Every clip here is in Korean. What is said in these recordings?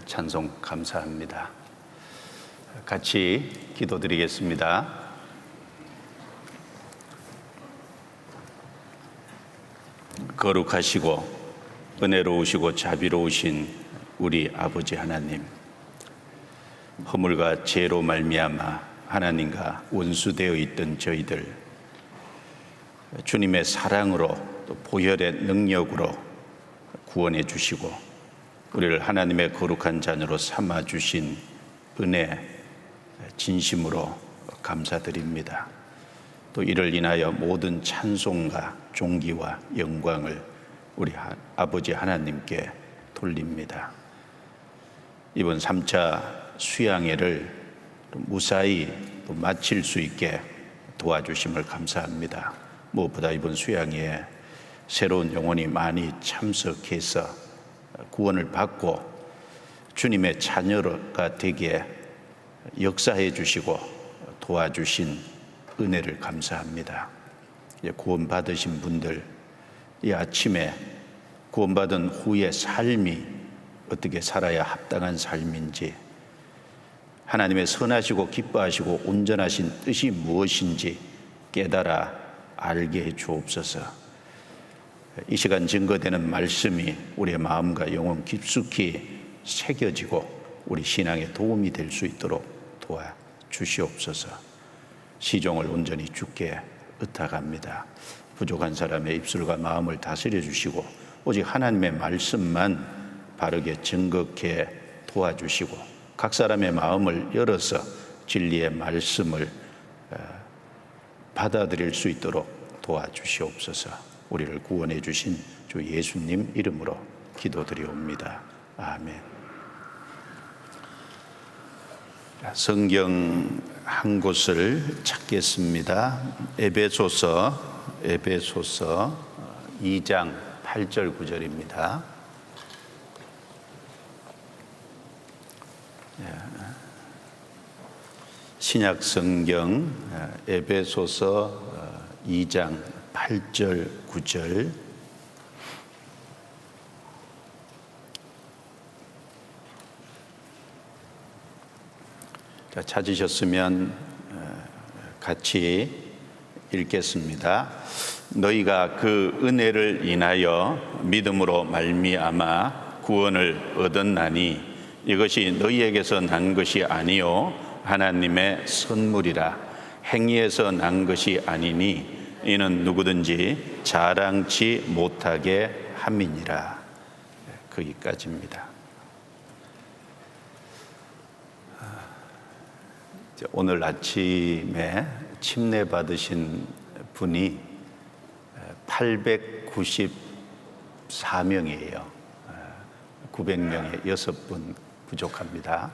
찬송 감사합니다. 같이 기도드리겠습니다. 거룩하시고 은혜로우시고 자비로우신 우리 아버지 하나님, 허물과 죄로 말미암아 하나님과 원수되어 있던 저희들, 주님의 사랑으로 또 보혈의 능력으로 구원해 주시고 우리를 하나님의 거룩한 자녀로 삼아 주신 은혜 진심으로 감사드립니다. 또 이를 인하여 모든 찬송과 존귀와 영광을 우리 아버지 하나님께 돌립니다. 이번 3차 수양회를 무사히 또 마칠 수 있게 도와주심을 감사합니다. 무엇보다 이번 수양회에 새로운 영혼이 많이 참석해서 구원을 받고 주님의 자녀가 되게 역사해 주시고 도와주신 은혜를 감사합니다. 구원받으신 분들, 이 아침에 구원받은 후의 삶이 어떻게 살아야 합당한 삶인지, 하나님의 선하시고 기뻐하시고 온전하신 뜻이 무엇인지 깨달아 알게 해 주옵소서. 이 시간 증거되는 말씀이 우리의 마음과 영혼 깊숙이 새겨지고 우리 신앙에 도움이 될 수 있도록 도와주시옵소서. 시종을 온전히 주께 의탁합니다. 부족한 사람의 입술과 마음을 다스려 주시고 오직 하나님의 말씀만 바르게 증거케 도와주시고 각 사람의 마음을 열어서 진리의 말씀을 받아들일 수 있도록 도와주시옵소서. 우리를 구원해 주신 주 예수님 이름으로 기도드리옵니다. 아멘. 성경 한 곳을 찾겠습니다. 에베소서 2장 8절 9절입니다. 신약 성경 에베소서 2장 8절 9절. 찾으셨으면 같이 읽겠습니다. 너희가 그 은혜를 인하여 믿음으로 말미암아 구원을 얻었나니 이것이 너희에게서 난 것이 아니요 하나님의 선물이라. 행위에서 난 것이 아니니 이는 누구든지 자랑치 못하게 함이니라. 거기까지입니다. 오늘 아침에 침례 받으신 분이 894명이에요. 900명에 6분 부족합니다.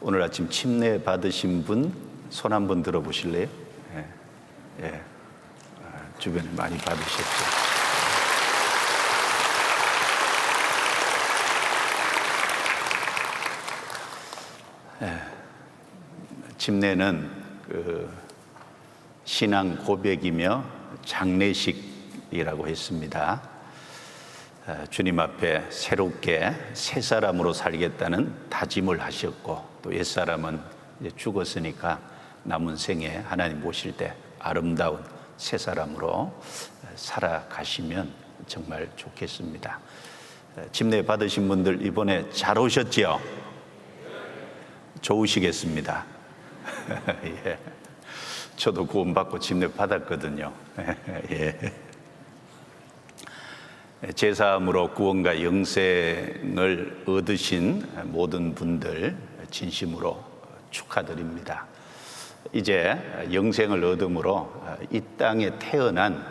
오늘 아침 침례 받으신 분 손 한번 들어보실래요? 주변에 많이 받으셨죠. 침례는 신앙 고백이며 장례식이라고 했습니다. 주님 앞에 새롭게 새 사람으로 살겠다는 다짐을 하셨고 또 옛사람은 이제 죽었으니까 남은 생에 하나님 모실 때 아름다운 새 사람으로 살아가시면 정말 좋겠습니다. 침례 받으신 분들 이번에 잘 오셨지요? 좋으시겠습니다. 예. 저도 구원받고 침례 받았거든요. 예. 제사함으로 구원과 영생을 얻으신 모든 분들 진심으로 축하드립니다. 이제 영생을 얻음으로 이 땅에 태어난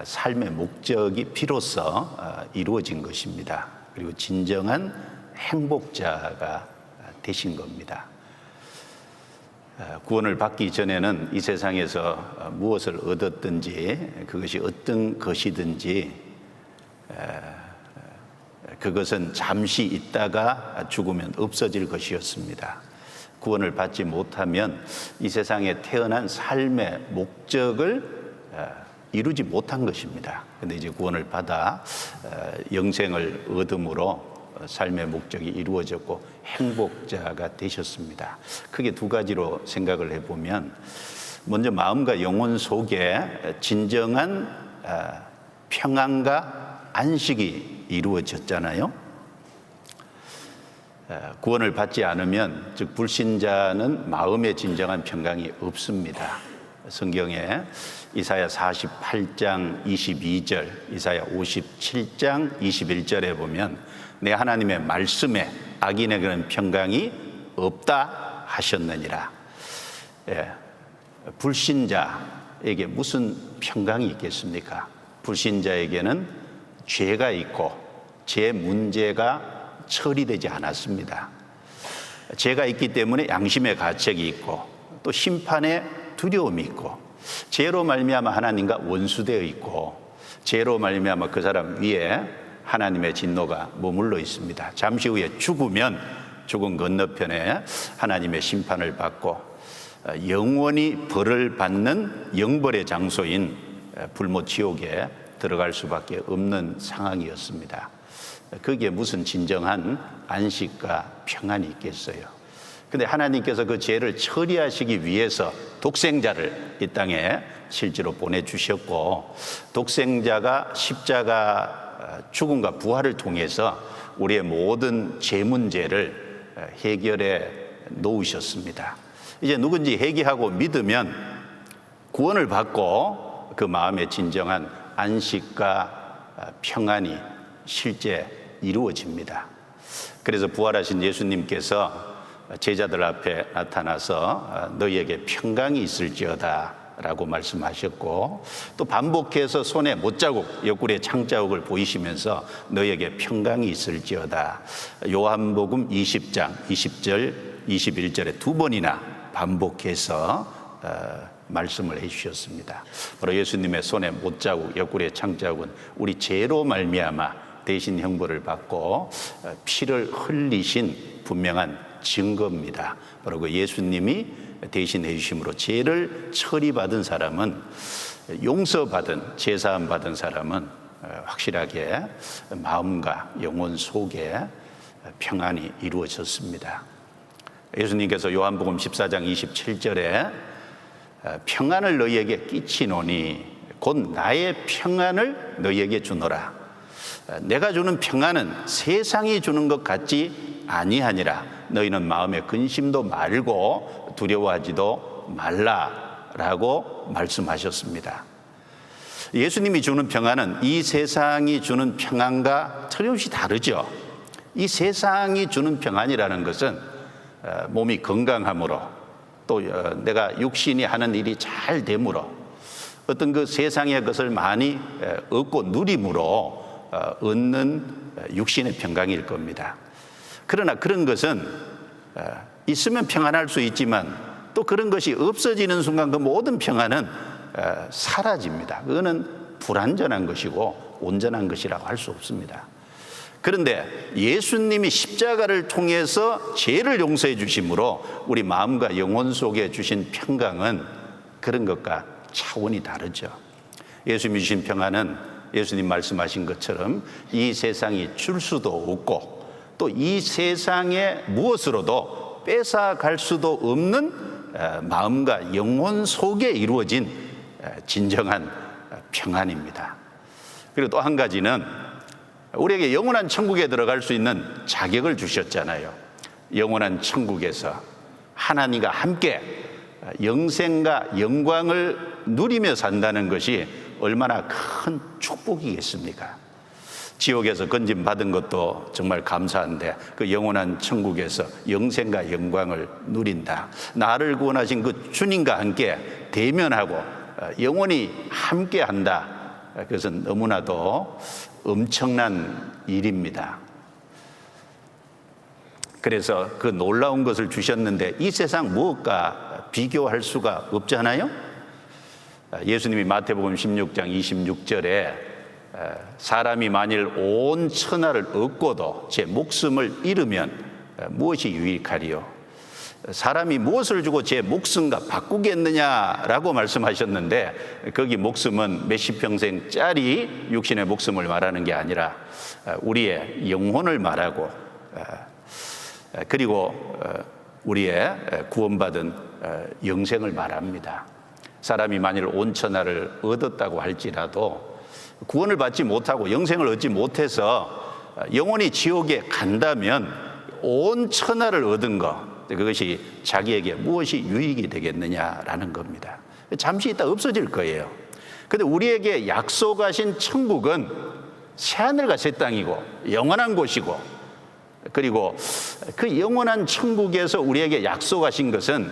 삶의 목적이 비로소 이루어진 것입니다. 그리고 진정한 행복자가 되신 겁니다. 구원을 받기 전에는 이 세상에서 무엇을 얻었든지 그것이 어떤 것이든지 그것은 잠시 있다가 죽으면 없어질 것이었습니다. 구원을 받지 못하면 이 세상에 태어난 삶의 목적을 이루지 못한 것입니다. 그런데 이제 구원을 받아 영생을 얻음으로 삶의 목적이 이루어졌고 행복자가 되셨습니다. 크게 두 가지로 생각을 해보면, 먼저 마음과 영혼 속에 진정한 평안과 안식이 이루어졌잖아요. 구원을 받지 않으면, 즉 불신자는 마음의 진정한 평강이 없습니다. 성경에 이사야 48장 22절, 이사야 57장 21절에 보면 내 하나님의 말씀에 악인에게는 평강이 없다 하셨느니라. 불신자에게 무슨 평강이 있겠습니까? 불신자에게는 죄가 있고 죄 문제가 처리되지 않았습니다. 죄가 있기 때문에 양심의 가책이 있고 또 심판의 두려움이 있고, 죄로 말미암아 하나님과 원수되어 있고, 죄로 말미암아 그 사람 위에 하나님의 진노가 머물러 있습니다. 잠시 후에 죽으면 죽음 건너편에 하나님의 심판을 받고 영원히 벌을 받는 영벌의 장소인 불못 지옥에 들어갈 수밖에 없는 상황이었습니다. 거기에 무슨 진정한 안식과 평안이 있겠어요? 근데 하나님께서 그 죄를 처리하시기 위해서 독생자를 이 땅에 실제로 보내주셨고, 독생자가 십자가 죽음과 부활을 통해서 우리의 모든 죄 문제를 해결해 놓으셨습니다. 이제 누군지 회개하고 믿으면 구원을 받고 그 마음에 진정한 안식과 평안이 실제 이루어집니다. 그래서 부활하신 예수님께서 제자들 앞에 나타나서 너희에게 평강이 있을지어다 라고 말씀하셨고, 또 반복해서 손에 못자국, 옆구리에 창자국을 보이시면서 너희에게 평강이 있을지어다, 요한복음 20장 20절 21절에 두 번이나 반복해서 말씀을 해주셨습니다. 바로 예수님의 손에 못자국, 옆구리에 창자국은 우리 죄로 말미암아 대신 형벌을 받고 피를 흘리신 분명한 증거입니다. 바로 그 예수님이 대신해 주심으로 죄를 처리받은 사람은, 용서받은, 제사함 받은 사람은 확실하게 마음과 영혼 속에 평안이 이루어졌습니다. 예수님께서 요한복음 14장 27절에 평안을 너희에게 끼치노니 곧 나의 평안을 너희에게 주노라. 내가 주는 평안은 세상이 주는 것 같지 아니하니라. 너희는 마음에 근심도 말고 두려워하지도 말라라고 말씀하셨습니다. 예수님이 주는 평안은 이 세상이 주는 평안과 틀림없이 다르죠. 이 세상이 주는 평안이라는 것은 몸이 건강함으로, 또 내가 육신이 하는 일이 잘 됨으로, 어떤 그 세상의 것을 많이 얻고 누림으로 얻는 육신의 평강일 겁니다. 그러나 그런 것은 있으면 평안할 수 있지만 또 그런 것이 없어지는 순간 그 모든 평안은 사라집니다. 그거는 불완전한 것이고 온전한 것이라고 할 수 없습니다. 그런데 예수님이 십자가를 통해서 죄를 용서해 주심으로 우리 마음과 영혼 속에 주신 평강은 그런 것과 차원이 다르죠. 예수님이 주신 평안은 예수님 말씀하신 것처럼 이 세상이 줄 수도 없고 또 이 세상의 무엇으로도 뺏어갈 수도 없는 마음과 영혼 속에 이루어진 진정한 평안입니다. 그리고 또 한 가지는 우리에게 영원한 천국에 들어갈 수 있는 자격을 주셨잖아요. 영원한 천국에서 하나님과 함께 영생과 영광을 누리며 산다는 것이 얼마나 큰 축복이겠습니까? 지옥에서 건짐받은 것도 정말 감사한데 그 영원한 천국에서 영생과 영광을 누린다. 나를 구원하신 그 주님과 함께 대면하고 영원히 함께한다. 그것은 너무나도 엄청난 일입니다. 그래서 그 놀라운 것을 주셨는데 이 세상 무엇과 비교할 수가 없잖아요. 예수님이 마태복음 16장 26절에 사람이 만일 온 천하를 얻고도 제 목숨을 잃으면 무엇이 유익하리요? 사람이 무엇을 주고 제 목숨과 바꾸겠느냐라고 말씀하셨는데, 거기 목숨은 몇십 평생짜리 육신의 목숨을 말하는 게 아니라 우리의 영혼을 말하고, 그리고 우리의 구원받은 영생을 말합니다. 사람이 만일 온 천하를 얻었다고 할지라도 구원을 받지 못하고 영생을 얻지 못해서 영원히 지옥에 간다면 온 천하를 얻은 것, 그것이 자기에게 무엇이 유익이 되겠느냐라는 겁니다. 잠시 있다 없어질 거예요. 그런데 우리에게 약속하신 천국은 새하늘과 새 땅이고 영원한 곳이고, 그리고 그 영원한 천국에서 우리에게 약속하신 것은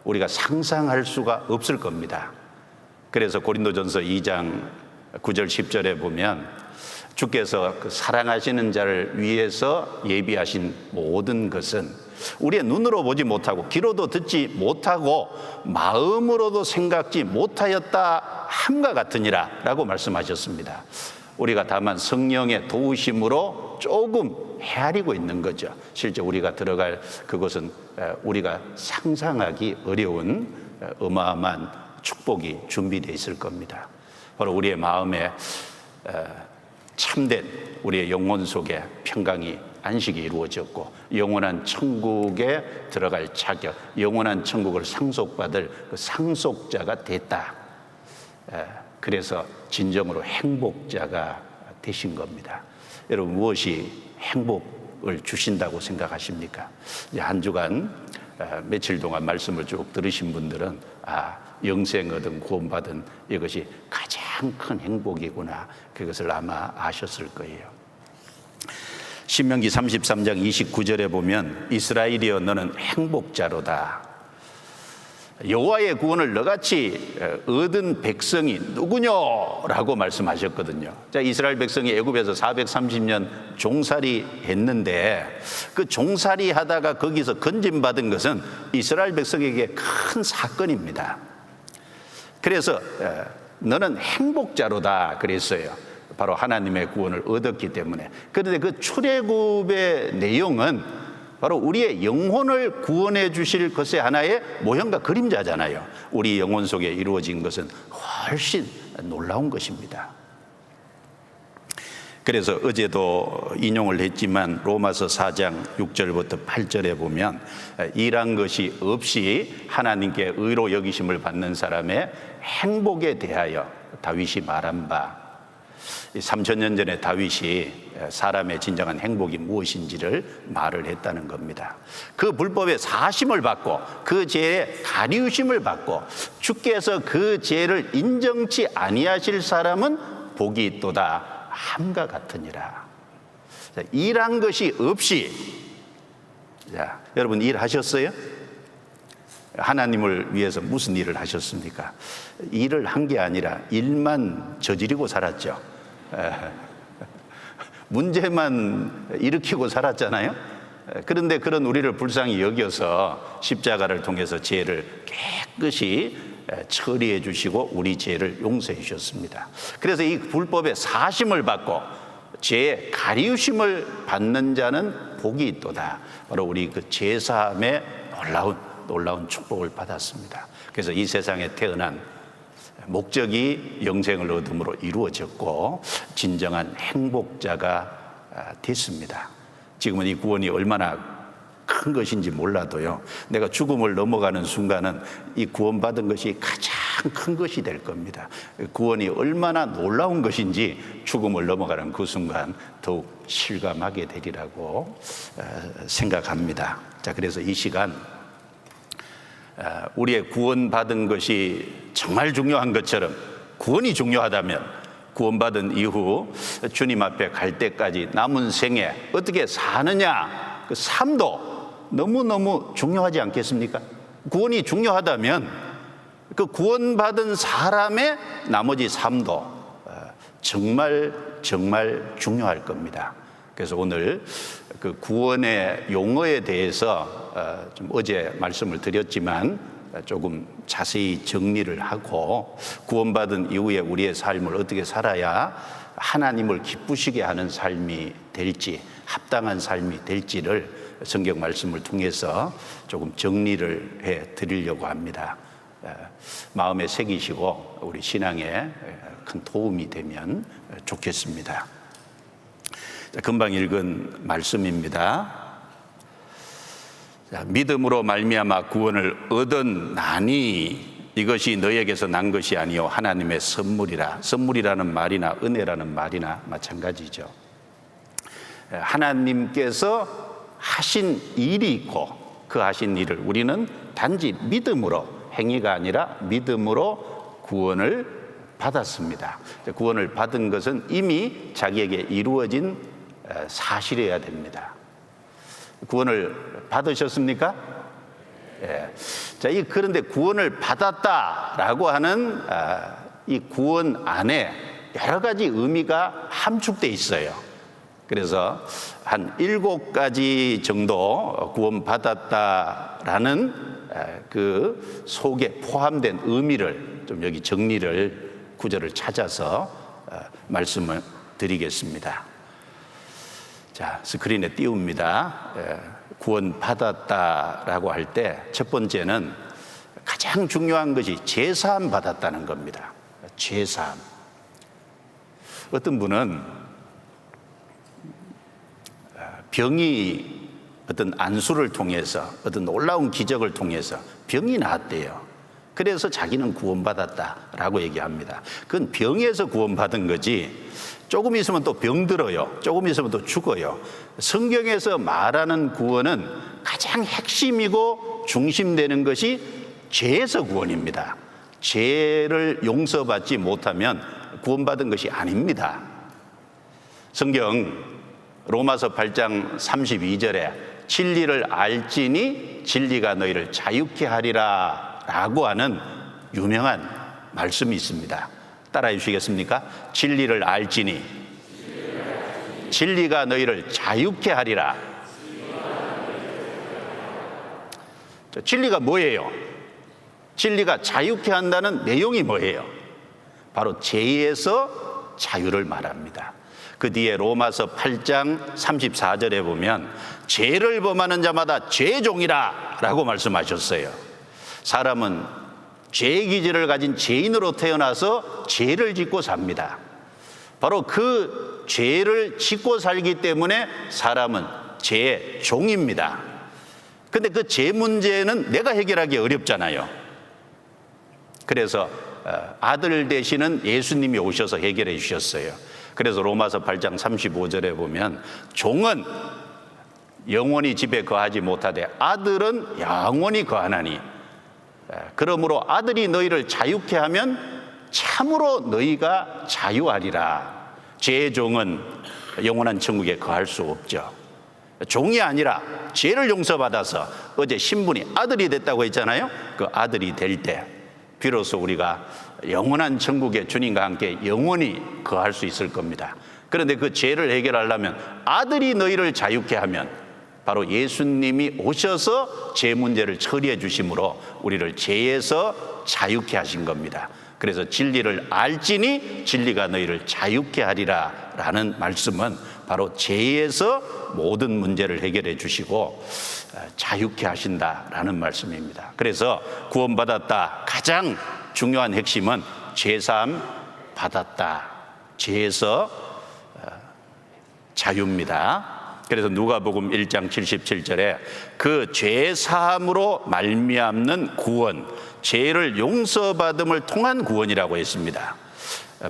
우리가 상상할 수가 없을 겁니다. 그래서 고린도전서 2장 9절 10절에 보면 주께서 그 사랑하시는 자를 위해서 예비하신 모든 것은 우리의 눈으로 보지 못하고 귀로도 듣지 못하고 마음으로도 생각지 못하였다 함과 같으니라 라고 말씀하셨습니다. 우리가 다만 성령의 도우심으로 조금 헤아리고 있는 거죠. 실제 우리가 들어갈 그것은 우리가 상상하기 어려운 어마어마한 축복이 준비되어 있을 겁니다. 바로 우리의 마음에 참된 우리의 영혼 속에 평강이, 안식이 이루어졌고 영원한 천국에 들어갈 자격, 영원한 천국을 상속받을 그 상속자가 됐다. 그래서 진정으로 행복자가 되신 겁니다. 여러분, 무엇이 행복을 주신다고 생각하십니까? 한 주간 며칠 동안 말씀을 쭉 들으신 분들은 영생 얻은 구원받은 이것이 가장 큰 행복이구나, 그것을 아마 아셨을 거예요. 신명기 33장 29절에 보면 이스라엘이여 너는 행복자로다. 여호와의 구원을 너같이 얻은 백성이 누구냐라고 말씀하셨거든요. 자, 이스라엘 백성이 애굽에서 430년 종살이 했는데 그 종살이 하다가 거기서 건짐받은 것은 이스라엘 백성에게 큰 사건입니다. 그래서 너는 행복자로다 그랬어요. 바로 하나님의 구원을 얻었기 때문에. 그런데 그 출애굽의 내용은 바로 우리의 영혼을 구원해 주실 것의 하나의 모형과 그림자잖아요. 우리 영혼 속에 이루어진 것은 훨씬 놀라운 것입니다. 그래서 어제도 인용을 했지만 로마서 4장 6절부터 8절에 보면 일한 것이 없이 하나님께 의로 여기심을 받는 사람의 행복에 대하여 다윗이 말한 바, 3000년 전에 다윗이 사람의 진정한 행복이 무엇인지를 말을 했다는 겁니다. 그 불법의 사심을 받고 그 죄의 가리우심을 받고 주께서 그 죄를 인정치 아니하실 사람은 복이 있도다 함과 같으니라. 일한 것이 없이, 자, 여러분 일하셨어요? 하나님을 위해서 무슨 일을 하셨습니까? 일을 한 게 아니라 일만 저지르고 살았죠. 문제만 일으키고 살았잖아요. 그런데 그런 우리를 불쌍히 여겨서 십자가를 통해서 죄를 깨끗이 처리해 주시고 우리 죄를 용서해 주셨습니다. 그래서 이 불법의 사심을 받고 죄의 가리우심을 받는 자는 복이 있도다. 바로 우리 그 죄사함의 놀라운 축복을 받았습니다. 그래서 이 세상에 태어난 목적이 영생을 얻음으로 이루어졌고 진정한 행복자가 됐습니다. 지금은 이 구원이 얼마나 큰 것인지 몰라도요, 내가 죽음을 넘어가는 순간은 이 구원받은 것이 가장 큰 것이 될 겁니다. 구원이 얼마나 놀라운 것인지 죽음을 넘어가는 그 순간 더욱 실감하게 되리라고 생각합니다. 자, 그래서 이 시간 우리의 구원받은 것이 정말 중요한 것처럼, 구원이 중요하다면 구원받은 이후 주님 앞에 갈 때까지 남은 생에 어떻게 사느냐, 그 삶도 너무너무 중요하지 않겠습니까? 구원이 중요하다면 그 구원받은 사람의 나머지 삶도 정말 중요할 겁니다. 그래서 오늘 그 구원의 용어에 대해서 좀 어제 말씀을 드렸지만 조금 자세히 정리를 하고 구원받은 이후에 우리의 삶을 어떻게 살아야 하나님을 기쁘시게 하는 삶이 될지, 합당한 삶이 될지를 성경 말씀을 통해서 조금 정리를 해 드리려고 합니다. 마음에 새기시고 우리 신앙에 큰 도움이 되면 좋겠습니다. 금방 읽은 말씀입니다. 믿음으로 말미암아 구원을 얻었나니 이것이 너에게서 난 것이 아니요 하나님의 선물이라. 선물이라는 말이나 은혜라는 말이나 마찬가지죠. 하나님께서 하신 일이 있고 그 하신 일을 우리는 단지 믿음으로, 행위가 아니라 믿음으로 구원을 받았습니다. 구원을 받은 것은 이미 자기에게 이루어진 사실이어야 됩니다. 구원을 받으셨습니까? 예. 자, 그런데 구원을 받았다라고 하는 이 구원 안에 여러 가지 의미가 함축되어 있어요. 그래서 한 7가지 정도 구원받았다라는 그 속에 포함된 의미를 좀 여기 정리를 구절을 찾아서 말씀을 드리겠습니다. 자, 스크린에 띄웁니다. 구원받았다라고 할 때 첫 번째는 가장 중요한 것이 제사함 받았다는 겁니다. 제사함. 어떤 분은 병이 어떤 안수를 통해서 어떤 놀라운 기적을 통해서 병이 나았대요. 그래서 자기는 구원받았다라고 얘기합니다. 그건 병에서 구원받은 거지 조금 있으면 또 병들어요. 조금 있으면 또 죽어요. 성경에서 말하는 구원은 가장 핵심이고 중심되는 것이 죄에서 구원입니다. 죄를 용서받지 못하면 구원받은 것이 아닙니다. 성경 로마서 8장 32절에 진리를 알지니 진리가 너희를 자유케 하리라 라고 하는 유명한 말씀이 있습니다. 따라해 주시겠습니까? 진리를 알지니 진리가 너희를 자유케 하리라. 진리가 뭐예요? 진리가 자유케 한다는 내용이 뭐예요? 바로 죄에서 자유를 말합니다. 그 뒤에 로마서 8장 34절에 보면 죄를 범하는 자마다 죄종이라 라고 말씀하셨어요. 사람은 죄의 기질을 가진 죄인으로 태어나서 죄를 짓고 삽니다. 바로 그 죄를 짓고 살기 때문에 사람은 죄의 종입니다. 근데 그 죄 문제는 내가 해결하기 어렵잖아요. 그래서 아들 되시는 예수님이 오셔서 해결해 주셨어요. 그래서 로마서 8장 35절에 보면 종은 영원히 집에 거하지 못하되 아들은 영원히 거하나니 그러므로 아들이 너희를 자유케 하면 참으로 너희가 자유하리라. 죄의 종은 영원한 천국에 거할 수 없죠. 종이 아니라 죄를 용서받아서 어제 신분이 아들이 됐다고 했잖아요. 그 아들이 될 때 비로소 우리가 영원한 천국에 주님과 함께 영원히 거할 수 있을 겁니다. 그런데 그 죄를 해결하려면 아들이 너희를 자유케 하면 바로 예수님이 오셔서 죄 문제를 처리해 주심으로 우리를 죄에서 자유케 하신 겁니다. 그래서 진리를 알지니 진리가 너희를 자유케 하리라 라는 말씀은 바로 죄에서 모든 문제를 해결해 주시고 자유케 하신다라는 말씀입니다. 그래서 구원받았다 가장 중요한 핵심은 죄사함 받았다. 죄에서 자유입니다. 그래서 누가복음 1장 77절에 그 죄사함으로 말미암는 구원, 죄를 용서받음을 통한 구원이라고 했습니다.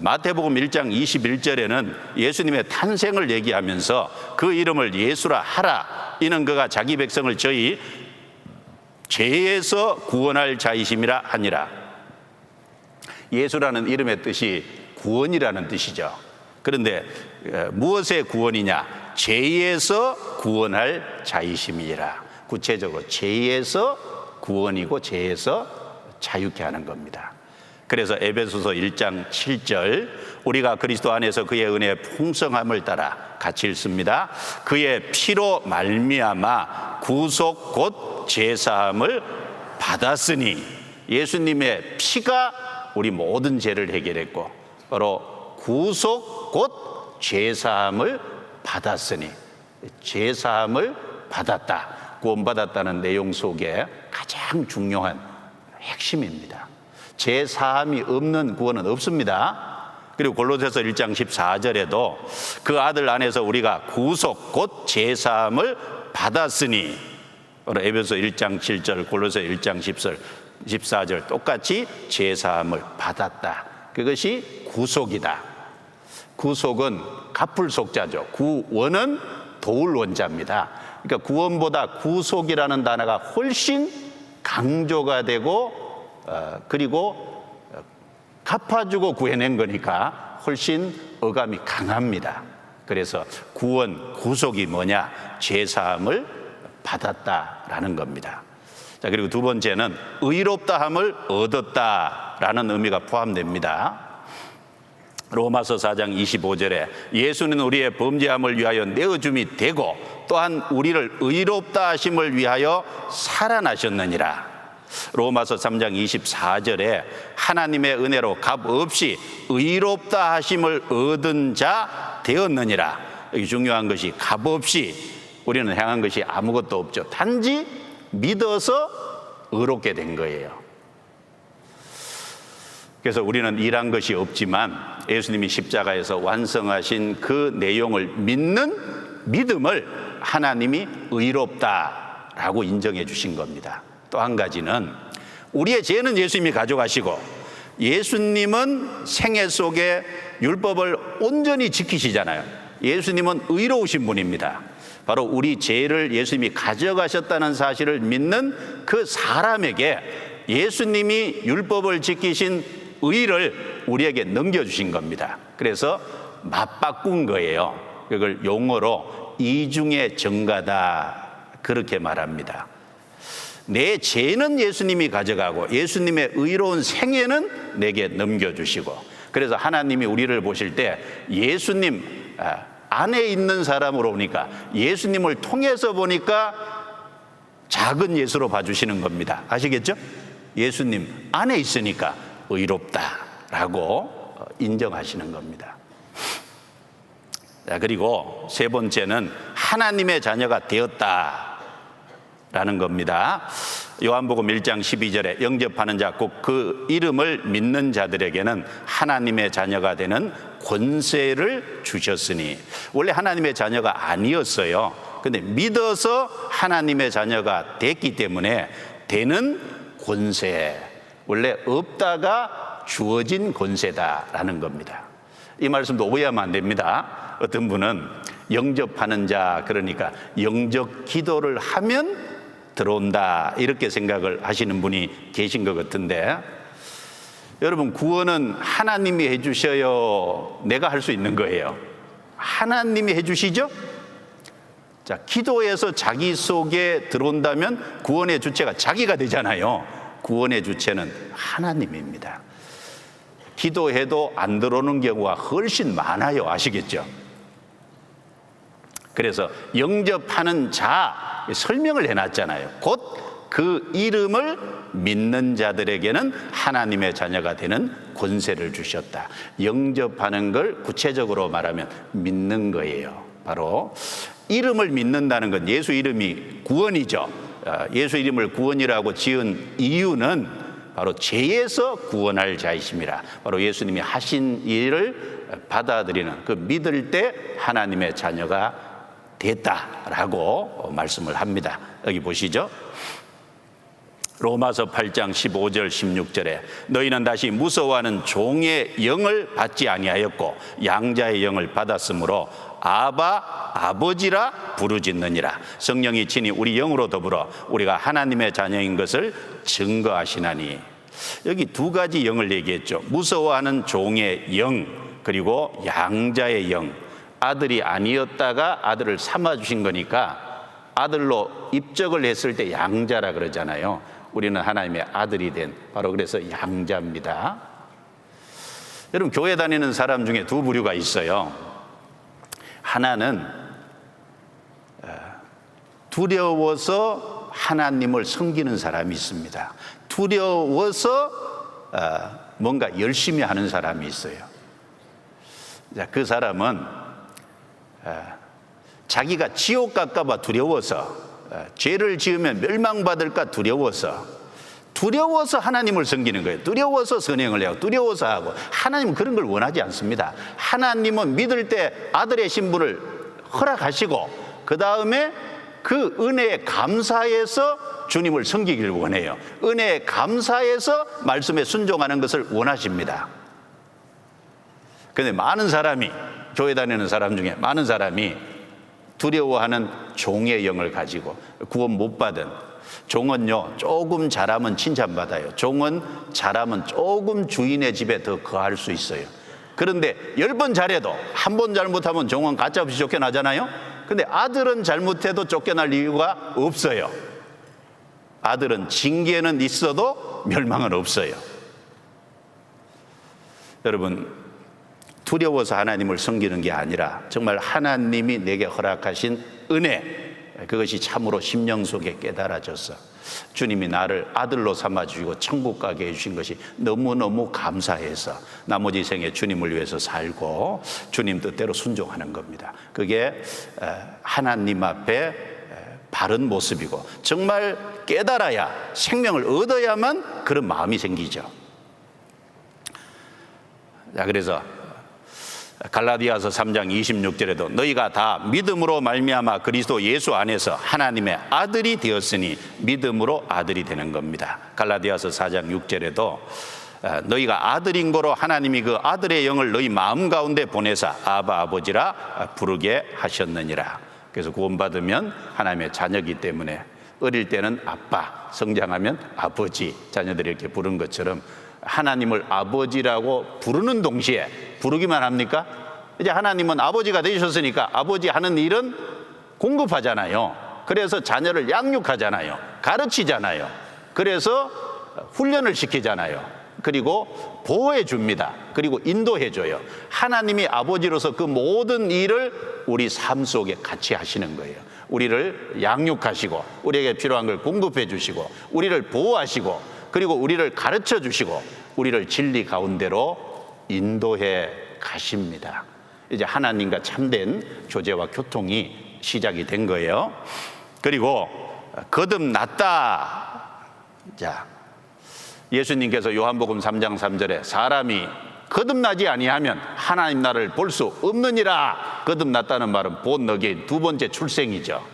마태복음 1장 21절에는 예수님의 탄생을 얘기하면서 그 이름을 예수라 하라. 이는 그가 자기 백성을 저희 죄에서 구원할 자이심이라 하니라. 예수라는 이름의 뜻이 구원이라는 뜻이죠. 그런데 무엇의 구원이냐? 죄에서 구원할 자이심이라. 구체적으로 죄에서 구원이고 죄에서 자유케 하는 겁니다. 그래서 에베소서 1장 7절 우리가 그리스도 안에서 그의 은혜의 풍성함을 따라 같이 읽습니다. 그의 피로 말미암아 구속 곧 죄사함을 받았으니 예수님의 피가 우리 모든 죄를 해결했고 바로 구속 곧 죄사함을 받았으니 죄사함을 받았다. 구원받았다는 내용 속에 가장 중요한 핵심입니다. 죄 사함이 없는 구원은 없습니다. 그리고 골로새서 1장 14절에도 그 아들 안에서 우리가 구속 곧 죄 사함을 받았으니, 에베소 1장 7절, 골로새 1장 14절 똑같이 죄 사함을 받았다. 그것이 구속이다. 구속은 갑불속자죠. 구원은 도울 원자입니다. 그러니까 구원보다 구속이라는 단어가 훨씬 강조가 되고 그리고 갚아주고 구해낸 거니까 훨씬 어감이 강합니다. 그래서 구원, 구속이 뭐냐? 죄사함을 받았다라는 겁니다. 자, 그리고 두 번째는 의롭다함을 얻었다라는 의미가 포함됩니다. 로마서 4장 25절에 예수는 우리의 범죄함을 위하여 내어줌이 되고 또한 우리를 의롭다 하심을 위하여 살아나셨느니라. 로마서 3장 24절에 하나님의 은혜로 값없이 의롭다 하심을 얻은 자 되었느니라. 여기 중요한 것이 값없이, 우리는 행한 것이 아무것도 없죠. 단지 믿어서 의롭게 된 거예요. 그래서 우리는 일한 것이 없지만 예수님이 십자가에서 완성하신 그 내용을 믿는 믿음을 하나님이 의롭다라고 인정해 주신 겁니다. 또 한 가지는 우리의 죄는 예수님이 가져가시고 예수님은 생애 속에 율법을 온전히 지키시잖아요. 예수님은 의로우신 분입니다. 바로 우리 죄를 예수님이 가져가셨다는 사실을 믿는 그 사람에게 예수님이 율법을 지키신 의를 우리에게 넘겨주신 겁니다. 그래서 맞바꾼 거예요. 그걸 용어로 이중의 정가다 그렇게 말합니다. 내 죄는 예수님이 가져가고 예수님의 의로운 생애는 내게 넘겨주시고, 그래서 하나님이 우리를 보실 때 예수님 안에 있는 사람으로 보니까, 예수님을 통해서 보니까 작은 예수로 봐주시는 겁니다. 아시겠죠? 예수님 안에 있으니까 의롭다라고 인정하시는 겁니다. 자, 그리고 세 번째는 하나님의 자녀가 되었다라는 겁니다. 요한복음 1장 12절에 영접하는 자 곧 그 이름을 믿는 자들에게는 하나님의 자녀가 되는 권세를 주셨으니, 원래 하나님의 자녀가 아니었어요. 근데 믿어서 하나님의 자녀가 됐기 때문에 되는 권세, 원래 없다가 주어진 권세다라는 겁니다. 이 말씀도 오해하면 안 됩니다. 어떤 분은 영접하는 자, 그러니까 영접 기도를 하면 들어온다 이렇게 생각을 하시는 분이 계신 것 같은데, 여러분, 구원은 하나님이 해주셔요? 내가 할 수 있는 거예요? 하나님이 해주시죠? 자, 기도에서 자기 속에 들어온다면 구원의 주체가 자기가 되잖아요. 구원의 주체는 하나님입니다. 기도해도 안 들어오는 경우가 훨씬 많아요. 아시겠죠? 그래서 영접하는 자 설명을 해놨잖아요. 곧 그 이름을 믿는 자들에게는 하나님의 자녀가 되는 권세를 주셨다. 영접하는 걸 구체적으로 말하면 믿는 거예요. 바로 이름을 믿는다는 건 예수 이름이 구원이죠. 예수 이름을 구원이라고 지은 이유는 바로 죄에서 구원할 자이심이라, 바로 예수님이 하신 일을 받아들이는, 그 믿을 때 하나님의 자녀가 됐다라고 말씀을 합니다. 여기 보시죠. 로마서 8장 15절 16절에 너희는 다시 무서워하는 종의 영을 받지 아니하였고 양자의 영을 받았으므로 아바 아버지라 부르짖느니라. 성령이 친히 우리 영으로 더불어 우리가 하나님의 자녀인 것을 증거하시나니. 여기 두 가지 영을 얘기했죠. 무서워하는 종의 영, 그리고 양자의 영. 아들이 아니었다가 아들을 삼아주신 거니까 아들로 입적을 했을 때 양자라 그러잖아요. 우리는 하나님의 아들이 된, 바로 그래서 양자입니다. 여러분, 교회 다니는 사람 중에 두 부류가 있어요. 하나는 두려워서 하나님을 섬기는 사람이 있습니다. 두려워서 뭔가 열심히 하는 사람이 있어요. 자, 그 사람은 자기가 지옥 갈까봐 두려워서, 죄를 지으면 멸망받을까 두려워서 하나님을 섬기는 거예요. 두려워서 선행을 해요. 두려워서 하고. 하나님은 그런 걸 원하지 않습니다. 하나님은 믿을 때 아들의 신분을 허락하시고 그 다음에 그 은혜에 감사해서 주님을 섬기기를 원해요. 은혜에 감사해서 말씀에 순종하는 것을 원하십니다. 그런데 많은 사람이, 교회 다니는 사람 중에 많은 사람이 두려워하는 종의 영을 가지고 구원 못 받은, 종은요 조금 잘하면 칭찬받아요. 종은 잘하면 조금 주인의 집에 더 거할 수 있어요. 그런데 10번 잘해도 한 번 잘못하면 종은 가짜없이 쫓겨나잖아요. 근데 아들은 잘못해도 쫓겨날 이유가 없어요. 아들은 징계는 있어도 멸망은 없어요. 여러분, 두려워서 하나님을 섬기는 게 아니라 정말 하나님이 내게 허락하신 은혜, 그것이 참으로 심령 속에 깨달아져서 주님이 나를 아들로 삼아주시고 천국 가게 해주신 것이 너무너무 감사해서 나머지 생에 주님을 위해서 살고 주님 뜻대로 순종하는 겁니다. 그게 하나님 앞에 바른 모습이고, 정말 깨달아야, 생명을 얻어야만 그런 마음이 생기죠. 자, 그래서 갈라디아서 3장 26절에도 너희가 다 믿음으로 말미암아 그리스도 예수 안에서 하나님의 아들이 되었으니 믿음으로 아들이 되는 겁니다. 갈라디아서 4장 6절에도 너희가 아들인 거로 하나님이 그 아들의 영을 너희 마음 가운데 보내사 아바 아버지라 부르게 하셨느니라. 그래서 구원받으면 하나님의 자녀이기 때문에 어릴 때는 아빠, 성장하면 아버지, 자녀들이 이렇게 부른 것처럼 하나님을 아버지라고 부르는 동시에, 부르기만 합니까? 이제 하나님은 아버지가 되셨으니까 아버지 하는 일은 공급하잖아요. 그래서 자녀를 양육하잖아요. 가르치잖아요. 그래서 훈련을 시키잖아요. 그리고 보호해 줍니다. 그리고 인도해 줘요. 하나님이 아버지로서 그 모든 일을 우리 삶 속에 같이 하시는 거예요. 우리를 양육하시고 우리에게 필요한 걸 공급해 주시고 우리를 보호하시고 그리고 우리를 가르쳐 주시고 우리를 진리 가운데로 인도해 가십니다. 이제 하나님과 참된 교제와 교통이 시작이 된 거예요. 그리고 거듭났다. 자, 예수님께서 요한복음 3장 3절에 사람이 거듭나지 아니하면 하나님 나라를 볼 수 없느니라. 거듭났다는 말은 본 너게인 두 번째 출생이죠.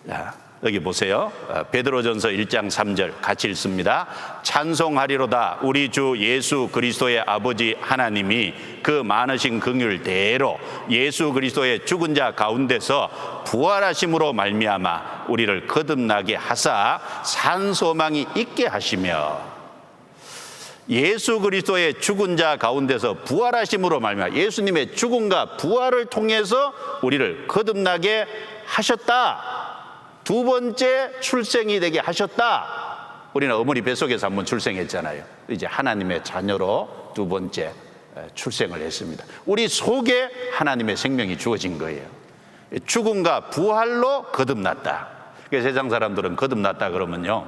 자, 여기 보세요. 베드로전서 1장 3절 같이 읽습니다. 찬송하리로다 우리 주 예수 그리스도의 아버지 하나님이 그 많으신 긍휼대로 예수 그리스도의 죽은 자 가운데서 부활하심으로 말미암아 우리를 거듭나게 하사 산 소망이 있게 하시며, 예수 그리스도의 죽은 자 가운데서 부활하심으로 말미암아 예수님의 죽음과 부활을 통해서 우리를 거듭나게 하셨다. 두 번째 출생이 되게 하셨다. 우리는 어머니 뱃속에서 한번 출생했잖아요. 이제 하나님의 자녀로 두 번째 출생을 했습니다. 우리 속에 하나님의 생명이 주어진 거예요. 죽음과 부활로 거듭났다. 세상 사람들은 거듭났다 그러면요,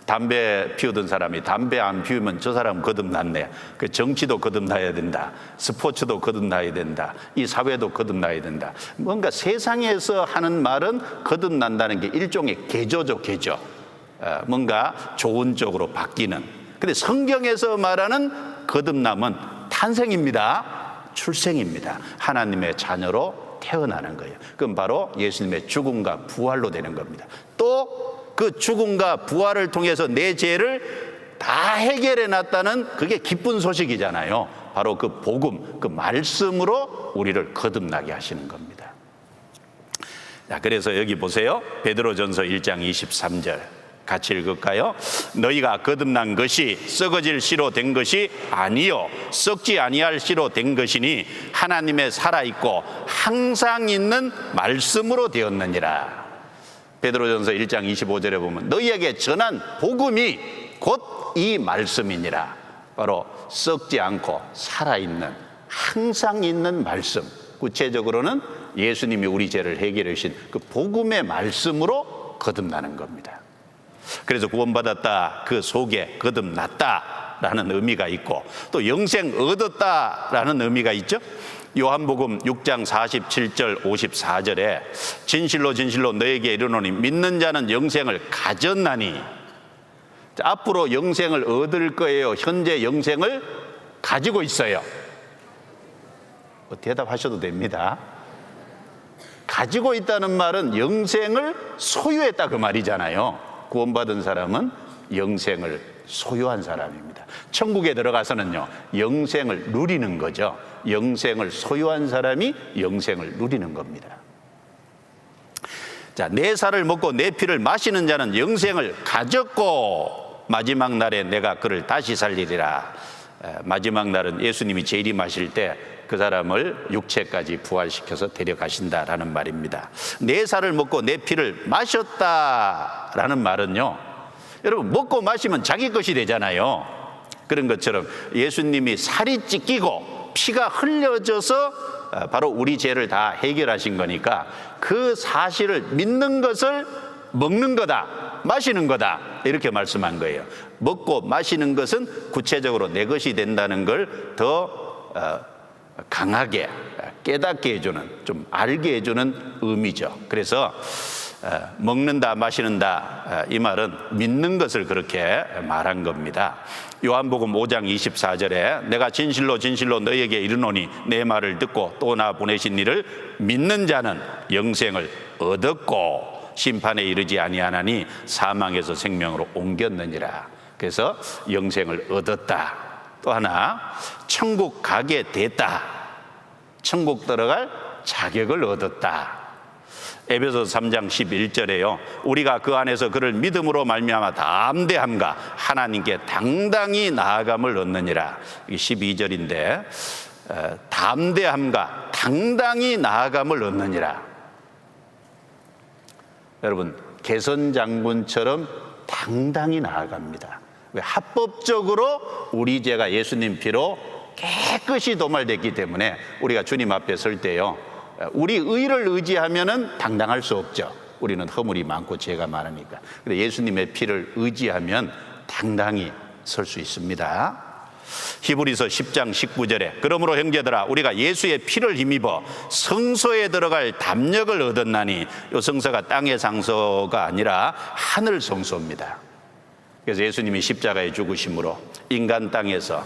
담배 피우던 사람이 담배 안 피우면 저 사람 거듭났네. 그 정치도 거듭나야 된다. 스포츠도 거듭나야 된다. 이 사회도 거듭나야 된다. 뭔가 세상에서 하는 말은 거듭난다는 게 일종의 개조죠, 개조. 뭔가 좋은 쪽으로 바뀌는. 근데 성경에서 말하는 거듭남은 탄생입니다. 출생입니다. 하나님의 자녀로 태어나는 거예요. 그건 바로 예수님의 죽음과 부활로 되는 겁니다. 또 그 죽음과 부활을 통해서 내 죄를 다 해결해 놨다는 그게 기쁜 소식이잖아요. 바로 그 복음, 그 말씀으로 우리를 거듭나게 하시는 겁니다. 자, 그래서 여기 보세요. 베드로전서 1장 23절 같이 읽을까요? 너희가 거듭난 것이 썩어질 씨로 된 것이 아니요 썩지 아니할 씨로 된 것이니 하나님의 살아있고 항상 있는 말씀으로 되었느니라. 베드로전서 1장 25절에 보면 너희에게 전한 복음이 곧 이 말씀이니라. 바로 썩지 않고 살아있는, 항상 있는 말씀. 구체적으로는 예수님이 우리 죄를 해결해 주신 그 복음의 말씀으로 거듭나는 겁니다. 그래서 구원받았다, 그 속에 거듭났다라는 의미가 있고 또 영생 얻었다라는 의미가 있죠. 요한복음 6장 47절 54절에 진실로 진실로 너에게 이르노니 믿는 자는 영생을 가졌나니, 앞으로 영생을 얻을 거예요? 현재 영생을 가지고 있어요? 대답하셔도 됩니다. 가지고 있다는 말은 영생을 소유했다 그 말이잖아요. 구원받은 사람은 영생을 소유한 사람입니다. 천국에 들어가서는요, 영생을 누리는 거죠. 영생을 소유한 사람이 영생을 누리는 겁니다. 자, 내 살을 먹고 내 피를 마시는 자는 영생을 가졌고 마지막 날에 내가 그를 다시 살리리라. 마지막 날은 예수님이 재림하실 때 그 사람을 육체까지 부활시켜서 데려가신다라는 말입니다. 내 살을 먹고 내 피를 마셨다라는 말은요, 여러분, 먹고 마시면 자기 것이 되잖아요. 그런 것처럼 예수님이 살이 찢기고 피가 흘려져서 바로 우리 죄를 다 해결하신 거니까 그 사실을 믿는 것을 먹는 거다, 마시는 거다, 이렇게 말씀한 거예요. 먹고 마시는 것은 구체적으로 내 것이 된다는 걸 더 강하게 깨닫게 해주는, 좀 알게 해주는 의미죠. 그래서 먹는다, 마시는다, 이 말은 믿는 것을 그렇게 말한 겁니다. 요한복음 5장 24절에 내가 진실로 진실로 너희에게 이르노니 내 말을 듣고 또 나 보내신 이를 믿는 자는 영생을 얻었고 심판에 이르지 아니하나니 사망에서 생명으로 옮겼느니라. 그래서 영생을 얻었다. 또 하나, 천국 가게 됐다. 천국 들어갈 자격을 얻었다. 에베소서 3장 11절에요. 우리가 그 안에서 그를 믿음으로 말미암아 담대함과 하나님께 당당히 나아감을 얻느니라. 이게 12절인데 담대함과 당당히 나아감을 얻느니라. 여러분, 개선 장군처럼 당당히 나아갑니다. 왜? 합법적으로 우리 죄가 예수님 피로 깨끗이 도말됐기 때문에 우리가 주님 앞에 설 때요, 우리 의를 의지하면은 당당할 수 없죠. 우리는 허물이 많고 죄가 많으니까. 근데 예수님의 피를 의지하면 당당히 설 수 있습니다. 히브리서 10장 19절에 그러므로 형제들아 우리가 예수의 피를 힘입어 성소에 들어갈 담력을 얻었나니, 이 성소가 땅의 상소가 아니라 하늘 성소입니다. 그래서 예수님이 십자가에 죽으심으로 인간 땅에서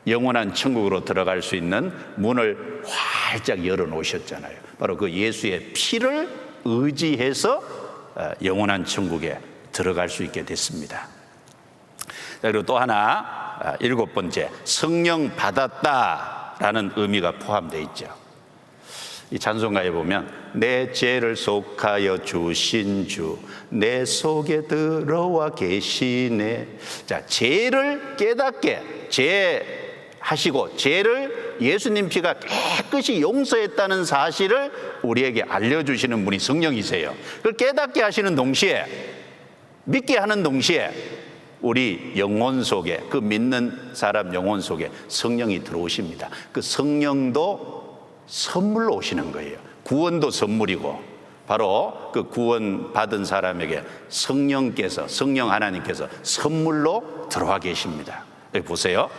영원한 천국으로 들어갈 수 있는 문을 활짝 열어놓으셨잖아요. 바로 그 예수의 피를 의지해서 영원한 천국에 들어갈 수 있게 됐습니다. 그리고 또 하나, 7번째, 성령 받았다라는 의미가 포함되어 있죠. 이 찬송가에 보면 내 죄를 속하여 주신 주 내 속에 들어와 계시네. 자, 죄를 깨닫게 죄하시고 죄를 예수님 피가 깨끗이 용서했다는 사실을 우리에게 알려주시는 분이 성령이세요. 그걸 깨닫게 하시는 동시에, 믿게 하는 동시에 우리 영혼 속에, 그 믿는 사람 영혼 속에 성령이 들어오십니다. 그 성령도 선물로 오시는 거예요. 구원도 선물이고, 바로 그 구원 받은 사람에게 성령께서, 성령 하나님께서 선물로 들어와 계십니다. 여기 보세요.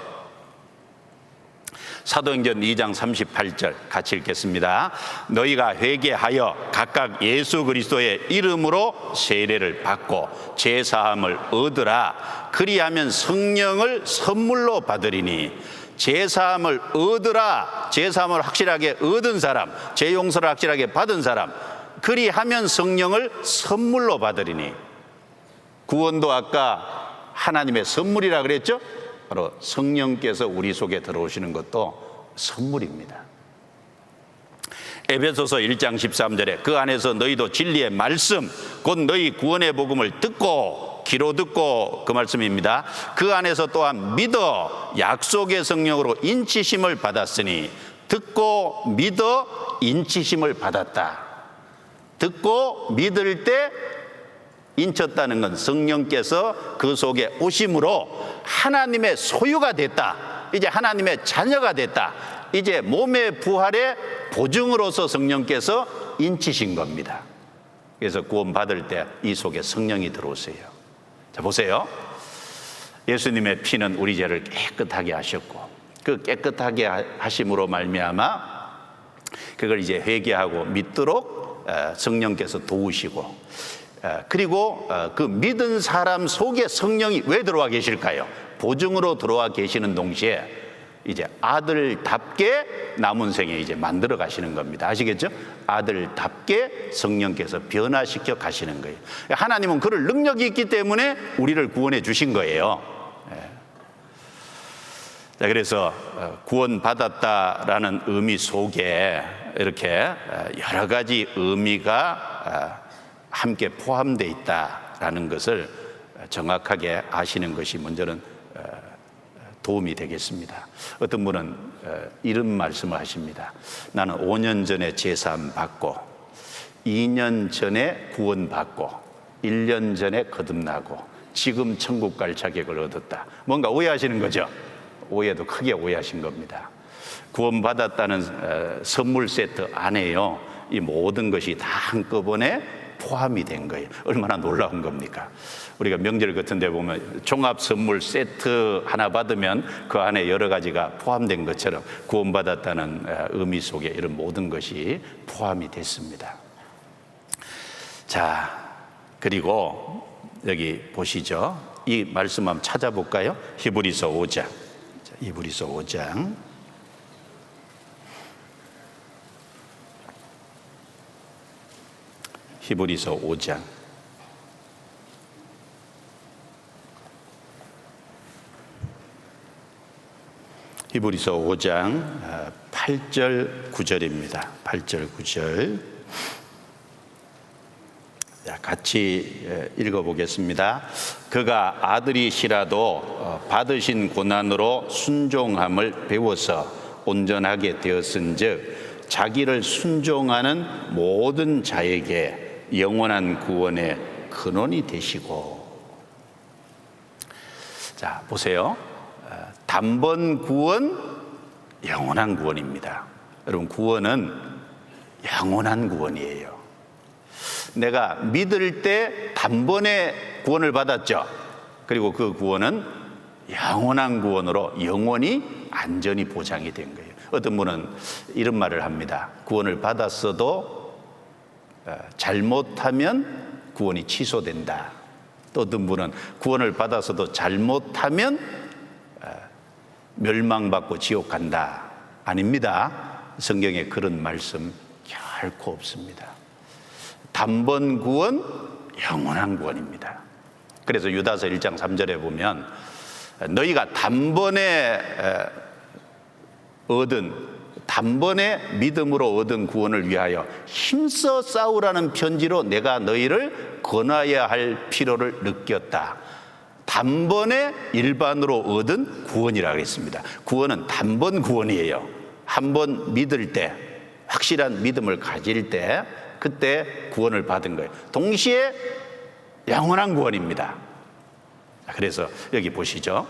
사도행전 2장 38절 같이 읽겠습니다. 너희가 회개하여 각각 예수 그리스도의 이름으로 세례를 받고 제사함을 얻으라. 그리하면 성령을 선물로 받으리니. 제사함을 얻으라. 제사함을 확실하게 얻은 사람, 죄 용서를 확실하게 받은 사람, 그리하면 성령을 선물로 받으리니. 구원도 아까 하나님의 선물이라 그랬죠? 바로 성령께서 우리 속에 들어오시는 것도 선물입니다. 에베소서 1장 13절에 그 안에서 너희도 진리의 말씀 곧 너희 구원의 복음을 듣고, 귀로 듣고, 그 말씀입니다. 그 안에서 또한 믿어 약속의 성령으로 인치심을 받았으니. 듣고 믿어 인치심을 받았다. 듣고 믿을 때 인쳤다는 건 성령께서 그 속에 오심으로 하나님의 소유가 됐다. 이제 하나님의 자녀가 됐다. 이제 몸의 부활의 보증으로서 성령께서 인치신 겁니다. 그래서 구원 받을 때 이 속에 성령이 들어오세요. 자, 보세요. 예수님의 피는 우리 죄를 깨끗하게 하셨고 그 깨끗하게 하심으로 말미암아 그걸 이제 회개하고 믿도록 성령께서 도우시고, 그리고 그 믿은 사람 속에 성령이 왜 들어와 계실까요? 보증으로 들어와 계시는 동시에 이제 아들답게 남은 생에 이제 만들어 가시는 겁니다. 아시겠죠? 아들답게 성령께서 변화시켜 가시는 거예요. 하나님은 그럴 능력이 있기 때문에 우리를 구원해 주신 거예요. 자, 그래서 구원받았다라는 의미 속에 이렇게 여러 가지 의미가 함께 포함되어 있다라는 것을 정확하게 아시는 것이 먼저는 도움이 되겠습니다. 어떤 분은 이런 말씀을 하십니다. 나는 5년 전에 제사함 받고 2년 전에 구원받고 1년 전에 거듭나고 지금 천국 갈 자격을 얻었다. 뭔가 오해하시는 거죠? 오해도 크게 오해하신 겁니다. 구원받았다는 선물 세트 안에요, 이 모든 것이 다 한꺼번에 포함이 된 거예요. 얼마나 놀라운 겁니까? 우리가 명절 같은 데 보면 종합 선물 세트 하나 받으면 그 안에 여러 가지가 포함된 것처럼 구원받았다는 의미 속에 이런 모든 것이 포함이 됐습니다. 자, 그리고 여기 보시죠. 이 말씀 한번 찾아볼까요? 히브리서 5장. 히브리서 5장. 히브리서 5장. 히브리서 5장 8절 9절입니다. 8절 9절. 같이 읽어보겠습니다. 그가 아들이시라도 받으신 고난으로 순종함을 배워서 온전하게 되었은즉 자기를 순종하는 모든 자에게 영원한 구원의 근원이 되시고. 자, 보세요. 단번 구원, 영원한 구원입니다. 여러분, 구원은 영원한 구원이에요. 내가 믿을 때 단번에 구원을 받았죠. 그리고 그 구원은 영원한 구원으로 영원히 안전이 보장이 된 거예요. 어떤 분은 이런 말을 합니다. 구원을 받았어도 잘못하면 구원이 취소된다. 또 어떤 분은 구원을 받았어도 잘못하면 멸망받고 지옥 간다. 아닙니다. 성경에 그런 말씀 결코 없습니다. 단번 구원, 영원한 구원입니다. 그래서 유다서 1장 3절에 보면 너희가 단번에 믿음으로 얻은 구원을 위하여 힘써 싸우라는 편지로 내가 너희를 권하여야 할 필요를 느꼈다. 단번에 일반으로 얻은 구원이라고 했습니다. 구원은 단번 구원이에요. 한번 믿을 때, 확실한 믿음을 가질 때, 그때 구원을 받은 거예요. 동시에 영원한 구원입니다. 그래서 여기 보시죠.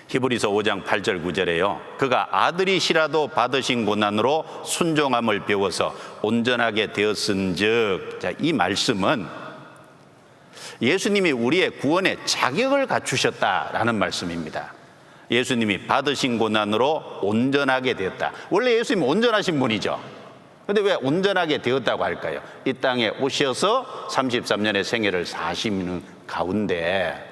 히브리서 5장 8절 9절에요. 그가 아들이시라도 받으신 고난으로 순종함을 배워서 온전하게 되었은즉. 자, 이 말씀은 예수님이 우리의 구원의 자격을 갖추셨다라는 말씀입니다. 예수님이 받으신 고난으로 온전하게 되었다. 원래 예수님은 온전하신 분이죠. 그런데 왜 온전하게 되었다고 할까요? 이 땅에 오셔서 33년의 생애를 사시는 가운데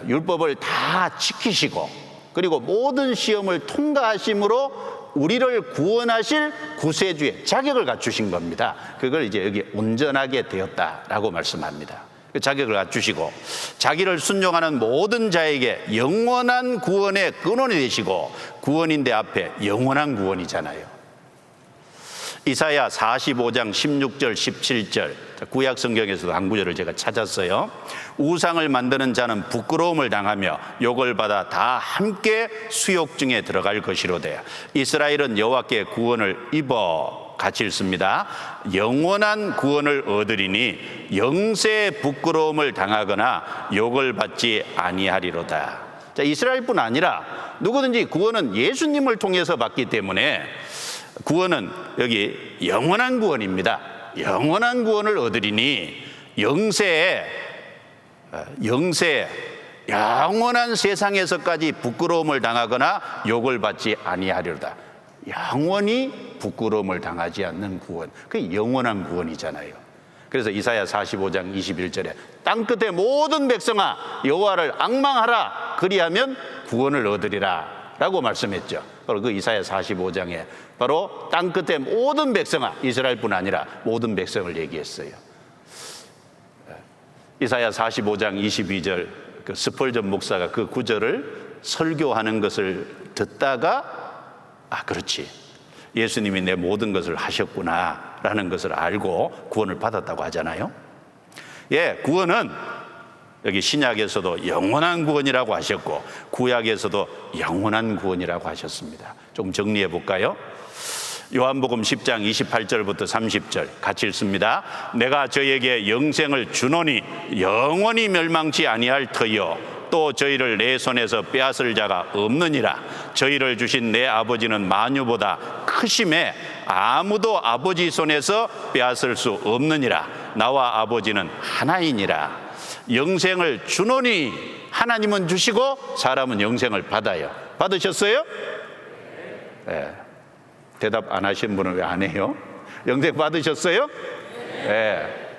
율법을 다 지키시고, 그리고 모든 시험을 통과하심으로 우리를 구원하실 구세주의 자격을 갖추신 겁니다. 그걸 이제 여기 온전하게 되었다라고 말씀합니다. 그 자격을 갖추시고 자기를 순종하는 모든 자에게 영원한 구원의 근원이 되시고, 구원인데 앞에 영원한 구원이잖아요. 이사야 45장 16절 17절 구약 성경에서도 한 구절을 제가 찾았어요. 우상을 만드는 자는 부끄러움을 당하며 욕을 받아 다 함께 수욕중에 들어갈 것이로되 이스라엘은 여호와께 구원을 입어, 같이 읽습니다. 영원한 구원을 얻으리니 영세의 부끄러움을 당하거나 욕을 받지 아니하리로다. 자, 이스라엘뿐 아니라 누구든지 구원은 예수님을 통해서 받기 때문에 구원은 여기 영원한 구원입니다. 영원한 구원을 얻으리니 영세에 영원한 세상에서까지 부끄러움을 당하거나 욕을 받지 아니하리로다. 영원히 부끄러움을 당하지 않는 구원, 그게 영원한 구원이잖아요. 그래서 이사야 45장 21절에 땅끝의 모든 백성아 여호와를 앙망하라, 그리하면 구원을 얻으리라 라고 말씀했죠. 바로 그 이사야 45장에 바로 땅끝의 모든 백성아, 이스라엘뿐 아니라 모든 백성을 얘기했어요. 이사야 45장 22절 그 스펄전 목사가 그 구절을 설교하는 것을 듣다가 그렇지, 예수님이 내 모든 것을 하셨구나 라는 것을 알고 구원을 받았다고 하잖아요. 예, 구원은 여기 신약에서도 영원한 구원이라고 하셨고 구약에서도 영원한 구원이라고 하셨습니다. 좀 정리해 볼까요? 요한복음 10장 28절부터 30절 같이 읽습니다. 내가 저에게 영생을 주노니 영원히 멸망치 아니할 터이요 또 저희를 내 손에서 빼앗을 자가 없느니라. 저희를 주신 내 아버지는 만유보다 크심에 아무도 아버지 손에서 빼앗을 수 없느니라. 나와 아버지는 하나이니라. 영생을 주노니, 하나님은 주시고 사람은 영생을 받아요. 받으셨어요? 네. 대답 안 하신 분은 왜 안 해요? 영생 받으셨어요? 네.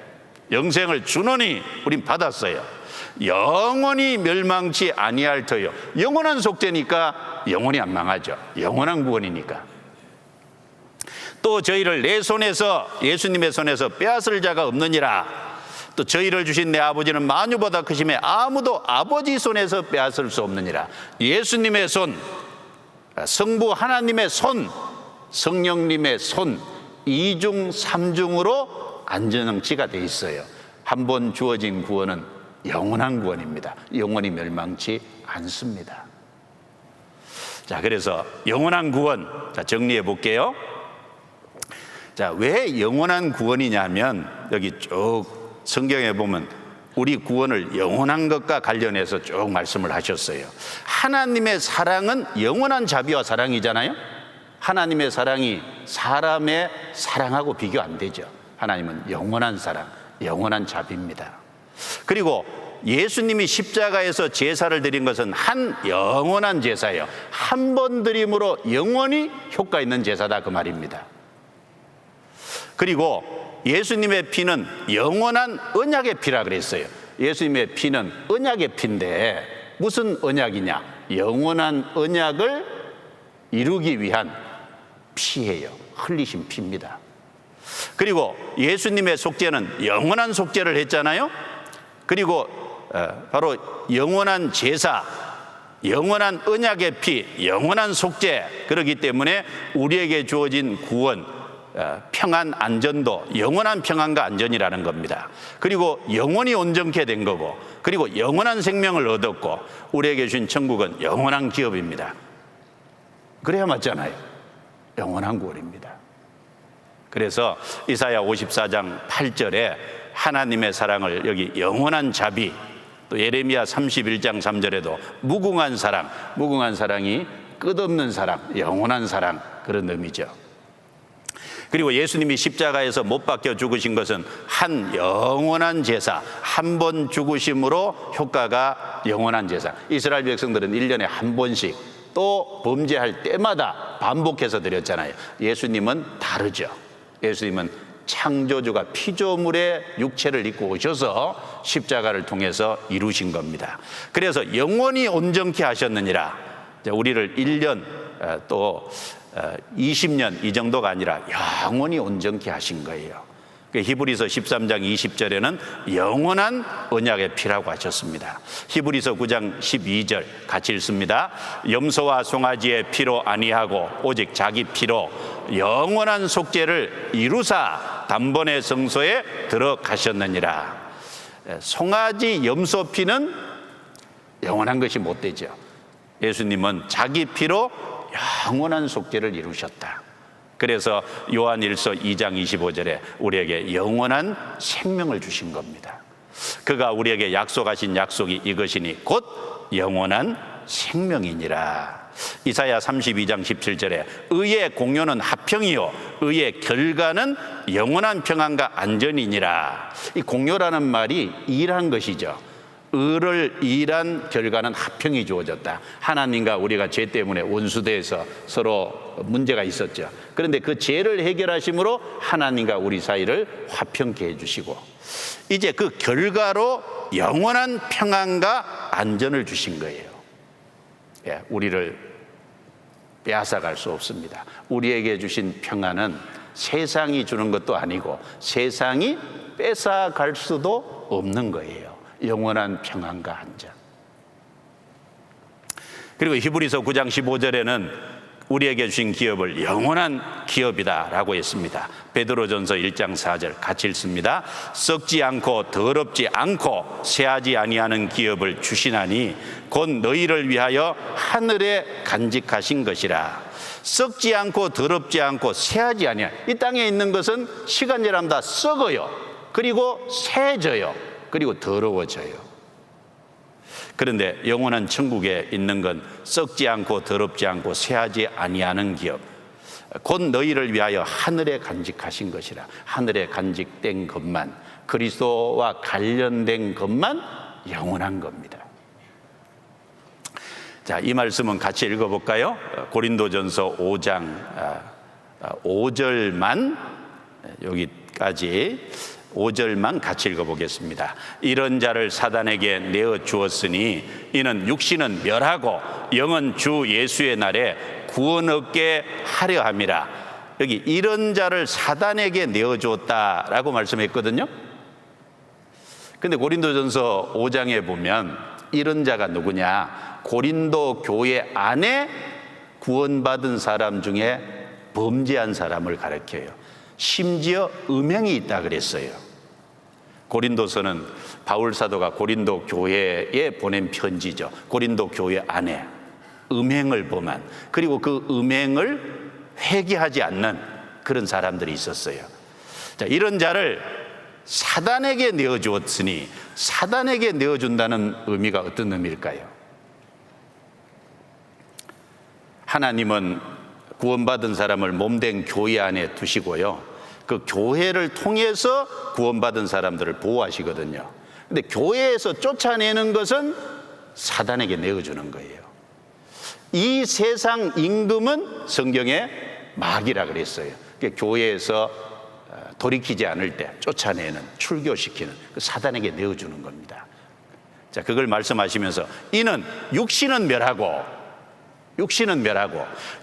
영생을 주노니 우린 받았어요. 영원히 멸망치 아니할 터요. 영원한 속죄니까 영원히 안 망하죠. 영원한 구원이니까. 또 저희를 내 손에서, 예수님의 손에서 빼앗을 자가 없느니라. 또 저희를 주신 내 아버지는 만유보다 크심에 아무도 아버지 손에서 빼앗을 수 없느니라. 예수님의 손, 성부 하나님의 손, 성령님의 손, 이중 삼중으로 안전장치가 돼 있어요. 한 번 주어진 구원은 영원한 구원입니다. 영원히 멸망치 않습니다. 자, 그래서 영원한 구원, 자, 정리해 볼게요. 자, 왜 영원한 구원이냐면 여기 쭉 성경에 보면 우리 구원을 영원한 것과 관련해서 쭉 말씀을 하셨어요. 하나님의 사랑은 영원한 자비와 사랑이잖아요. 하나님의 사랑이 사람의 사랑하고 비교 안 되죠. 하나님은 영원한 사랑, 영원한 자비입니다. 그리고 예수님이 십자가에서 제사를 드린 것은 한 영원한 제사예요. 한 번 드림으로 영원히 효과 있는 제사다, 그 말입니다. 그리고 예수님의 피는 영원한 언약의 피라 그랬어요. 예수님의 피는 언약의 피인데 무슨 언약이냐? 영원한 언약을 이루기 위한 피예요. 흘리신 피입니다. 그리고 예수님의 속죄는 영원한 속죄를 했잖아요. 그리고 바로 영원한 제사, 영원한 언약의 피, 영원한 속죄, 그렇기 때문에 우리에게 주어진 구원, 평안, 안전도 영원한 평안과 안전이라는 겁니다. 그리고 영원히 온전케 된 거고, 그리고 영원한 생명을 얻었고, 우리에게 주신 천국은 영원한 기업입니다. 그래야 맞잖아요. 영원한 구원입니다. 그래서 이사야 54장 8절에 하나님의 사랑을 여기 영원한 자비, 또 예레미야 31장 3절에도 무궁한 사랑, 무궁한 사랑이 끝없는 사랑, 영원한 사랑, 그런 의미죠. 그리고 예수님이 십자가에서 못 박혀 죽으신 것은 한 영원한 제사, 한 번 죽으심으로 효과가 영원한 제사. 이스라엘 백성들은 1년에 한 번씩 또 범죄할 때마다 반복해서 드렸잖아요. 예수님은 다르죠. 예수님은 창조주가 피조물의 육체를 입고 오셔서 십자가를 통해서 이루신 겁니다. 그래서 영원히 온전케 하셨느니라. 우리를 1년 또 20년 이 정도가 아니라 영원히 온전케 하신 거예요. 히브리서 13장 20절에는 영원한 언약의 피라고 하셨습니다. 히브리서 9장 12절 같이 읽습니다. 염소와 송아지의 피로 아니하고 오직 자기 피로 영원한 속죄를 이루사 단번에 성소에 들어가셨느니라. 송아지, 염소 피는 영원한 것이 못 되죠. 예수님은 자기 피로 영원한 속죄를 이루셨다. 그래서 요한일서 2장 25절에 우리에게 영원한 생명을 주신 겁니다. 그가 우리에게 약속하신 약속이 이것이니 곧 영원한 생명이니라. 이사야 32장 17절에 의의 공효는 화평이요 의의 결과는 영원한 평안과 안전이니라. 이 공효라는 말이 일한 것이죠. 의를 일한 결과는 화평이 주어졌다. 하나님과 우리가 죄 때문에 원수돼서 서로 문제가 있었죠. 그런데 그 죄를 해결하심으로 하나님과 우리 사이를 화평케 해주시고 이제 그 결과로 영원한 평안과 안전을 주신 거예요. 예, 우리를 빼앗아갈 수 없습니다. 우리에게 주신 평안은 세상이 주는 것도 아니고 세상이 뺏어갈 수도 없는 거예요. 영원한 평안과 안전. 그리고 히브리서 9장 15절에는 우리에게 주신 기업을 영원한 기업이다라고 했습니다. 베드로전서 1장 4절 같이 읽습니다. 썩지 않고 더럽지 않고 쇠하지 아니하는 기업을 주시나니 곧 너희를 위하여 하늘에 간직하신 것이라. 썩지 않고 더럽지 않고 쇠하지 아니하. 이 땅에 있는 것은 시간 지나면 다 썩어요. 그리고 새져요. 그리고 더러워져요. 그런데 영원한 천국에 있는 건 썩지 않고 더럽지 않고 쇠하지 아니하는 기업, 곧 너희를 위하여 하늘에 간직하신 것이라. 하늘에 간직된 것만, 그리스도와 관련된 것만 영원한 겁니다. 자, 이 말씀은 같이 읽어볼까요? 고린도전서 5장 5절만, 여기까지 5절만 같이 읽어보겠습니다. 이런 자를 사단에게 내어 주었으니 이는 육신은 멸하고 영은 주 예수의 날에 구원 얻게 하려 함이라. 여기 이런 자를 사단에게 내어 주었다라고 말씀했거든요. 근데 고린도전서 5장에 보면 이런 자가 누구냐? 고린도 교회 안에 구원받은 사람 중에 범죄한 사람을 가리켜요. 심지어 음행이 있다 그랬어요. 고린도서는 바울 사도가 고린도 교회에 보낸 편지죠. 고린도 교회 안에 음행을 범한, 그리고 그 음행을 회개하지 않는 그런 사람들이 있었어요. 자, 이런 자를 사단에게 내어주었으니, 사단에게 내어준다는 의미가 어떤 의미일까요? 하나님은 구원받은 사람을 몸된 교회 안에 두시고요, 그 교회를 통해서 구원받은 사람들을 보호하시거든요. 근데 교회에서 쫓아내는 것은 사단에게 내어주는 거예요. 이 세상 임금은 성경에 마귀라 그랬어요. 교회에서 돌이키지 않을 때 쫓아내는, 출교시키는 그 사단에게 내어주는 겁니다. 자, 그걸 말씀하시면서 이는 육신은 멸하고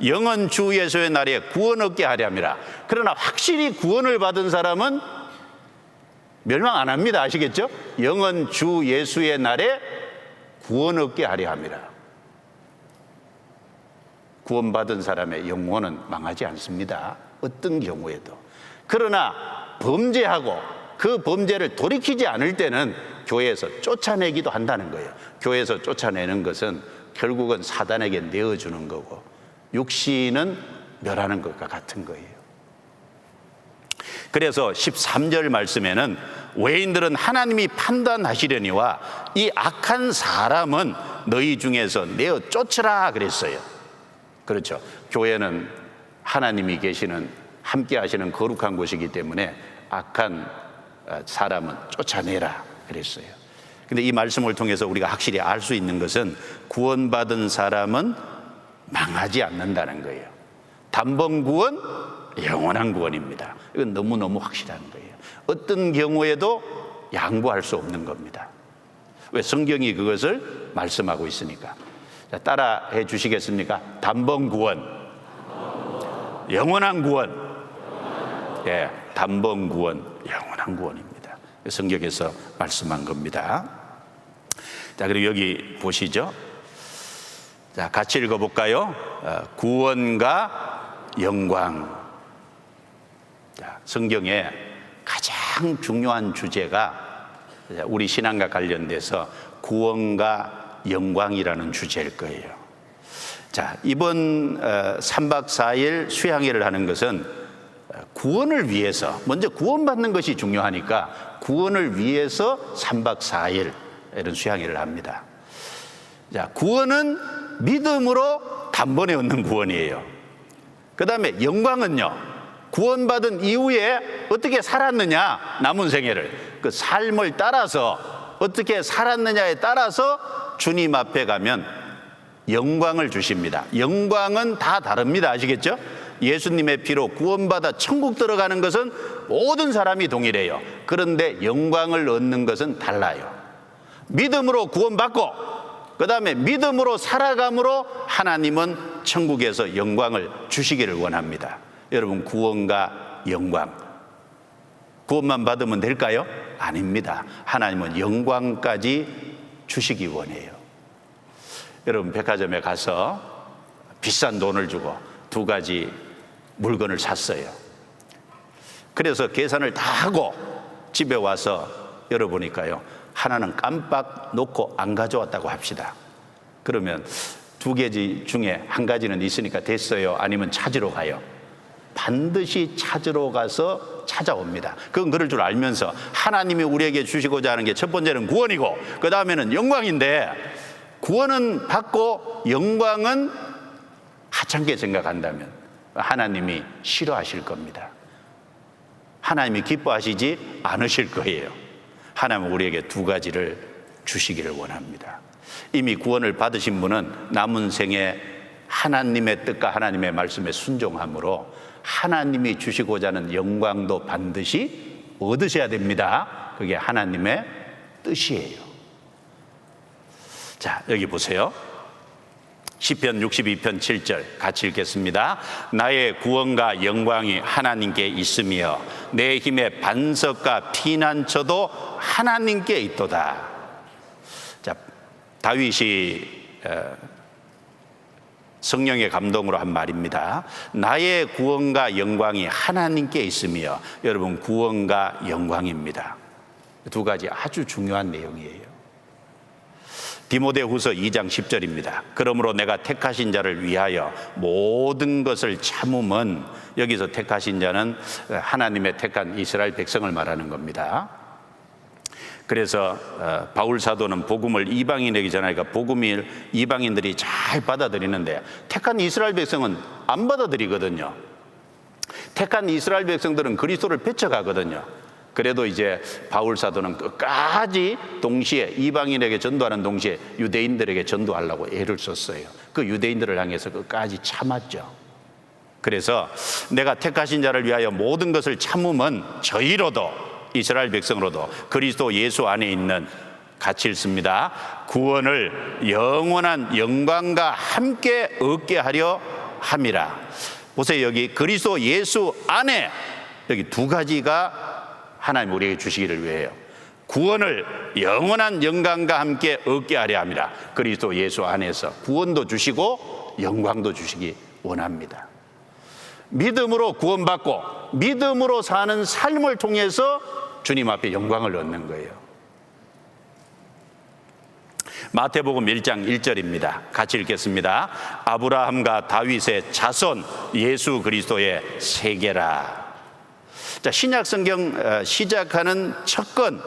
영은 주 예수의 날에 구원 얻게 하려 함이라. 그러나 확실히 구원을 받은 사람은 멸망 안 합니다. 아시겠죠? 영은 주 예수의 날에 구원 얻게 하려 함이라. 구원받은 사람의 영혼은 망하지 않습니다. 어떤 경우에도. 그러나 범죄하고 그 범죄를 돌이키지 않을 때는 교회에서 쫓아내기도 한다는 거예요. 교회에서 쫓아내는 것은 결국은 사단에게 내어주는 거고, 육신은 멸하는 것과 같은 거예요. 그래서 13절 말씀에는 외인들은 하나님이 판단하시려니와 이 악한 사람은 너희 중에서 내어 쫓으라 그랬어요. 그렇죠. 교회는 하나님이 계시는, 함께 하시는 거룩한 곳이기 때문에 악한 사람은 쫓아내라 그랬어요. 근데 이 말씀을 통해서 우리가 확실히 알 수 있는 것은 구원받은 사람은 망하지 않는다는 거예요. 단번 구원, 영원한 구원입니다. 이건 너무너무 확실한 거예요. 어떤 경우에도 양보할 수 없는 겁니다. 왜? 성경이 그것을 말씀하고 있으니까. 자, 따라 해 주시겠습니까? 단번 구원, 영원한 구원. 예, 단번 구원, 영원한 구원입니다. 성경에서 말씀한 겁니다. 자, 그리고 여기 보시죠. 자, 같이 읽어볼까요? 구원과 영광. 자, 성경에 가장 중요한 주제가 우리 신앙과 관련돼서 구원과 영광이라는 주제일 거예요. 자, 이번 3박 4일 수양회를 하는 것은 구원을 위해서, 먼저 구원받는 것이 중요하니까 구원을 위해서 3박 4일 이런 수양회를 합니다. 자, 구원은 믿음으로 단번에 얻는 구원이에요. 그 다음에 영광은요, 구원받은 이후에 어떻게 살았느냐, 남은 생애를 그 삶을 따라서 어떻게 살았느냐에 따라서 주님 앞에 가면 영광을 주십니다. 영광은 다 다릅니다. 아시겠죠? 예수님의 피로 구원받아 천국 들어가는 것은 모든 사람이 동일해요. 그런데 영광을 얻는 것은 달라요. 믿음으로 구원받고 그 다음에 믿음으로 살아감으로 하나님은 천국에서 영광을 주시기를 원합니다. 여러분, 구원과 영광, 구원만 받으면 될까요? 아닙니다. 하나님은 영광까지 주시기 원해요. 여러분, 백화점에 가서 비싼 돈을 주고 두 가지 물건을 샀어요. 그래서 계산을 다 하고 집에 와서 열어보니까요, 하나는 깜빡 놓고 안 가져왔다고 합시다. 그러면 두 가지 중에 한 가지는 있으니까 됐어요? 아니면 찾으러 가요? 반드시 찾으러 가서 찾아옵니다. 그건 그럴 줄 알면서 하나님이 우리에게 주시고자 하는 게 첫 번째는 구원이고 그 다음에는 영광인데, 구원은 받고 영광은 하찮게 생각한다면 하나님이 싫어하실 겁니다. 하나님이 기뻐하시지 않으실 거예요. 하나님은 우리에게 두 가지를 주시기를 원합니다. 이미 구원을 받으신 분은 남은 생에 하나님의 뜻과 하나님의 말씀에 순종함으로 하나님이 주시고자 하는 영광도 반드시 얻으셔야 됩니다. 그게 하나님의 뜻이에요. 자, 여기 보세요. 시편 62편 7절 같이 읽겠습니다. 나의 구원과 영광이 하나님께 있으며 내 힘의 반석과 피난처도 하나님께 있도다. 자, 다윗이 성령의 감동으로 한 말입니다. 나의 구원과 영광이 하나님께 있으며, 여러분, 구원과 영광입니다. 두 가지 아주 중요한 내용이에요. 디모데후서 2장 10절입니다. 그러므로 내가 택하신 자를 위하여 모든 것을 참음은, 여기서 택하신 자는 하나님의 택한 이스라엘 백성을 말하는 겁니다. 그래서 바울 사도는 복음을 이방인에게 전하니까 복음을 이방인들이 잘 받아들이는데 택한 이스라엘 백성은 안 받아들이거든요. 택한 이스라엘 백성들은 그리스도를 배척하거든요. 그래도 이제 바울 사도는 끝까지 동시에 이방인에게 전도하는 동시에 유대인들에게 전도하려고 애를 썼어요. 그 유대인들을 향해서 끝까지 참았죠. 그래서 내가 택하신 자를 위하여 모든 것을 참음은 저희로도, 이스라엘 백성으로도 그리스도 예수 안에 있는, 같이 읽습니다, 구원을 영원한 영광과 함께 얻게 하려 함이라. 보세요. 여기 그리스도 예수 안에, 여기 두 가지가 하나님 우리에게 주시기를 위해요. 구원을 영원한 영광과 함께 얻게 하려 함이라. 그리스도 예수 안에서 구원도 주시고 영광도 주시기 원합니다. 믿음으로 구원받고 믿음으로 사는 삶을 통해서 주님 앞에 영광을 얻는 거예요. 마태복음 1장 1절입니다. 같이 읽겠습니다. 아브라함과 다윗의 자손 예수 그리스도의 세계라. 자, 신약 성경 시작하는 첫 건,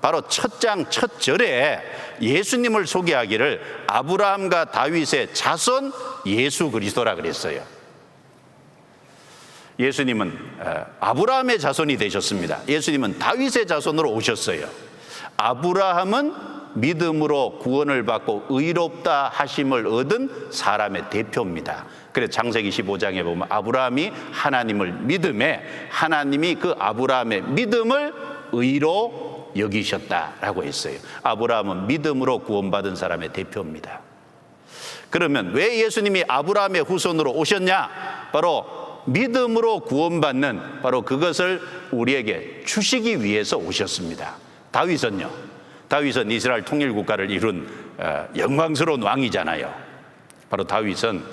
바로 첫 장 첫 절에 예수님을 소개하기를 아브라함과 다윗의 자손 예수 그리스도라 그랬어요. 예수님은 아브라함의 자손이 되셨습니다. 예수님은 다윗의 자손으로 오셨어요. 아브라함은 믿음으로 구원을 받고 의롭다 하심을 얻은 사람의 대표입니다. 그래서 창세기 15장에 보면 아브라함이 하나님을 믿음에 하나님이 그 아브라함의 믿음을 의로 여기셨다라고 했어요. 아브라함은 믿음으로 구원받은 사람의 대표입니다. 그러면 왜 예수님이 아브라함의 후손으로 오셨냐? 바로 믿음으로 구원받는, 바로 그것을 우리에게 주시기 위해서 오셨습니다. 다윗은요, 다윗은 이스라엘 통일국가를 이룬 영광스러운 왕이잖아요. 바로 다윗은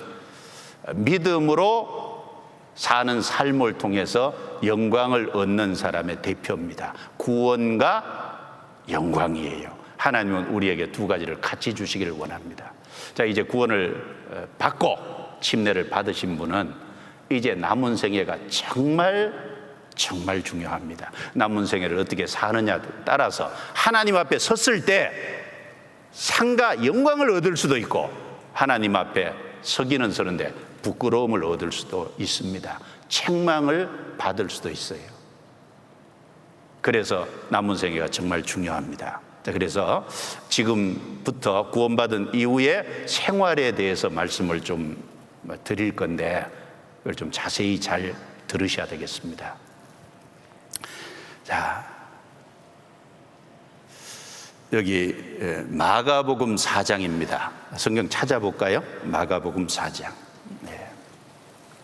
믿음으로 사는 삶을 통해서 영광을 얻는 사람의 대표입니다. 구원과 영광이에요. 하나님은 우리에게 두 가지를 같이 주시기를 원합니다. 자, 이제 구원을 받고 침례를 받으신 분은 이제 남은 생애가 정말 중요합니다. 남은 생애를 어떻게 사느냐에 따라서 하나님 앞에 섰을 때 상과 영광을 얻을 수도 있고, 하나님 앞에 서기는 서는데 부끄러움을 얻을 수도 있습니다. 책망을 받을 수도 있어요. 그래서 남은 생애가 정말 중요합니다. 자, 그래서 지금부터 구원받은 이후에 생활에 대해서 말씀을 좀 드릴 건데 그걸 좀 자세히 잘 들으셔야 되겠습니다. 자, 여기 마가복음 4장입니다. 성경 찾아볼까요? 마가복음 4장. 네.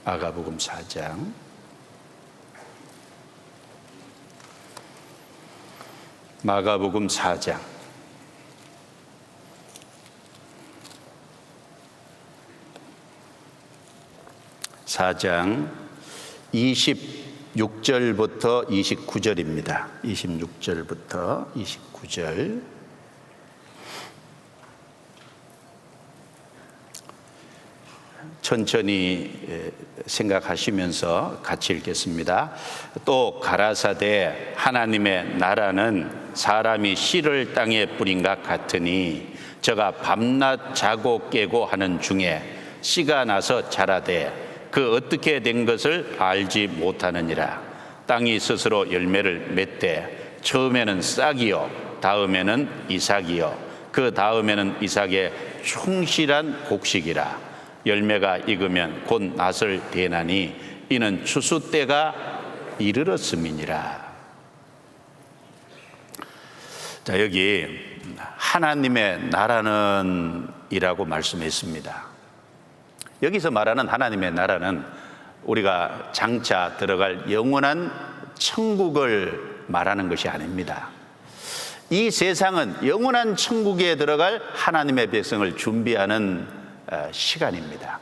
마가복음 4장. 마가복음 4장. 4장 26절부터 29절입니다. 26절부터 29절. 천천히 생각하시면서 같이 읽겠습니다. 또 가라사대 하나님의 나라는 사람이 씨를 땅에 뿌린 것 같으니 저가 밤낮 자고 깨고 하는 중에 씨가 나서 자라되 그 어떻게 된 것을 알지 못하느니라. 땅이 스스로 열매를 맺되 처음에는 싹이요 다음에는 이삭이요 그 다음에는 이삭의 충실한 곡식이라. 열매가 익으면 곧 낫을 대나니 이는 추수 때가 이르렀음이니라. 자, 여기 하나님의 나라는 이라고 말씀했습니다. 여기서 말하는 하나님의 나라는 우리가 장차 들어갈 영원한 천국을 말하는 것이 아닙니다. 이 세상은 영원한 천국에 들어갈 하나님의 백성을 준비하는 시간입니다.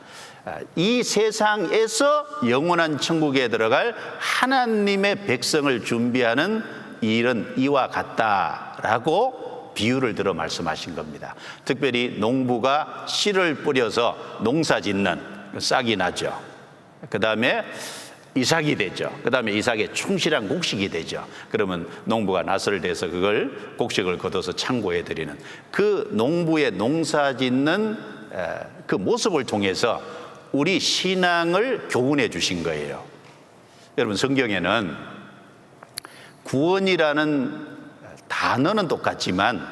이 세상에서 영원한 천국에 들어갈 하나님의 백성을 준비하는 일은 이와 같다라고 비유를 들어 말씀하신 겁니다. 특별히 농부가 씨를 뿌려서 농사 짓는 싹이 나죠. 그 다음에 이삭이 되죠. 그 다음에 이삭의 충실한 곡식이 되죠. 그러면 농부가 낫을 대서 그걸 곡식을 거둬서 창고에 드리는 그 농부의 농사 짓는 그 모습을 통해서 우리 신앙을 교훈해 주신 거예요. 여러분, 성경에는 구원이라는 단어는 똑같지만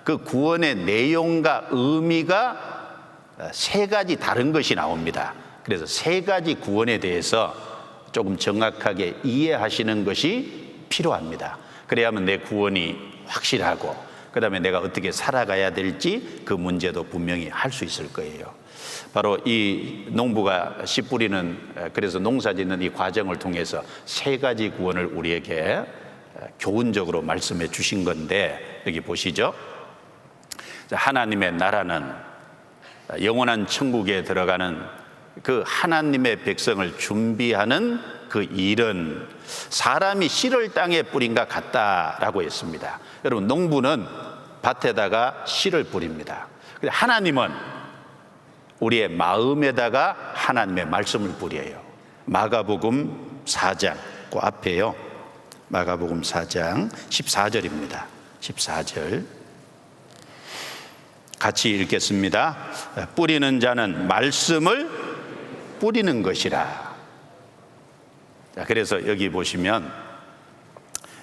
그 구원의 내용과 의미가 세 가지 다른 것이 나옵니다. 그래서 세 가지 구원에 대해서 조금 정확하게 이해하시는 것이 필요합니다. 그래야만 내 구원이 확실하고 그 다음에 내가 어떻게 살아가야 될지 그 문제도 분명히 할 수 있을 거예요. 바로 이 농부가 씨 뿌리는 그래서 농사 짓는 이 과정을 통해서 세 가지 구원을 우리에게 교훈적으로 말씀해 주신 건데 여기 보시죠. 하나님의 나라는 영원한 천국에 들어가는 그 하나님의 백성을 준비하는 그 일은 사람이 씨를 땅에 뿌린 것 같다라고 했습니다. 여러분, 농부는 밭에다가 씨를 뿌립니다. 하나님은 우리의 마음에다가 하나님의 말씀을 뿌려요. 마가복음 4장 그 앞에요. 마가복음 4장 14절입니다. 14절 같이 읽겠습니다. 뿌리는 자는 말씀을 뿌리는 것이라. 자, 그래서 여기 보시면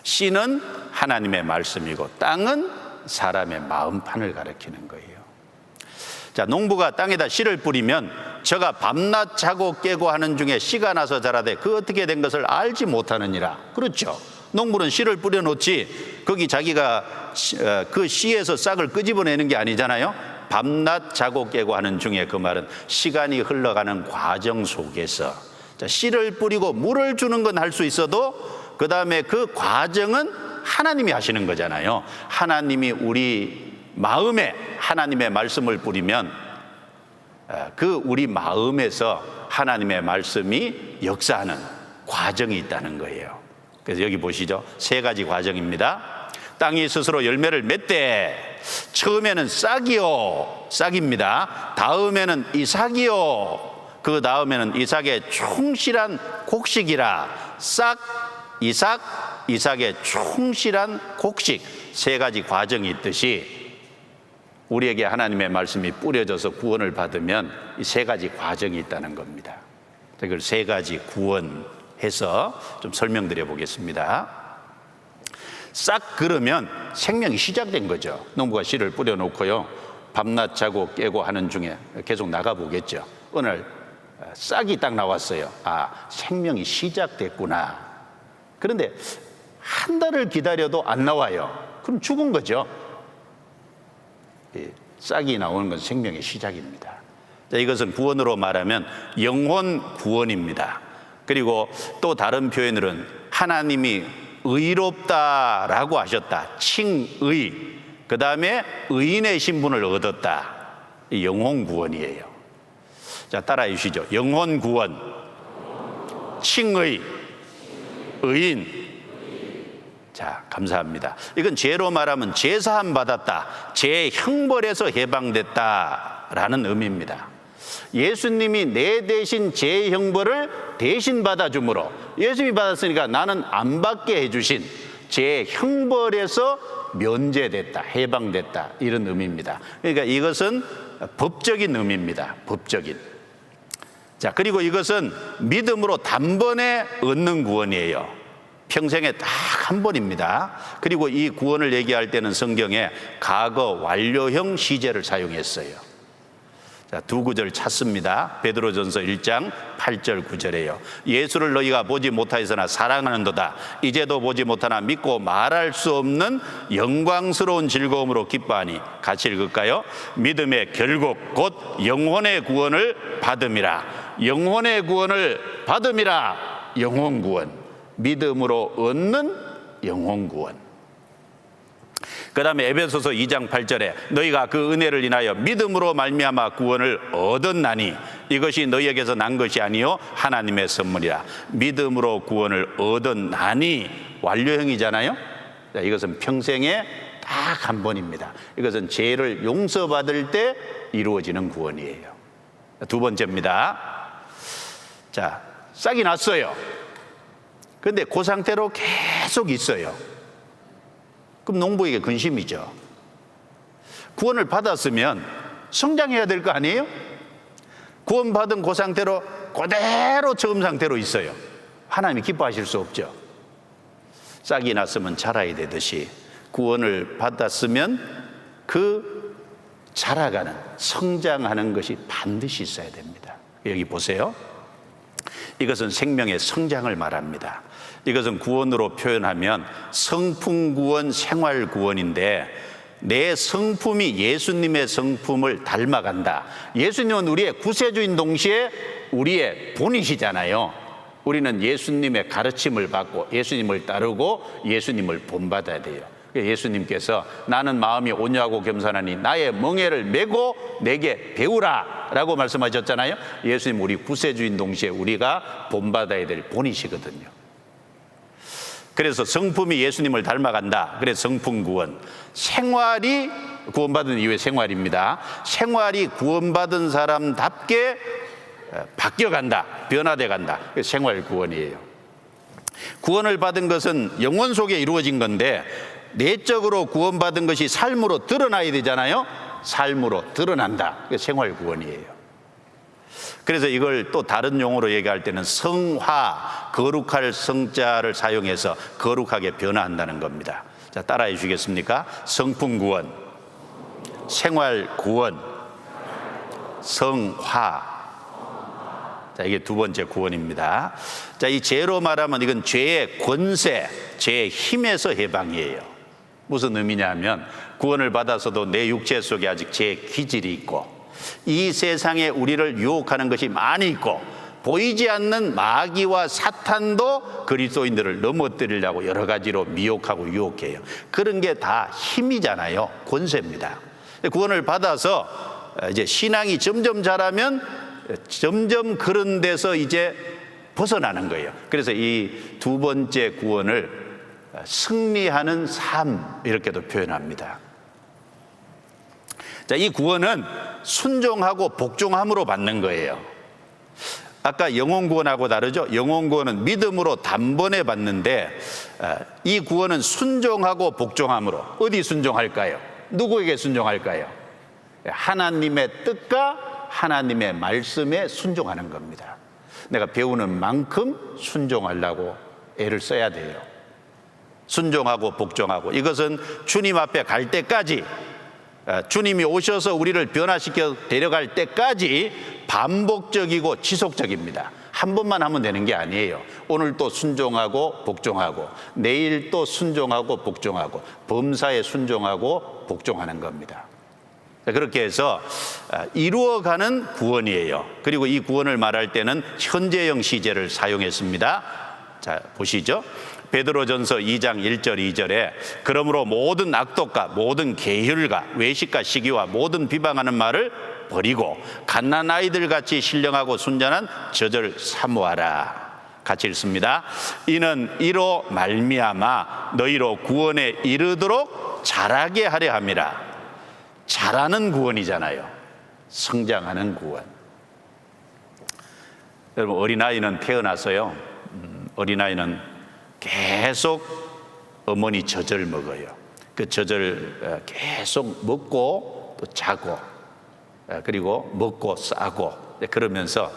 씨는 하나님의 말씀이고 땅은 사람의 마음판을 가리키는 거예요. 자, 농부가 땅에다 씨를 뿌리면 저가 밤낮 자고 깨고 하는 중에 씨가 나서 자라되 그 어떻게 된 것을 알지 못하느니라. 그렇죠. 농부는 씨를 뿌려놓지 거기 자기가 그 씨에서 싹을 끄집어내는 게 아니잖아요. 밤낮 자고 깨고 하는 중에 그 말은 시간이 흘러가는 과정 속에서 씨를 뿌리고 물을 주는 건 할 수 있어도 그 다음에 그 과정은 하나님이 하시는 거잖아요. 하나님이 우리 마음에 하나님의 말씀을 뿌리면 그 우리 마음에서 하나님의 말씀이 역사하는 과정이 있다는 거예요. 그래서 여기 보시죠. 세 가지 과정입니다. 땅이 스스로 열매를 맺되 처음에는 싹이요, 싹입니다. 다음에는 이삭이요, 그 다음에는 이삭의 충실한 곡식이라. 싹, 이삭, 이삭의 충실한 곡식, 세 가지 과정이 있듯이 우리에게 하나님의 말씀이 뿌려져서 구원을 받으면 이 세 가지 과정이 있다는 겁니다. 그걸 세 가지 구원해서 좀 설명드려 보겠습니다. 싹 그러면 생명이 시작된 거죠. 농부가 씨를 뿌려놓고요, 밤낮 자고 깨고 하는 중에 계속 나가보겠죠. 어느 날 싹이 딱 나왔어요. 아, 생명이 시작됐구나. 그런데 한 달을 기다려도 안 나와요. 그럼 죽은 거죠. 싹이 나오는 건 생명의 시작입니다. 자, 이것은 구원으로 말하면 영혼 구원입니다. 그리고 또 다른 표현으로는 하나님이 의롭다라고 하셨다. 칭의. 그 다음에 의인의 신분을 얻었다. 이 영혼 구원이에요. 자, 따라해 주시죠. 영혼 구원, 칭의, 의인. 자, 감사합니다. 이건 죄로 말하면 죄사함 받았다, 죄 형벌에서 해방됐다라는 의미입니다. 예수님이 내 대신 죄 형벌을 대신 받아줌으로, 예수님이 받았으니까 나는 안 받게 해주신 죄 형벌에서 면제됐다, 해방됐다, 이런 의미입니다. 그러니까 이것은 법적인 의미입니다. 법적인. 자, 그리고 이것은 믿음으로 단번에 얻는 구원이에요. 평생에 딱 한 번입니다. 그리고 이 구원을 얘기할 때는 성경에 과거 완료형 시제를 사용했어요. 자, 두 구절 찾습니다. 베드로전서 1장 8절 9절에요. 예수를 너희가 보지 못하였으나 사랑하는도다. 이제도 보지 못하나 믿고 말할 수 없는 영광스러운 즐거움으로 기뻐하니. 같이 읽을까요? 믿음의 결국 곧 영혼의 구원을 받음이라. 영혼의 구원을 받음이라. 영혼 구원. 믿음으로 얻는 영혼 구원. 그 다음에 에베소서 2장 8절에 너희가 그 은혜를 인하여 믿음으로 말미암아 구원을 얻었나니 이것이 너희에게서 난 것이 아니요 하나님의 선물이라. 믿음으로 구원을 얻었나니 완료형이잖아요. 이것은 평생에 딱 한 번입니다. 이것은 죄를 용서받을 때 이루어지는 구원이에요. 두 번째입니다. 자, 싹이 났어요. 그런데 그 상태로 계속 있어요. 그럼 농부에게 근심이죠. 구원을 받았으면 성장해야 될 거 아니에요? 구원받은 그 상태로 그대로 처음 상태로 있어요. 하나님이 기뻐하실 수 없죠. 싹이 났으면 자라야 되듯이 구원을 받았으면 그 자라가는, 성장하는 것이 반드시 있어야 됩니다. 여기 보세요. 이것은 생명의 성장을 말합니다. 이것은 구원으로 표현하면 성품구원, 생활구원인데 내 성품이 예수님의 성품을 닮아간다. 예수님은 우리의 구세주인 동시에 우리의 본이시잖아요. 우리는 예수님의 가르침을 받고 예수님을 따르고 예수님을 본받아야 돼요. 예수님께서 나는 마음이 온유하고 겸손하니 나의 멍에를 메고 내게 배우라 라고 말씀하셨잖아요. 예수님 우리 구세주인 동시에 우리가 본받아야 될 본이시거든요. 그래서 성품이 예수님을 닮아간다. 그래서 성품구원. 생활이 구원받은 이후의 생활입니다. 생활이 구원받은 사람답게 바뀌어간다, 변화돼 간다. 생활구원이에요. 구원을 받은 것은 영혼 속에 이루어진 건데 내적으로 구원받은 것이 삶으로 드러나야 되잖아요. 삶으로 드러난다. 생활구원이에요. 그래서 이걸 또 다른 용어로 얘기할 때는 성화, 거룩할 성자를 사용해서 거룩하게 변화한다는 겁니다. 자, 따라해 주시겠습니까? 성품구원, 생활구원, 성화. 자, 이게 두 번째 구원입니다. 자, 이 죄로 말하면 이건 죄의 권세, 죄의 힘에서 해방이에요. 무슨 의미냐면 구원을 받아서도 내 육체 속에 아직 죄의 기질이 있고 이 세상에 우리를 유혹하는 것이 많이 있고 보이지 않는 마귀와 사탄도 그리스도인들을 넘어뜨리려고 여러 가지로 미혹하고 유혹해요. 그런 게 다 힘이잖아요. 권세입니다. 구원을 받아서 이제 신앙이 점점 자라면 점점 그런 데서 이제 벗어나는 거예요. 그래서 이 두 번째 구원을 승리하는 삶 이렇게도 표현합니다. 자, 이 구원은 순종하고 복종함으로 받는 거예요. 아까 영혼 구원하고 다르죠? 영혼 구원은 믿음으로 단번에 받는데 이 구원은 순종하고 복종함으로. 어디 순종할까요? 누구에게 순종할까요? 하나님의 뜻과 하나님의 말씀에 순종하는 겁니다. 내가 배우는 만큼 순종하려고 애를 써야 돼요. 순종하고 복종하고, 이것은 주님 앞에 갈 때까지, 주님이 오셔서 우리를 변화시켜 데려갈 때까지 반복적이고 지속적입니다. 한 번만 하면 되는 게 아니에요. 오늘 또 순종하고 복종하고, 내일 또 순종하고 복종하고, 범사에 순종하고 복종하는 겁니다. 그렇게 해서 이루어가는 구원이에요. 그리고 이 구원을 말할 때는 현재형 시제를 사용했습니다. 자, 보시죠. 베드로전서 2장 1절 2절에 그러므로 모든 악독과 모든 계율과 외식과 시기와 모든 비방하는 말을 버리고 갓난 아이들 같이 신령하고 순전한 젖을 사모하라. 같이 읽습니다. 이는 이로 말미암아 너희로 구원에 이르도록 자라게 하려 함이라. 자라는 구원이잖아요. 성장하는 구원. 여러분, 어린아이는 태어나서요, 어린아이는 계속 어머니 젖을 먹어요. 그 젖을 계속 먹고 또 자고, 그리고 먹고 싸고, 그러면서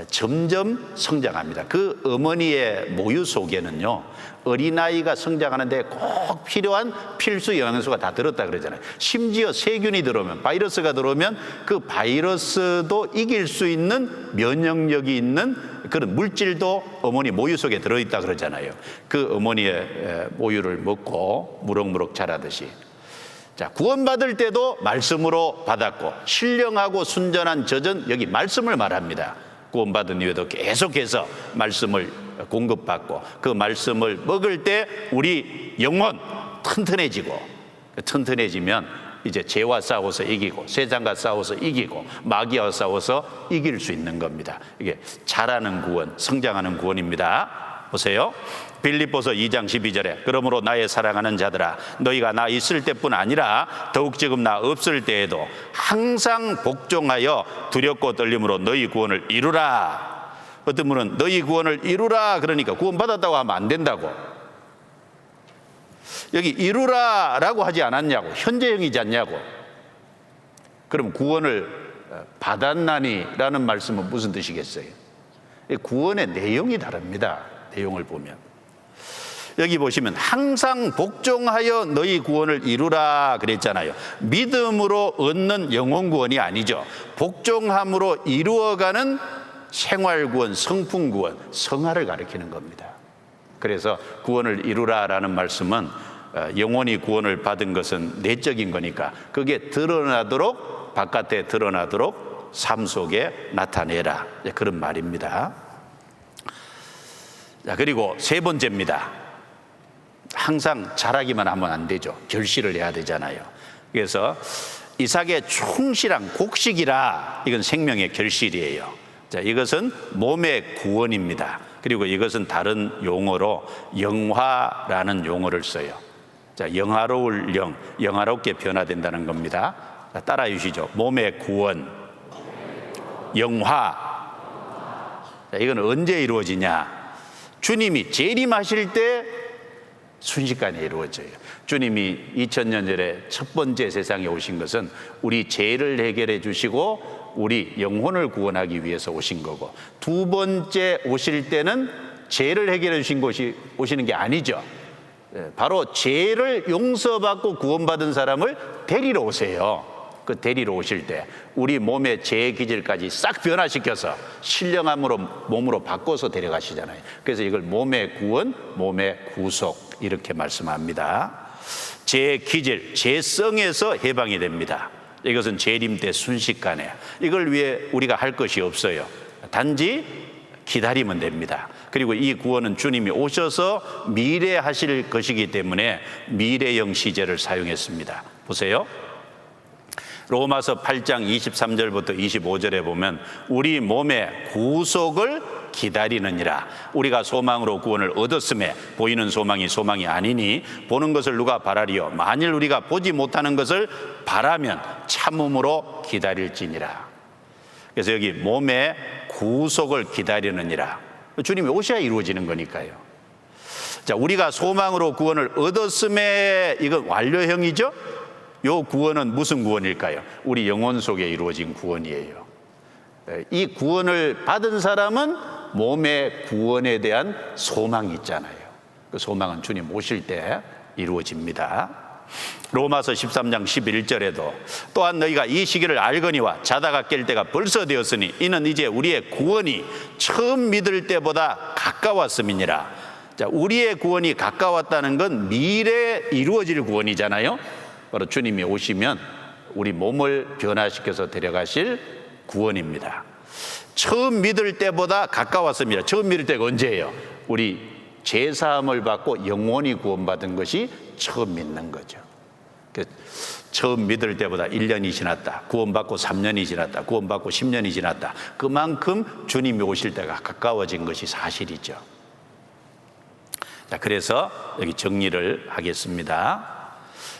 점점 성장합니다. 그 어머니의 모유 속에는요, 어린아이가 성장하는데 꼭 필요한 필수 영양소가 다 들었다 그러잖아요. 심지어 세균이 들어오면, 바이러스가 들어오면 그 바이러스도 이길 수 있는 면역력이 있는 그런 물질도 어머니 모유 속에 들어있다 그러잖아요. 그 어머니의 모유를 먹고 무럭무럭 자라듯이. 자, 구원받을 때도 말씀으로 받았고, 신령하고 순전한 젖은 여기 말씀을 말합니다. 구원받은 이후에도 계속해서 말씀을 공급받고, 그 말씀을 먹을 때 우리 영혼 튼튼해지고, 튼튼해지면 이제 죄와 싸워서 이기고, 세상과 싸워서 이기고, 마귀와 싸워서 이길 수 있는 겁니다. 이게 자라는 구원, 성장하는 구원입니다. 보세요. 빌립보서 2장 12절에 그러므로 나의 사랑하는 자들아, 너희가 나 있을 때뿐 아니라 더욱 지금 나 없을 때에도 항상 복종하여 두렵고 떨림으로 너희 구원을 이루라. 어떤 분은 너희 구원을 이루라 그러니까 구원받았다고 하면 안 된다고. 여기 이루라라고 하지 않았냐고, 현재형이지 않냐고. 그럼 구원을 받았나니라는 말씀은 무슨 뜻이겠어요? 구원의 내용이 다릅니다. 내용을 보면 여기 보시면 항상 복종하여 너희 구원을 이루라 그랬잖아요. 믿음으로 얻는 영혼 구원이 아니죠. 복종함으로 이루어가는 생활구원, 성품구원, 성화를 가리키는 겁니다. 그래서 구원을 이루라라는 말씀은 영혼이 구원을 받은 것은 내적인 거니까 그게 드러나도록, 바깥에 드러나도록 삶 속에 나타내라, 그런 말입니다. 자, 그리고 세 번째입니다. 항상 잘하기만 하면 안 되죠. 결실을 해야 되잖아요. 그래서 이삭의 충실한 곡식이라, 이건 생명의 결실이에요. 자, 이것은 몸의 구원입니다. 그리고 이것은 다른 용어로 영화라는 용어를 써요. 자, 영화로울 영, 영화롭게 변화된다는 겁니다. 자, 따라해 주시죠. 몸의 구원, 영화. 자, 이건 언제 이루어지냐? 주님이 재림하실 때 순식간에 이루어져요. 주님이 2000년 전에 첫 번째 세상에 오신 것은 우리 죄를 해결해 주시고 우리 영혼을 구원하기 위해서 오신 거고, 두 번째 오실 때는 죄를 해결해 주신 것이 오시는 게 아니죠. 바로 죄를 용서받고 구원받은 사람을 데리러 오세요. 그 데리러 오실 때 우리 몸의 죄의 기질까지 싹 변화시켜서 신령함으로 몸으로 바꿔서 데려가시잖아요. 그래서 이걸 몸의 구원, 몸의 구속, 이렇게 말씀합니다. 죄의 기질, 죄성에서 해방이 됩니다. 이것은 재림 때 순식간에, 이걸 위해 우리가 할 것이 없어요. 단지 기다리면 됩니다. 그리고 이 구원은 주님이 오셔서 미래 하실 것이기 때문에 미래형 시제를 사용했습니다. 보세요. 로마서 8장 23절부터 25절에 보면 우리 몸의 구속을 기다리느니라. 우리가 소망으로 구원을 얻었음에 보이는 소망이 소망이 아니니 보는 것을 누가 바라리요? 만일 우리가 보지 못하는 것을 바라면 참음으로 기다릴지니라. 그래서 여기 몸의 구속을 기다리느니라. 주님이 오셔야 이루어지는 거니까요. 자, 우리가 소망으로 구원을 얻었음에, 이건 완료형이죠. 요 구원은 무슨 구원일까요? 우리 영혼 속에 이루어진 구원이에요. 이 구원을 받은 사람은 몸의 구원에 대한 소망이 있잖아요. 그 소망은 주님 오실 때 이루어집니다. 로마서 13장 11절에도 또한 너희가 이 시기를 알거니와 자다가 깰 때가 벌써 되었으니 이는 이제 우리의 구원이 처음 믿을 때보다 가까웠음이니라. 자, 우리의 구원이 가까웠다는 건 미래에 이루어질 구원이잖아요. 바로 주님이 오시면 우리 몸을 변화시켜서 데려가실 구원입니다. 처음 믿을 때보다 가까웠습니다. 처음 믿을 때가 언제예요? 우리 죄사함을 받고 영원히 구원받은 것이 처음 믿는 거죠. 처음 믿을 때보다 1년이 지났다, 구원받고 3년이 지났다, 구원받고 10년이 지났다. 그만큼 주님이 오실 때가 가까워진 것이 사실이죠. 자, 그래서 여기 정리를 하겠습니다.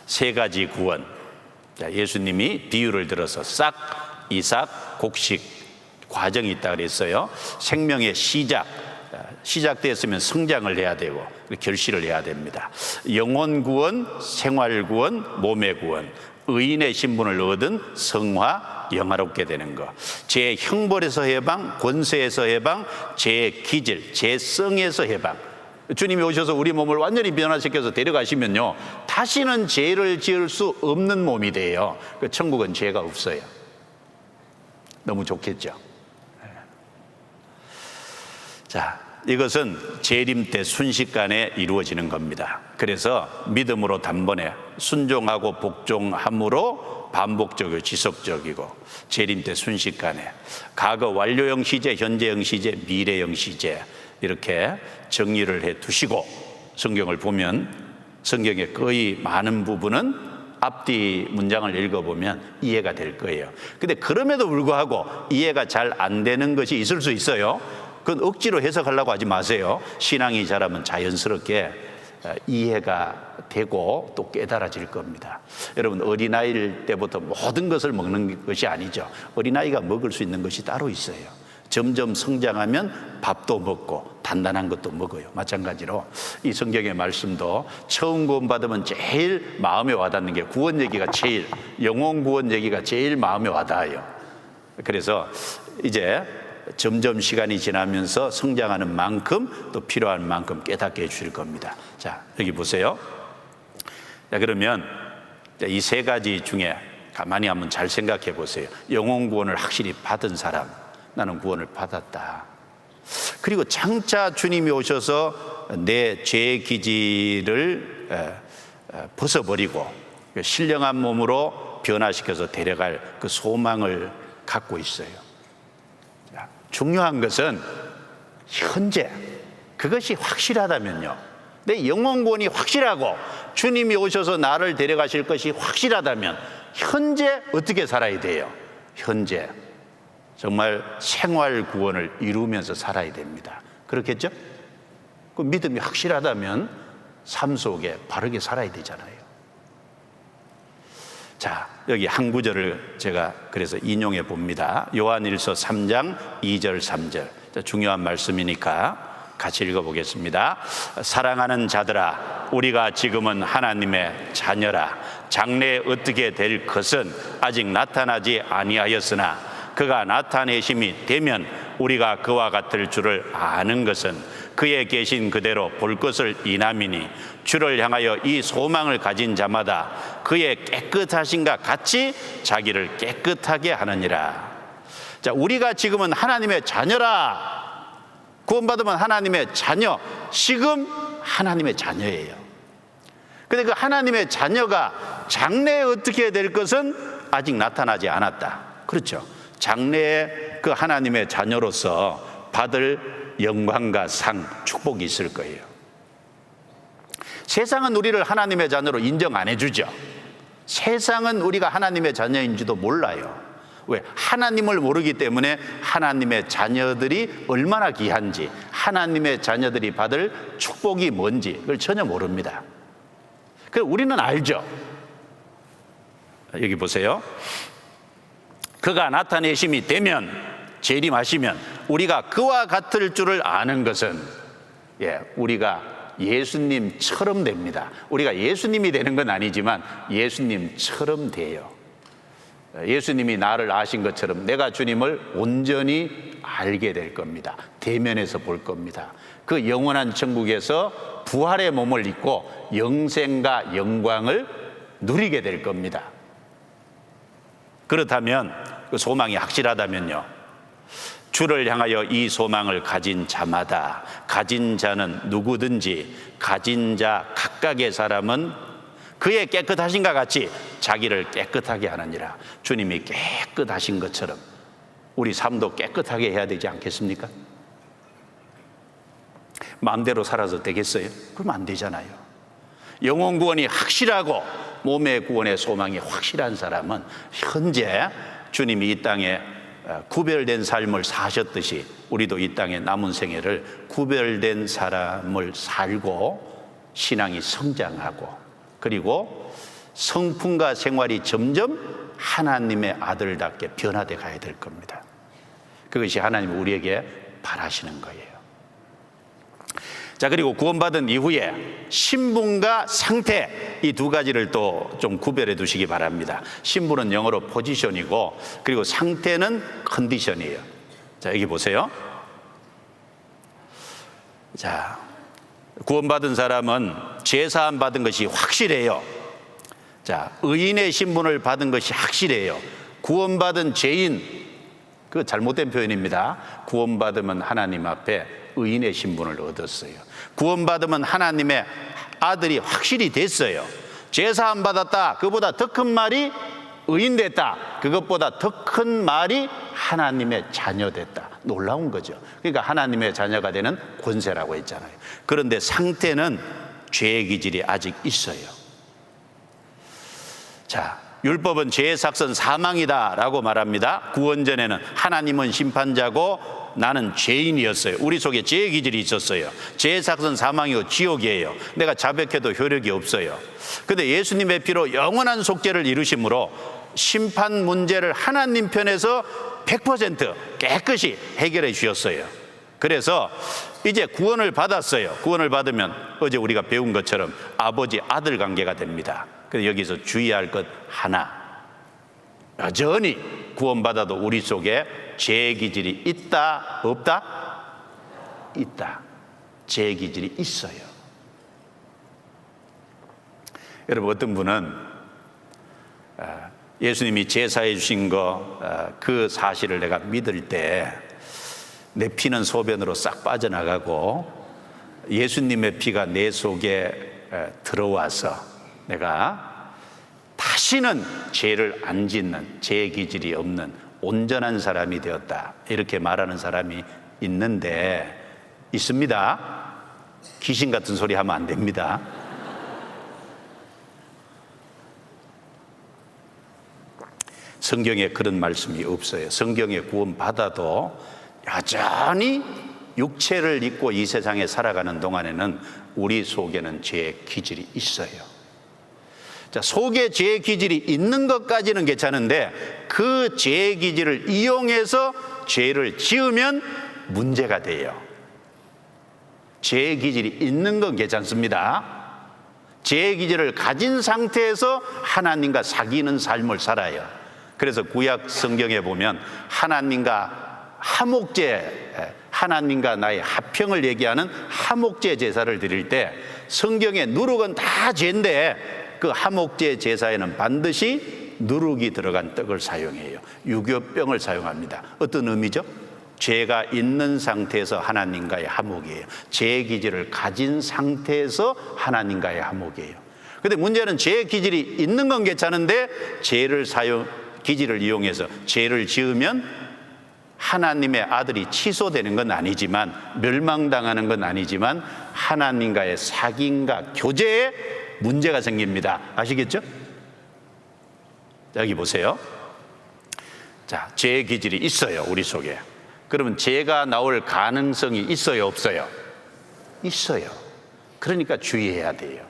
세 가지 구원. 자, 예수님이 비유를 들어서 싹, 이삭, 곡식 과정이 있다 그랬어요. 생명의 시작됐으면 성장을 해야 되고 결실을 해야 됩니다. 영혼 구원, 생활 구원, 몸의 구원, 의인의 신분을 얻은 성화, 영화롭게 되는 것, 제 형벌에서 해방, 권세에서 해방, 제 기질, 제 성에서 해방. 주님이 오셔서 우리 몸을 완전히 변화시켜서 데려가시면요, 다시는 죄를 지을 수 없는 몸이 돼요. 천국은 죄가 없어요. 너무 좋겠죠. 자, 이것은 재림 때 순식간에 이루어지는 겁니다. 그래서 믿음으로 단번에 순종하고 복종함으로 반복적이고 지속적이고, 재림 때 순식간에 과거 완료형 시제, 현재형 시제, 미래형 시제, 이렇게 정리를 해 두시고, 성경을 보면 성경의 거의 많은 부분은 앞뒤 문장을 읽어보면 이해가 될 거예요. 근데 그럼에도 불구하고 이해가 잘 안 되는 것이 있을 수 있어요. 그건 억지로 해석하려고 하지 마세요. 신앙이 자라면 자연스럽게 이해가 되고 또 깨달아질 겁니다. 여러분, 어린아이일 때부터 모든 것을 먹는 것이 아니죠. 어린아이가 먹을 수 있는 것이 따로 있어요. 점점 성장하면 밥도 먹고 단단한 것도 먹어요. 마찬가지로 이 성경의 말씀도 처음 구원받으면 제일 마음에 와닿는 게 구원 얘기가 제일, 영혼 구원 얘기가 제일 마음에 와닿아요. 그래서 이제 점점 시간이 지나면서 성장하는 만큼 또 필요한 만큼 깨닫게 해주실 겁니다. 자, 여기 보세요. 자, 그러면 이 세 가지 중에 가만히 한번 잘 생각해 보세요. 영혼 구원을 확실히 받은 사람, 나는 구원을 받았다. 그리고 장차 주님이 오셔서 내 죄 기질을 벗어버리고 신령한 몸으로 변화시켜서 데려갈 그 소망을 갖고 있어요. 중요한 것은 현재 그것이 확실하다면요, 내 영혼 구원이 확실하고 주님이 오셔서 나를 데려가실 것이 확실하다면 현재 어떻게 살아야 돼요? 현재 정말 생활 구원을 이루면서 살아야 됩니다. 그렇겠죠? 그 믿음이 확실하다면 삶 속에 바르게 살아야 되잖아요. 자, 여기 한 구절을 제가 그래서 인용해 봅니다. 요한일서 3장 2절 3절. 중요한 말씀이니까 같이 읽어보겠습니다. 사랑하는 자들아, 우리가 지금은 하나님의 자녀라. 장래에 어떻게 될 것은 아직 나타나지 아니하였으나 그가 나타내심이 되면 우리가 그와 같을 줄을 아는 것은 그의 계신 그대로 볼 것을 인함이니 주를 향하여 이 소망을 가진 자마다 그의 깨끗하심과 같이 자기를 깨끗하게 하느니라. 자, 우리가 지금은 하나님의 자녀라. 구원받으면 하나님의 자녀, 지금 하나님의 자녀예요. 그런데 그 하나님의 자녀가 장래에 어떻게 될 것은 아직 나타나지 않았다. 그렇죠. 장래에 그 하나님의 자녀로서 받을 영광과 상, 축복이 있을 거예요. 세상은 우리를 하나님의 자녀로 인정 안 해주죠. 세상은 우리가 하나님의 자녀인지도 몰라요. 왜? 하나님을 모르기 때문에 하나님의 자녀들이 얼마나 귀한지, 하나님의 자녀들이 받을 축복이 뭔지 그걸 전혀 모릅니다. 그래서 우리는 알죠. 여기 보세요. 그가 나타내심이 되면, 재림하시면 우리가 그와 같을 줄을 아는 것은, 우리가 예수님처럼 됩니다. 우리가 예수님이 되는 건 아니지만 예수님처럼 돼요. 예수님이 나를 아신 것처럼 내가 주님을 온전히 알게 될 겁니다. 대면에서 볼 겁니다. 그 영원한 천국에서 부활의 몸을 입고 영생과 영광을 누리게 될 겁니다. 그렇다면 그 소망이 확실하다면요, 주를 향하여 이 소망을 가진 자마다, 가진 자는 누구든지 가진 자 각각의 사람은 그의 깨끗하신과 같이 자기를 깨끗하게 하느니라. 주님이 깨끗하신 것처럼 우리 삶도 깨끗하게 해야 되지 않겠습니까? 마음대로 살아서 되겠어요? 그럼 안 되잖아요. 영혼 구원이 확실하고 몸의 구원의 소망이 확실한 사람은 현재 주님이 이 땅에 구별된 삶을 사셨듯이 우리도 이 땅의 남은 생애를 구별된 사람을 살고 신앙이 성장하고, 그리고 성품과 생활이 점점 하나님의 아들답게 변화돼 가야 될 겁니다. 그것이 하나님이 우리에게 바라시는 거예요. 자, 그리고 구원받은 이후에 신분과 상태, 이 두 가지를 또 좀 구별해 두시기 바랍니다. 신분은 영어로 포지션이고, 그리고 상태는 컨디션이에요. 자, 여기 보세요. 자, 구원받은 사람은 제사함 받은 것이 확실해요. 자, 의인의 신분을 받은 것이 확실해요. 구원받은 죄인, 그 잘못된 표현입니다. 구원받으면 하나님 앞에 의인의 신분을 얻었어요. 구원받으면 하나님의 아들이 확실히 됐어요. 제사함 받았다, 그보다 더 큰 말이 의인 됐다, 그것보다 더 큰 말이 하나님의 자녀 됐다. 놀라운 거죠. 그러니까 하나님의 자녀가 되는 권세라고 했잖아요. 그런데 상태는 죄의 기질이 아직 있어요. 자, 율법은 죄의 삭선 사망이다라고 말합니다. 구원 전에는 하나님은 심판자고 나는 죄인이었어요. 우리 속에 죄의 기질이 있었어요. 죄의 삭선 사망이고 지옥이에요. 내가 자백해도 효력이 없어요. 그런데 예수님의 피로 영원한 속죄를 이루심으로 심판 문제를 하나님 편에서 100% 깨끗이 해결해 주셨어요. 그래서 이제 구원을 받았어요. 구원을 받으면 어제 우리가 배운 것처럼 아버지 아들 관계가 됩니다. 그래서 여기서 주의할 것 하나, 여전히 구원받아도 우리 속에 죄의 기질이 있다 없다? 있다. 죄의 기질이 있어요. 여러분, 어떤 분은 예수님이 제사해 주신 그 사실을 내가 믿을 때 내 피는 소변으로 싹 빠져나가고 예수님의 피가 내 속에 들어와서 내가 다시는 죄를 안 짓는, 죄의 기질이 없는 온전한 사람이 되었다, 이렇게 말하는 사람이 있습니다. 귀신 같은 소리 하면 안 됩니다. 성경에 그런 말씀이 없어요. 성경에 구원받아도 여전히 육체를 입고 이 세상에 살아가는 동안에는 우리 속에는 죄의 기질이 있어요. 자, 속에 죄의 기질이 있는 것까지는 괜찮은데 그 죄의 기질을 이용해서 죄를 지으면 문제가 돼요. 죄의 기질이 있는 건 괜찮습니다. 죄의 기질을 가진 상태에서 하나님과 사귀는 삶을 살아요. 그래서 구약 성경에 보면 하나님과 화목제, 하나님과 나의 합평을 얘기하는 화목제 제사를 드릴 때 성경에 누룩은 다 죄인데 그 화목제 제사에는 반드시 누룩이 들어간 떡을 사용해요. 유교병을 사용합니다. 어떤 의미죠? 죄가 있는 상태에서 하나님과의 화목이에요. 죄의 기질을 가진 상태에서 하나님과의 화목이에요. 그런데 문제는 죄의 기질이 있는 건 괜찮은데 기질을 이용해서 죄를 지으면 하나님의 아들이 취소되는 건 아니지만, 멸망당하는 건 아니지만 하나님과의 사귐과 교제에 문제가 생깁니다. 아시겠죠? 여기 보세요. 자, 죄의 기질이 있어요, 우리 속에. 그러면 죄가 나올 가능성이 있어요, 없어요? 있어요. 그러니까 주의해야 돼요.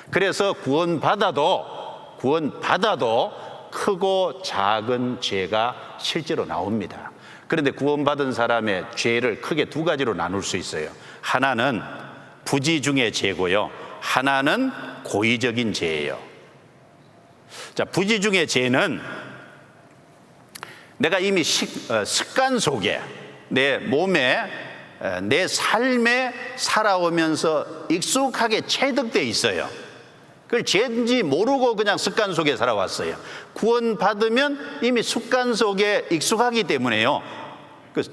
그래서 구원받아도 크고 작은 죄가 실제로 나옵니다. 그런데 구원받은 사람의 죄를 크게 두 가지로 나눌 수 있어요. 하나는 부지 중의 죄고요, 하나는 고의적인 죄예요. 자, 부지 중의 죄는 내가 이미 습관 속에 내 몸에 내 삶에 살아오면서 익숙하게 체득돼 있어요. 그걸 죄인지 모르고 그냥 습관 속에 살아왔어요. 구원받으면 이미 습관 속에 익숙하기 때문에요.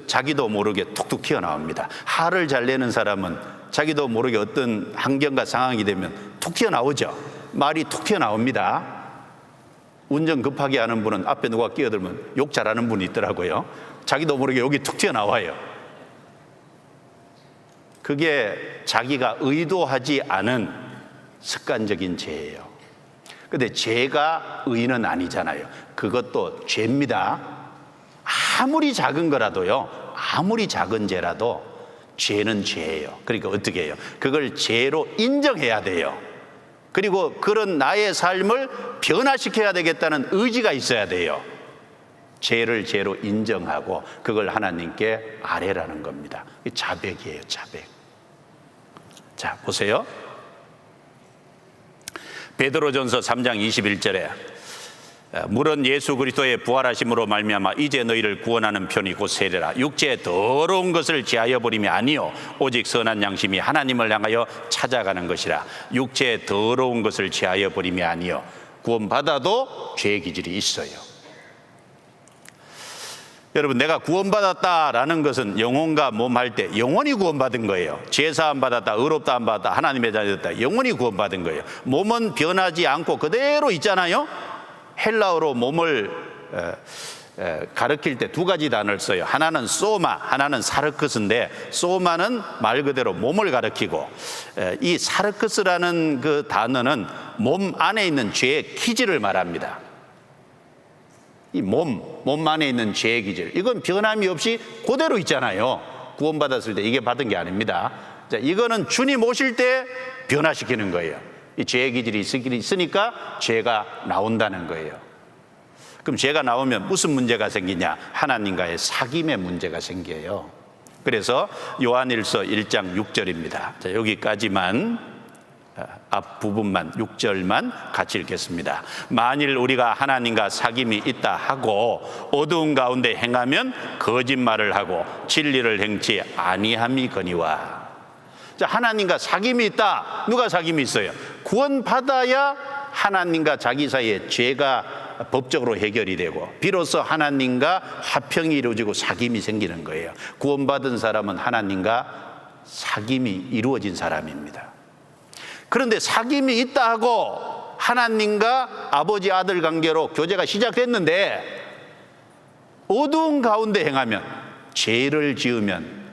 자기도 모르게 툭툭 튀어나옵니다. 화를 잘 내는 사람은 자기도 모르게 어떤 환경과 상황이 되면 툭 튀어나오죠. 말이 툭 튀어나옵니다. 운전 급하게 하는 분은 앞에 누가 끼어들면 욕 잘하는 분이 있더라고요. 자기도 모르게 여기 툭 튀어나와요. 그게 자기가 의도하지 않은 습관적인 죄예요. 근데 죄가 의는 아니잖아요. 그것도 죄입니다. 아무리 작은 거라도요, 아무리 작은 죄라도 죄는 죄예요. 그러니까 어떻게 해요? 그걸 죄로 인정해야 돼요. 그리고 그런 나의 삶을 변화시켜야 되겠다는 의지가 있어야 돼요. 죄를 죄로 인정하고 그걸 하나님께 아뢰라는 겁니다. 자백이에요, 자백. 자, 보세요. 베드로전서 3장 21절에 물은 예수 그리스도의 부활하심으로 말미암아 이제 너희를 구원하는 편이 곧 세례라. 육체의 더러운 것을 제하여 버림이 아니요 오직 선한 양심이 하나님을 향하여 찾아가는 것이라. 육체의 더러운 것을 제하여 버림이 아니요. 구원받아도 죄의 기질이 있어요. 여러분, 내가 구원받았다라는 것은 영혼과 몸 할 때 영원히 구원받은 거예요. 죄사함 받았다, 의롭다 안 받았다, 하나님의 자녀였다, 영원히 구원받은 거예요. 몸은 변하지 않고 그대로 있잖아요. 헬라어로 몸을 가르칠 때 두 가지 단어를 써요. 하나는 소마, 하나는 사르크스인데, 소마는 말 그대로 몸을 가르치고, 이 사르크스라는 그 단어는 몸 안에 있는 죄의 기질을 말합니다. 이 몸 안에 있는 죄의 기질, 이건 변함이 없이 그대로 있잖아요. 구원받았을 때 이게 받은 게 아닙니다. 자, 이거는 주님 오실 때 변화시키는 거예요. 이 죄의 기질이 있으니까 죄가 나온다는 거예요. 그럼 죄가 나오면 무슨 문제가 생기냐? 하나님과의 사귐의 문제가 생겨요. 그래서 요한일서 1장 6절입니다. 자, 여기까지만, 앞부분만 6절만 같이 읽겠습니다. 만일 우리가 하나님과 사귐이 있다 하고 어두운 가운데 행하면 거짓말을 하고 진리를 행치 아니함이거니와. 자, 하나님과 사귐이 있다. 누가 사귐이 있어요? 구원받아야 하나님과 자기 사이에 죄가 법적으로 해결이 되고 비로소 하나님과 화평이 이루어지고 사귐이 생기는 거예요. 구원받은 사람은 하나님과 사귐이 이루어진 사람입니다. 그런데 사귐이 있다 하고 하나님과 아버지 아들 관계로 교제가 시작됐는데 어두운 가운데 행하면, 죄를 지으면,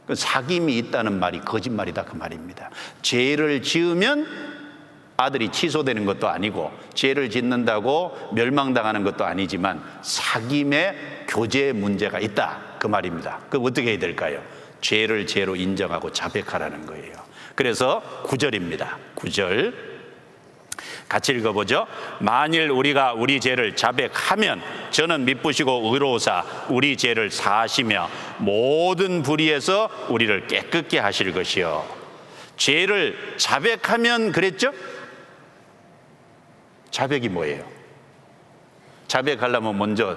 그 사귐이 있다는 말이 거짓말이다, 그 말입니다. 죄를 지으면 아들이 취소되는 것도 아니고 죄를 짓는다고 멸망당하는 것도 아니지만 사귐의 교제의 문제가 있다, 그 말입니다. 그럼 어떻게 해야 될까요? 죄를 죄로 인정하고 자백하라는 거예요. 그래서 9절입니다. 9절 같이 읽어보죠. 만일 우리가 우리 죄를 자백하면 저는 미쁘시고 의로우사 우리 죄를 사하시며 모든 불의에서 우리를 깨끗게 하실 것이요. 죄를 자백하면 그랬죠? 자백이 뭐예요? 자백하려면 먼저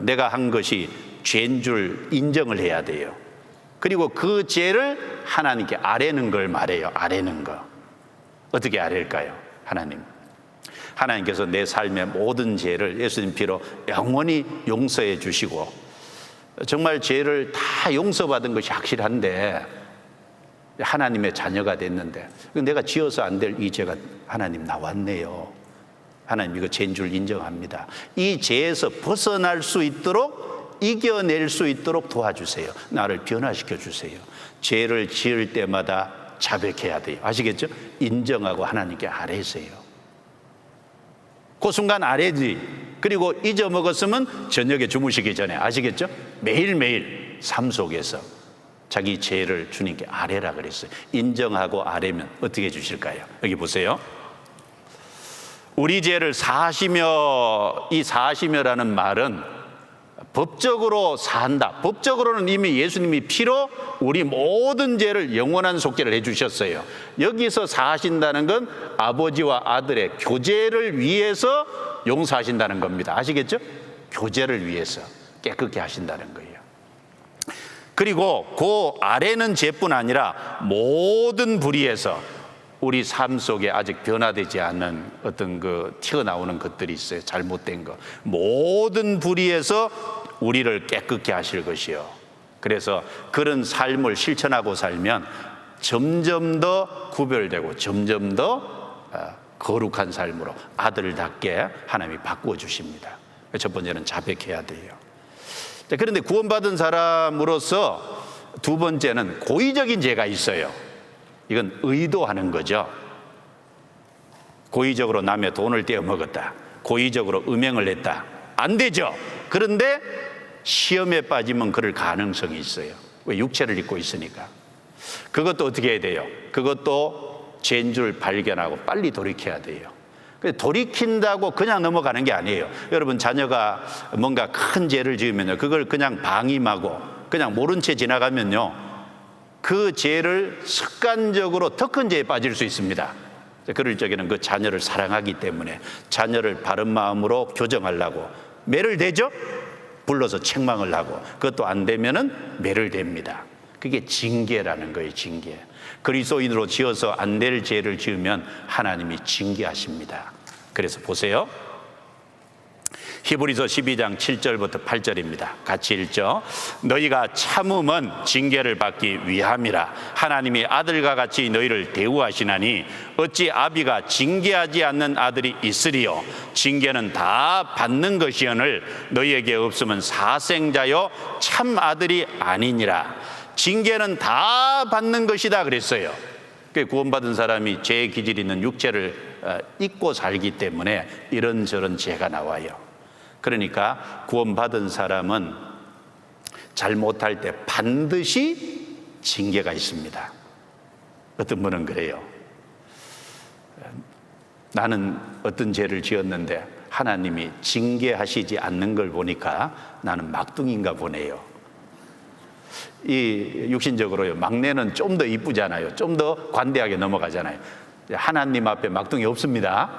내가 한 것이 죄인 줄 인정을 해야 돼요. 그리고 그 죄를 하나님께 아뢰는 걸 말해요. 아뢰는 거. 어떻게 아뢰일까요? 하나님께서 내 삶의 모든 죄를 예수님 피로 영원히 용서해 주시고, 정말 죄를 다 용서받은 것이 확실한데 하나님의 자녀가 됐는데 내가 지어서 안 될 이 죄가 하나님 나왔네요. 하나님 이거 죄인 줄 인정합니다. 이 죄에서 벗어날 수 있도록, 이겨낼 수 있도록 도와주세요. 나를 변화시켜 주세요. 죄를 지을 때마다 자백해야 돼요. 아시겠죠? 인정하고 하나님께 아뢰세요. 그 순간 아뢰지. 그리고 잊어먹었으면 저녁에 주무시기 전에, 아시겠죠? 매일매일 삶 속에서 자기 죄를 주님께 아뢰라 그랬어요. 인정하고 아뢰면 어떻게 해주실까요? 여기 보세요. 우리 죄를 사하시며, 이 사하시며라는 말은 법적으로 사한다. 법적으로는 이미 예수님이 피로 우리 모든 죄를 영원한 속죄를 해주셨어요. 여기서 사하신다는 건 아버지와 아들의 교제를 위해서 용서하신다는 겁니다. 아시겠죠? 교제를 위해서 깨끗게 하신다는 거예요. 그리고 그 아래는 죄뿐 아니라 모든 불의에서 우리 삶 속에 아직 변화되지 않은 어떤 그 튀어나오는 것들이 있어요. 잘못된 것. 모든 불의에서 우리를 깨끗게 하실 것이요. 그래서 그런 삶을 실천하고 살면 점점 더 구별되고 점점 더 거룩한 삶으로 아들답게 하나님이 바꾸어 주십니다. 첫 번째는 자백해야 돼요. 그런데 구원받은 사람으로서 두 번째는 고의적인 죄가 있어요. 이건 의도하는 거죠. 고의적으로 남의 돈을 떼어 먹었다. 고의적으로 음행을 했다. 안 되죠. 그런데 시험에 빠지면 그럴 가능성이 있어요. 왜? 육체를 입고 있으니까. 그것도 어떻게 해야 돼요? 그것도 죄인 줄 발견하고 빨리 돌이켜야 돼요. 돌이킨다고 그냥 넘어가는 게 아니에요. 여러분, 자녀가 뭔가 큰 죄를 지으면요, 그걸 그냥 방임하고 그냥 모른 채 지나가면요, 그 죄를 습관적으로 더 큰 죄에 빠질 수 있습니다. 그럴 적에는 그 자녀를 사랑하기 때문에 자녀를 바른 마음으로 교정하려고 매를 대죠. 불러서 책망을 하고, 그것도 안 되면은 매를 댑니다. 그게 징계라는 거예요. 징계. 그리스도인으로 지어서 안 될 죄를 지으면 하나님이 징계하십니다. 그래서 보세요. 히브리서 12장 7절부터 8절입니다. 같이 읽죠. 너희가 참음은 징계를 받기 위함이라. 하나님이 아들과 같이 너희를 대우하시나니 어찌 아비가 징계하지 않는 아들이 있으리요. 징계는 다 받는 것이오늘 너희에게 없으면 사생자요 참 아들이 아니니라. 징계는 다 받는 것이다 그랬어요. 구원받은 사람이 죄의 기질이 있는 육체를 잊고 살기 때문에 이런저런 죄가 나와요. 그러니까 구원받은 사람은 잘못할 때 반드시 징계가 있습니다. 어떤 분은 그래요. 나는 어떤 죄를 지었는데 하나님이 징계하시지 않는 걸 보니까 나는 막둥이인가 보네요. 이 육신적으로요, 막내는 좀 더 이쁘잖아요. 좀 더 관대하게 넘어가잖아요. 하나님 앞에 막둥이 없습니다.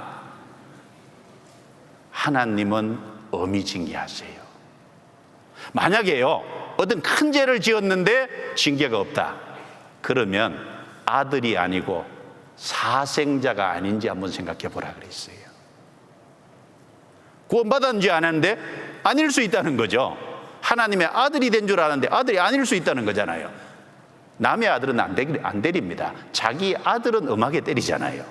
하나님은 엄히 징계하세요. 만약에요, 어떤 큰 죄를 지었는데 징계가 없다, 그러면 아들이 아니고 사생자가 아닌지 한번 생각해 보라 그랬어요. 구원받았는지 안 했는데 아닐 수 있다는 거죠. 하나님의 아들이 된 줄 알았는데 아들이 아닐 수 있다는 거잖아요. 남의 아들은 안 때립니다. 자기 아들은 엄하게 때리잖아요.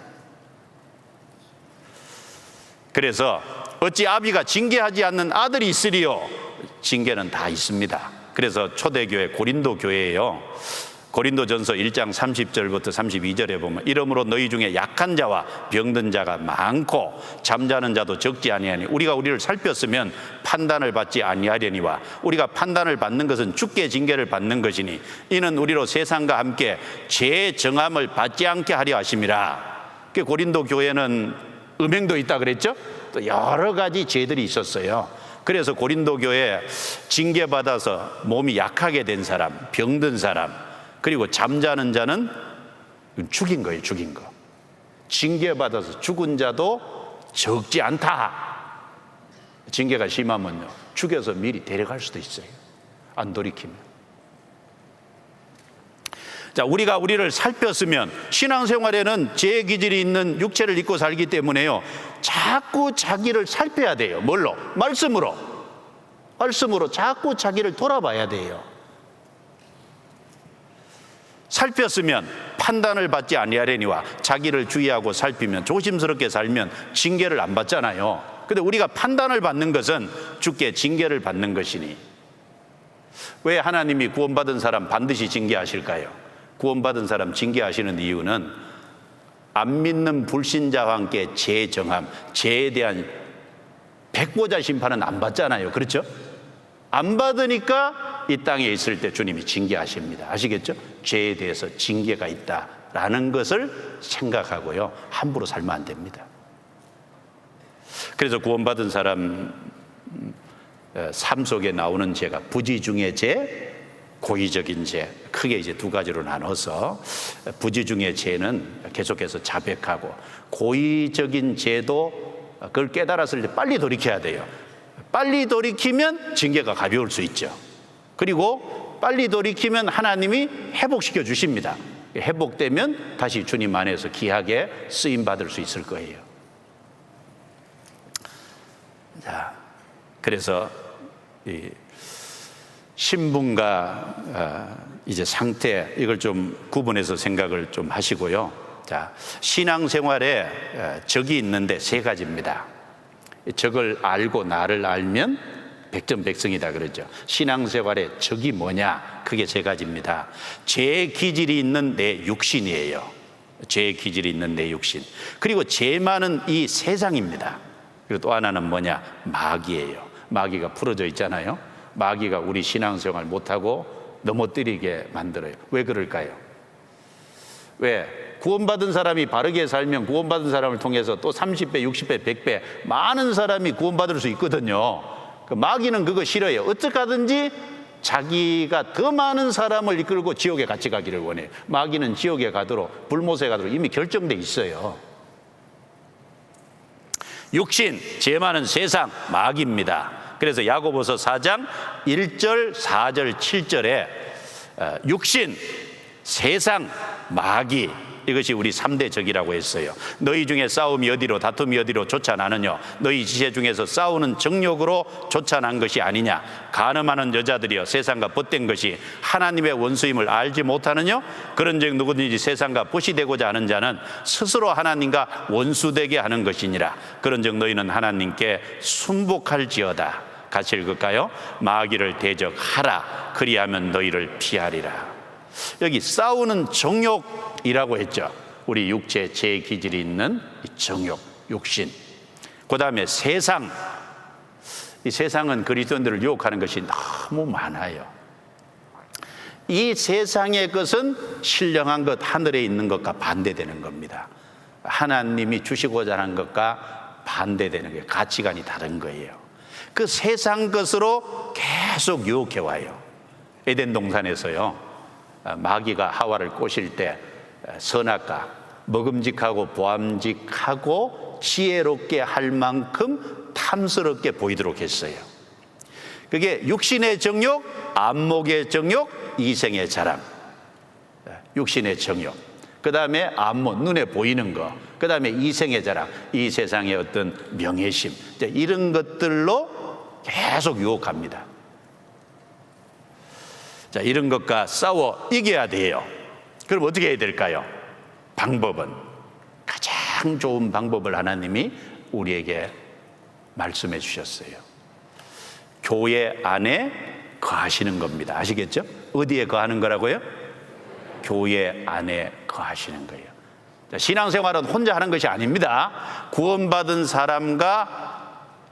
그래서 어찌 아비가 징계하지 않는 아들이 있으리요. 징계는 다 있습니다. 그래서 초대교회 고린도 교회예요. 고린도전서 1장 30절부터 32절에 보면 이러므로 너희 중에 약한 자와 병든 자가 많고 잠자는 자도 적지 아니하니 우리가 우리를 살폈으면 판단을 받지 아니하려니와 우리가 판단을 받는 것은 주께 징계를 받는 것이니 이는 우리로 세상과 함께 죄의 정함을 받지 않게 하려 하심이라. 고린도 교회는 음행도 있다 그랬죠. 또 여러 가지 죄들이 있었어요. 그래서 고린도 교회 징계받아서 몸이 약하게 된 사람, 병든 사람, 그리고 잠자는 자는 죽인 거예요. 죽인 거. 징계받아서 죽은 자도 적지 않다. 징계가 심하면요, 죽여서 미리 데려갈 수도 있어요. 안 돌이키면. 자, 우리가 우리를 살폈으면, 신앙생활에는 죄의 기질이 있는 육체를 입고 살기 때문에요, 자꾸 자기를 살펴야 돼요. 뭘로? 말씀으로. 말씀으로 자꾸 자기를 돌아봐야 돼요. 살폈으면 판단을 받지 아니하려니와 자기를 주의하고 살피면, 조심스럽게 살면 징계를 안 받잖아요. 근데 우리가 판단을 받는 것은 주께 징계를 받는 것이니, 왜 하나님이 구원받은 사람 반드시 징계하실까요? 구원받은 사람 징계하시는 이유는 안 믿는 불신자와 함께 죄 정함, 죄에 대한 백보자 심판은 안 받잖아요. 그렇죠? 안 받으니까 이 땅에 있을 때 주님이 징계하십니다. 아시겠죠? 죄에 대해서 징계가 있다라는 것을 생각하고요, 함부로 살면 안 됩니다. 그래서 구원받은 사람 삶 속에 나오는 죄가 부지 중의 죄, 고의적인 죄, 크게 이제 두 가지로 나눠서, 부지 중의 죄는 계속해서 자백하고, 고의적인 죄도 그걸 깨달았을 때 빨리 돌이켜야 돼요. 빨리 돌이키면 징계가 가벼울 수 있죠. 그리고 빨리 돌이키면 하나님이 회복시켜 주십니다. 회복되면 다시 주님 안에서 귀하게 쓰임 받을 수 있을 거예요. 자, 그래서 이 신분과 이제 상태, 이걸 좀 구분해서 생각을 좀 하시고요. 자, 신앙생활에 적이 있는데 세 가지입니다. 적을 알고 나를 알면 백전백승이다 그러죠. 신앙생활의 적이 뭐냐? 그게 세 가지입니다. 죄의 기질이 있는 내 육신이에요. 죄의 기질이 있는 내 육신. 그리고 죄 많은 이 세상입니다. 그리고 또 하나는 뭐냐? 마귀예요. 마귀가 풀어져 있잖아요. 마귀가 우리 신앙생활 못하고 넘어뜨리게 만들어요. 왜 그럴까요? 왜? 구원받은 사람이 바르게 살면 구원받은 사람을 통해서 또 30배, 60배, 100배 많은 사람이 구원받을 수 있거든요. 마귀는 그거 싫어요. 어떻게든지 자기가 더 많은 사람을 이끌고 지옥에 같이 가기를 원해요. 마귀는 지옥에 가도록, 불못에 가도록 이미 결정돼 있어요. 육신, 죄 많은 세상, 마귀입니다. 그래서 야고보서 4장 1절, 4절, 7절에 육신, 세상, 마귀, 이것이 우리 3대 적이라고 했어요. 너희 중에 싸움이 어디로, 다툼이 어디로 쫓아나느냐? 너희 지체 중에서 싸우는 정욕으로 쫓아난 것이 아니냐? 간음하는 여자들이여, 세상과 벗된 것이 하나님의 원수임을 알지 못하느냐? 그런즉 누구든지 세상과 벗이 되고자 하는 자는 스스로 하나님과 원수되게 하는 것이니라. 그런즉 너희는 하나님께 순복할지어다. 같이 읽을까요? 마귀를 대적하라. 그리하면 너희를 피하리라. 여기 싸우는 정욕이라고 했죠. 우리 육체 제 기질이 있는 정욕, 육신. 그 다음에 세상. 이 세상은 그리스도인들을 유혹하는 것이 너무 많아요. 이 세상의 것은 신령한 것, 하늘에 있는 것과 반대되는 겁니다. 하나님이 주시고자 하는 것과 반대되는 거예요. 가치관이 다른 거예요. 그 세상 것으로 계속 유혹해 와요. 에덴 동산에서요, 마귀가 하와를 꼬실 때 선악과 먹음직하고 보암직하고 지혜롭게 할 만큼 탐스럽게 보이도록 했어요. 그게 육신의 정욕, 안목의 정욕, 이생의 자랑. 육신의 정욕, 그 다음에 안목, 눈에 보이는 거, 그 다음에 이생의 자랑, 이 세상의 어떤 명예심, 이런 것들로 계속 유혹합니다. 자, 이런 것과 싸워 이겨야 돼요. 그럼 어떻게 해야 될까요? 방법은, 가장 좋은 방법을 하나님이 우리에게 말씀해 주셨어요. 교회 안에 거하시는 겁니다. 아시겠죠? 어디에 거하는 거라고요? 교회 안에 거하시는 거예요. 자, 신앙생활은 혼자 하는 것이 아닙니다. 구원받은 사람과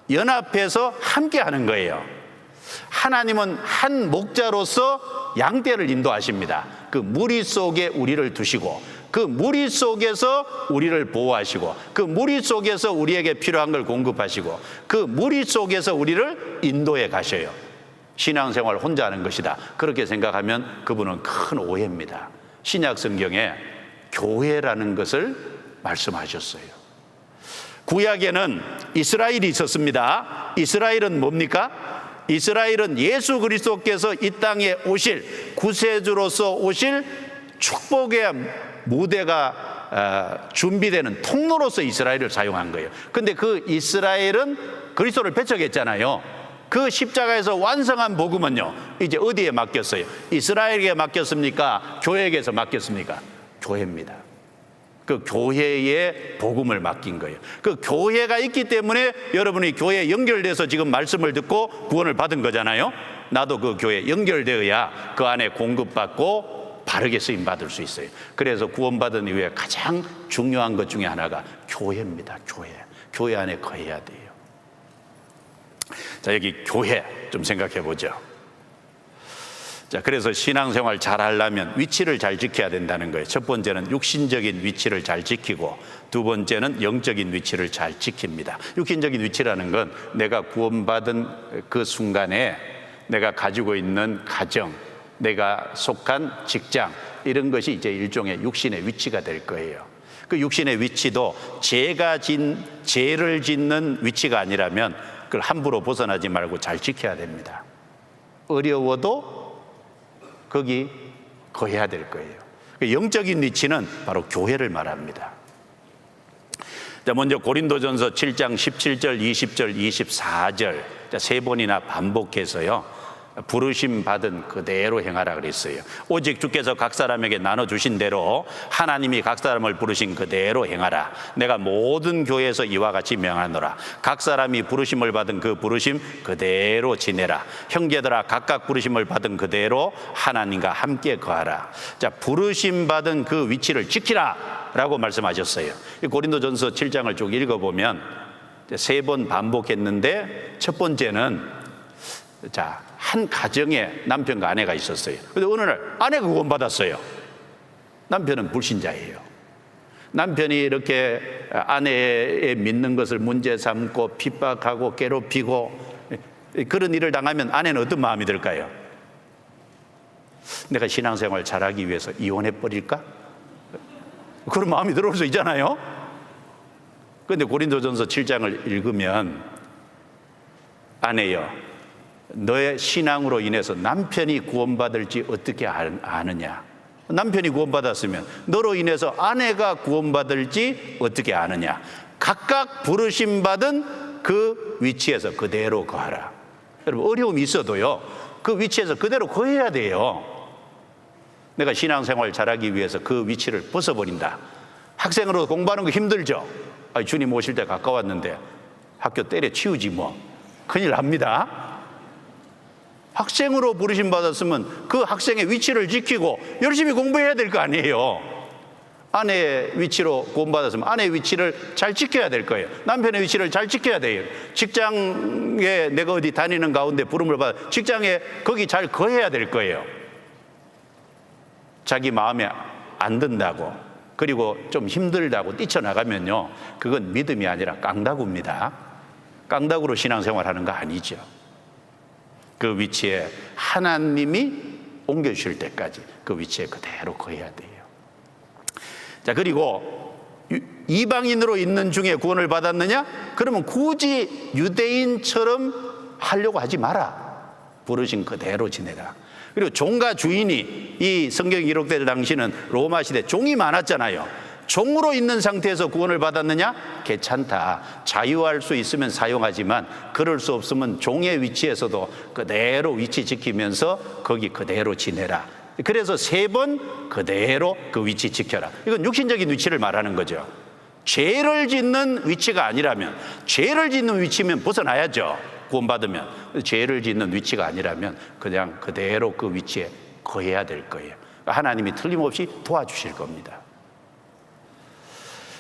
연합해서 함께 하는 거예요. 하나님은 한 목자로서 양떼를 인도하십니다. 그 무리 속에 우리를 두시고, 그 무리 속에서 우리를 보호하시고, 그 무리 속에서 우리에게 필요한 걸 공급하시고, 그 무리 속에서 우리를 인도해 가셔요. 신앙생활 혼자 하는 것이다, 그렇게 생각하면 그분은 큰 오해입니다. 신약 성경에 교회라는 것을 말씀하셨어요. 구약에는 이스라엘이 있었습니다. 이스라엘은 뭡니까? 이스라엘은 예수 그리스도께서 이 땅에 오실 구세주로서 오실 축복의 무대가 준비되는 통로로서 이스라엘을 사용한 거예요. 근데 그 이스라엘은 그리스도를 배척했잖아요. 그 십자가에서 완성한 복음은요, 이제 어디에 맡겼어요? 이스라엘에게 맡겼습니까? 교회에게서 맡겼습니까? 교회입니다. 그 교회에 복음을 맡긴 거예요. 그 교회가 있기 때문에 여러분이 교회에 연결돼서 지금 말씀을 듣고 구원을 받은 거잖아요. 나도 그 교회에 연결되어야 그 안에 공급받고 바르게 쓰임 받을 수 있어요. 그래서 구원받은 이후에 가장 중요한 것 중에 하나가 교회입니다. 교회 안에 거해야 돼요. 자, 여기 교회 좀 생각해 보죠. 자, 그래서 신앙생활 잘 하려면 위치를 잘 지켜야 된다는 거예요. 첫 번째는 육신적인 위치를 잘 지키고, 두 번째는 영적인 위치를 잘 지킵니다. 육신적인 위치라는 건 내가 구원받은 그 순간에 내가 가지고 있는 가정, 내가 속한 직장, 이런 것이 이제 일종의 육신의 위치가 될 거예요. 그 육신의 위치도 죄를 짓는 위치가 아니라면 그걸 함부로 벗어나지 말고 잘 지켜야 됩니다. 어려워도 거기 거해야 될 거예요. 영적인 위치는 바로 교회를 말합니다. 자, 먼저 고린도전서 7장 17절, 20절, 24절 세 번이나 반복해서요, 부르심 받은 그대로 행하라 그랬어요. 오직 주께서 각 사람에게 나눠주신 대로 하나님이 각 사람을 부르신 그대로 행하라. 내가 모든 교회에서 이와 같이 명하노라. 각 사람이 부르심을 받은 그 부르심 그대로 지내라. 형제들아, 각각 부르심을 받은 그대로 하나님과 함께 거하라. 자, 부르심 받은 그 위치를 지키라 라고 말씀하셨어요. 고린도전서 7장을 쭉 읽어보면 세 번 반복했는데, 첫 번째는 한 가정에 남편과 아내가 있었어요. 그런데 어느 날 아내가 구원받았어요. 남편은 불신자예요. 남편이 이렇게 아내의 믿는 것을 문제 삼고 핍박하고 괴롭히고 그런 일을 당하면 아내는 어떤 마음이 들까요? 내가 신앙생활 잘하기 위해서 이혼해 버릴까? 그런 마음이 들어올 수 있잖아요. 그런데 고린도전서 7장을 읽으면, 아내여, 너의 신앙으로 인해서 남편이 구원받을지 어떻게 아느냐? 남편이 구원받았으면 너로 인해서 아내가 구원받을지 어떻게 아느냐? 각각 부르심 받은 그 위치에서 그대로 거하라. 여러분, 어려움이 있어도요, 그 위치에서 그대로 거해야 돼요. 내가 신앙생활 잘하기 위해서 그 위치를 벗어버린다. 학생으로 공부하는 거 힘들죠? 주님 오실 때 가까웠는데 학교 때려치우지 뭐. 큰일 납니다. 학생으로 부르심 받았으면 그 학생의 위치를 지키고 열심히 공부해야 될 거 아니에요. 아내의 위치로 구원받았으면 아내의 위치를 잘 지켜야 될 거예요. 남편의 위치를 잘 지켜야 돼요. 직장에 내가 어디 다니는 가운데 부름을 받아 직장에 거기 잘 거해야 될 거예요. 자기 마음에 안 든다고, 그리고 좀 힘들다고 뛰쳐나가면요, 그건 믿음이 아니라 깡다구입니다. 깡다구로 신앙생활하는 거 아니죠. 그 위치에 하나님이 옮겨주실 때까지 그 위치에 그대로 거해야 돼요. 자, 그리고 이방인으로 있는 중에 구원을 받았느냐? 그러면 굳이 유대인처럼 하려고 하지 마라. 부르신 그대로 지내라. 그리고 종과 주인이, 이 성경이 기록될 당시는 로마 시대 종이 많았잖아요. 종으로 있는 상태에서 구원을 받았느냐? 괜찮다. 자유할 수 있으면 사용하지만 그럴 수 없으면 종의 위치에서도 그대로 위치 지키면서 거기 그대로 지내라. 그래서 세 번 그대로 그 위치 지켜라. 이건 육신적인 위치를 말하는 거죠. 죄를 짓는 위치가 아니라면, 죄를 짓는 위치면 벗어나야죠. 구원받으면. 죄를 짓는 위치가 아니라면 그냥 그대로 그 위치에 거해야 될 거예요. 하나님이 틀림없이 도와주실 겁니다.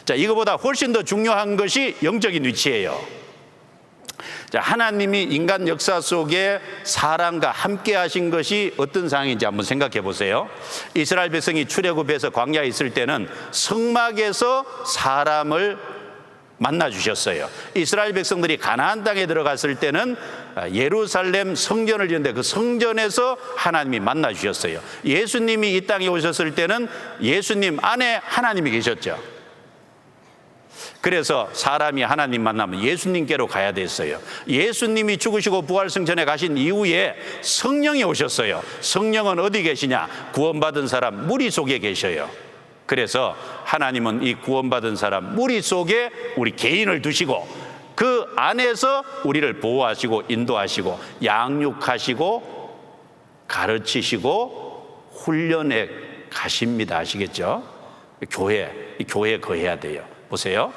자, 이거보다 훨씬 더 중요한 것이 영적인 위치예요. 자, 하나님이 인간 역사 속에 사람과 함께 하신 것이 어떤 상황인지 한번 생각해 보세요. 이스라엘 백성이 출애굽해서 광야에 있을 때는 성막에서 사람을 만나 주셨어요. 이스라엘 백성들이 가나안 땅에 들어갔을 때는 예루살렘 성전을 지었는데 그 성전에서 하나님이 만나 주셨어요. 예수님이 이 땅에 오셨을 때는 예수님 안에 하나님이 계셨죠. 그래서 사람이 하나님 만나면 예수님께로 가야 됐어요. 예수님이 죽으시고 부활승천에 가신 이후에 성령이 오셨어요. 성령은 어디 계시냐? 구원받은 사람 무리 속에 계셔요. 그래서 하나님은 이 구원받은 사람 무리 속에 우리 개인을 두시고 그 안에서 우리를 보호하시고 인도하시고 양육하시고 가르치시고 훈련해 가십니다. 아시겠죠? 교회에 거해야 돼요. 보세요.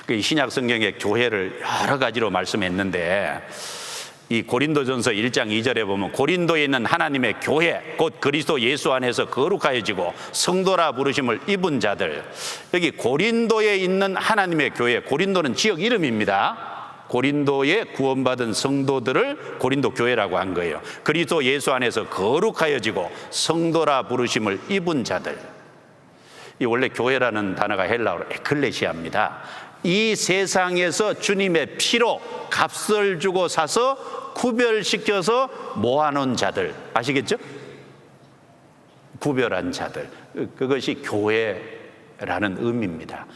그 신약 성경에 교회를 여러 가지로 말씀했는데, 이 고린도전서 1장 2절에 보면 고린도에 있는 하나님의 교회, 곧 그리스도 예수 안에서 거룩하여지고 성도라 부르심을 입은 자들. 여기 고린도에 있는 하나님의 교회, 고린도는 지역 이름입니다. 고린도에 구원받은 성도들을 고린도 교회라고 한 거예요. 그리스도 예수 안에서 거룩하여지고 성도라 부르심을 입은 자들. 이 원래 교회라는 단어가 헬라어로 에클레시아입니다. 이 세상에서 주님의 피로 값을 주고 사서 구별시켜서 모아놓은 자들, 아시겠죠? 구별한 자들, 그것이 교회라는 의미입니다.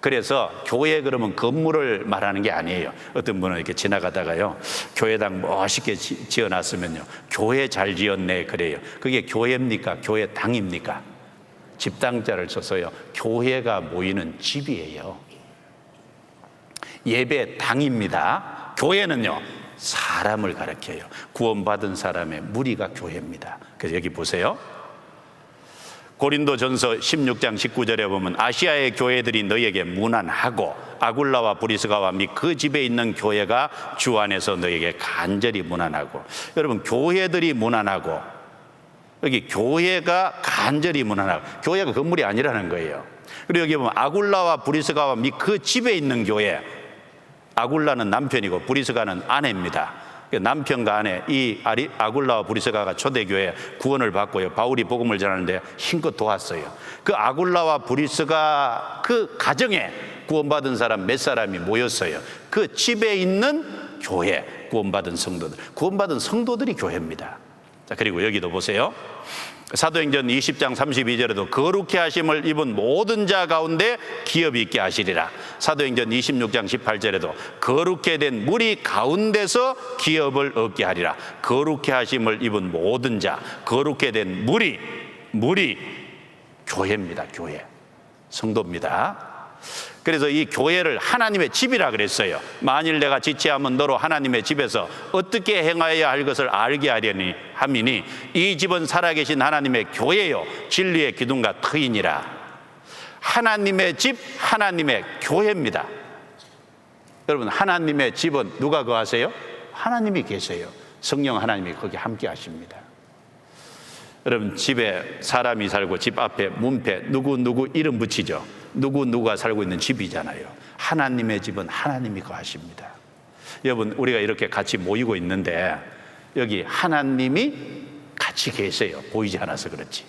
그래서 교회 그러면 건물을 말하는 게 아니에요. 어떤 분은 이렇게 지나가다가요, 교회당 멋있게 지어놨으면요, 교회 잘 지었네 그래요. 그게 교회입니까? 교회당입니까? 집당자를 써서요, 교회가 모이는 집이에요. 예배당입니다. 교회는요, 사람을 가리켜요. 구원받은 사람의 무리가 교회입니다. 그래서 여기 보세요. 고린도전서 16장 19절에 보면 아시아의 교회들이 너희에게 무난하고 아굴라와 브리스가와 및 그 집에 있는 교회가 주 안에서 너희에게 간절히 무난하고. 여러분, 교회들이 무난하고, 여기 교회가 간절히 무난하고, 교회가 건물이 아니라는 거예요. 그리고 여기 보면 아굴라와 브리스가와 및 그 집에 있는 교회, 아굴라는 남편이고 브리스가는 아내입니다. 남편과 아내, 이 아굴라와 브리스가가 초대교회 구원을 받고요, 바울이 복음을 전하는데 힘껏 도왔어요. 그 아굴라와 브리스가 그 가정에 구원받은 사람 몇 사람이 모였어요. 그 집에 있는 교회, 구원받은 성도들이 교회입니다. 자, 그리고 여기도 보세요. 사도행전 20장 32절에도 거룩해 하심을 입은 모든 자 가운데 기업이 있게 하시리라. 사도행전 26장 18절에도 거룩해 된 무리 가운데서 기업을 얻게 하리라. 거룩해 하심을 입은 모든 자, 거룩해 된 무리, 교회입니다. 교회, 성도입니다. 그래서 이 교회를 하나님의 집이라 그랬어요. 만일 내가 지체하면 너로 하나님의 집에서 어떻게 행하여야 할 것을 알게 하려니 함이니 이 집은 살아계신 하나님의 교회요 진리의 기둥과 터이니라. 하나님의 집, 하나님의 교회입니다. 여러분, 하나님의 집은 누가 거하세요? 하나님이 계세요. 성령 하나님이 거기 함께 하십니다. 여러분, 집에 사람이 살고 집 앞에 문패 누구 이름 붙이죠. 누구가 살고 있는 집이잖아요. 하나님의 집은 하나님이 거하십니다. 여러분, 우리가 이렇게 같이 모이고 있는데 여기 하나님이 같이 계세요. 보이지 않아서 그렇지.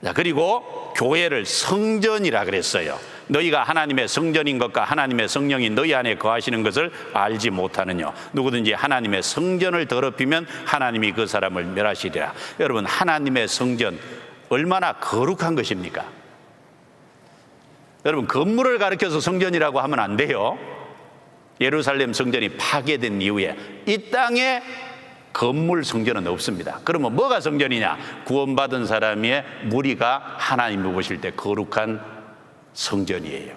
자, 그리고 교회를 성전이라 그랬어요. 너희가 하나님의 성전인 것과 하나님의 성령이 너희 안에 거하시는 것을 알지 못하느냐. 누구든지 하나님의 성전을 더럽히면 하나님이 그 사람을 멸하시리라. 여러분, 하나님의 성전 얼마나 거룩한 것입니까? 여러분, 건물을 가리켜서 성전이라고 하면 안 돼요. 예루살렘 성전이 파괴된 이후에 이 땅에 건물 성전은 없습니다. 그러면 뭐가 성전이냐? 구원받은 사람의 무리가 하나님을 보실 때 거룩한 성전이에요.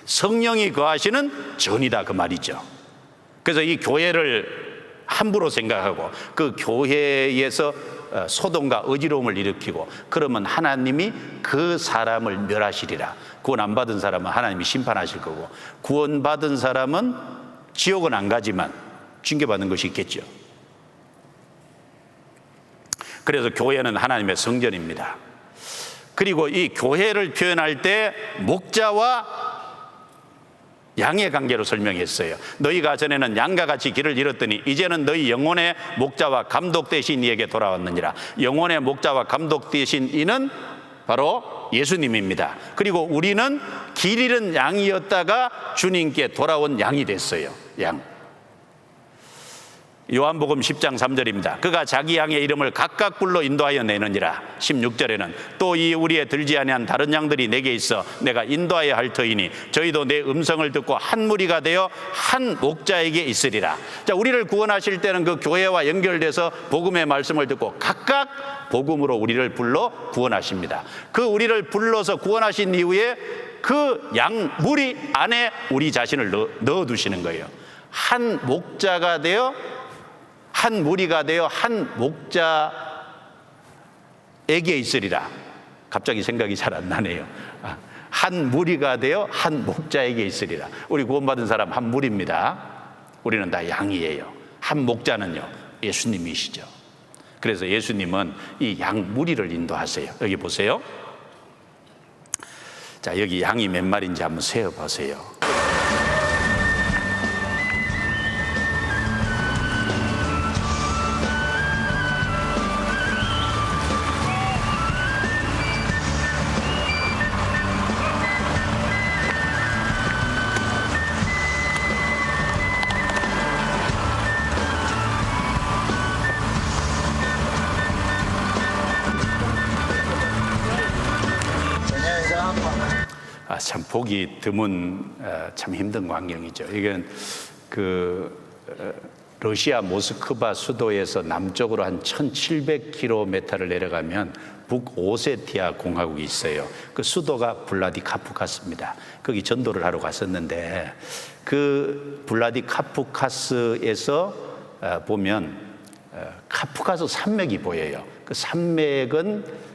성령이 거하시는 전이다 그 말이죠. 그래서 이 교회를 함부로 생각하고 그 교회에서 소동과 어지러움을 일으키고 그러면 하나님이 그 사람을 멸하시리라. 구원 안 받은 사람은 하나님이 심판하실 거고, 구원받은 사람은 지옥은 안 가지만 징계받는 것이 있겠죠. 그래서 교회는 하나님의 성전입니다. 그리고 이 교회를 표현할 때 목자와 양의 관계로 설명했어요. 너희가 전에는 양과 같이 길을 잃었더니 이제는 너희 영혼의 목자와 감독 되신 이에게 돌아왔느니라. 영혼의 목자와 감독 되신 이는 바로 예수님입니다. 그리고 우리는 길 잃은 양이었다가 주님께 돌아온 양이 됐어요. 양. 요한복음 10장 3절입니다. 그가 자기 양의 이름을 각각 불러 인도하여 내느니라. 16절에는 또 이 우리의 들지 아니한 다른 양들이 내게 있어 내가 인도하여 할 터이니 저희도 내 음성을 듣고 한 무리가 되어 한 목자에게 있으리라. 자, 우리를 구원하실 때는 그 교회와 연결돼서 복음의 말씀을 듣고 각각 복음으로 우리를 불러 구원하십니다. 그 우리를 불러서 구원하신 이후에 그 양 무리 안에 우리 자신을 넣어두시는 거예요. 한 목자가 되어 한 무리가 되어 한 목자에게 있으리라. 갑자기 생각이 잘 안 나네요. 한 무리가 되어 한 목자에게 있으리라. 우리 구원받은 사람 한 무리입니다. 우리는 다 양이에요. 한 목자는요, 예수님이시죠. 그래서 예수님은 이 양 무리를 인도하세요. 여기 보세요. 자, 여기 양이 몇 마리인지 한번 세어보세요. 참 보기 드문 참 힘든 광경이죠. 이건 러시아 모스크바 수도에서 남쪽으로 한 1700km를 내려가면 북오세티아 공화국이 있어요. 그 수도가 블라디카프카스입니다. 거기 전도를 하러 갔었는데 그 블라디카프카스에서 보면 카프카스 산맥이 보여요. 그 산맥은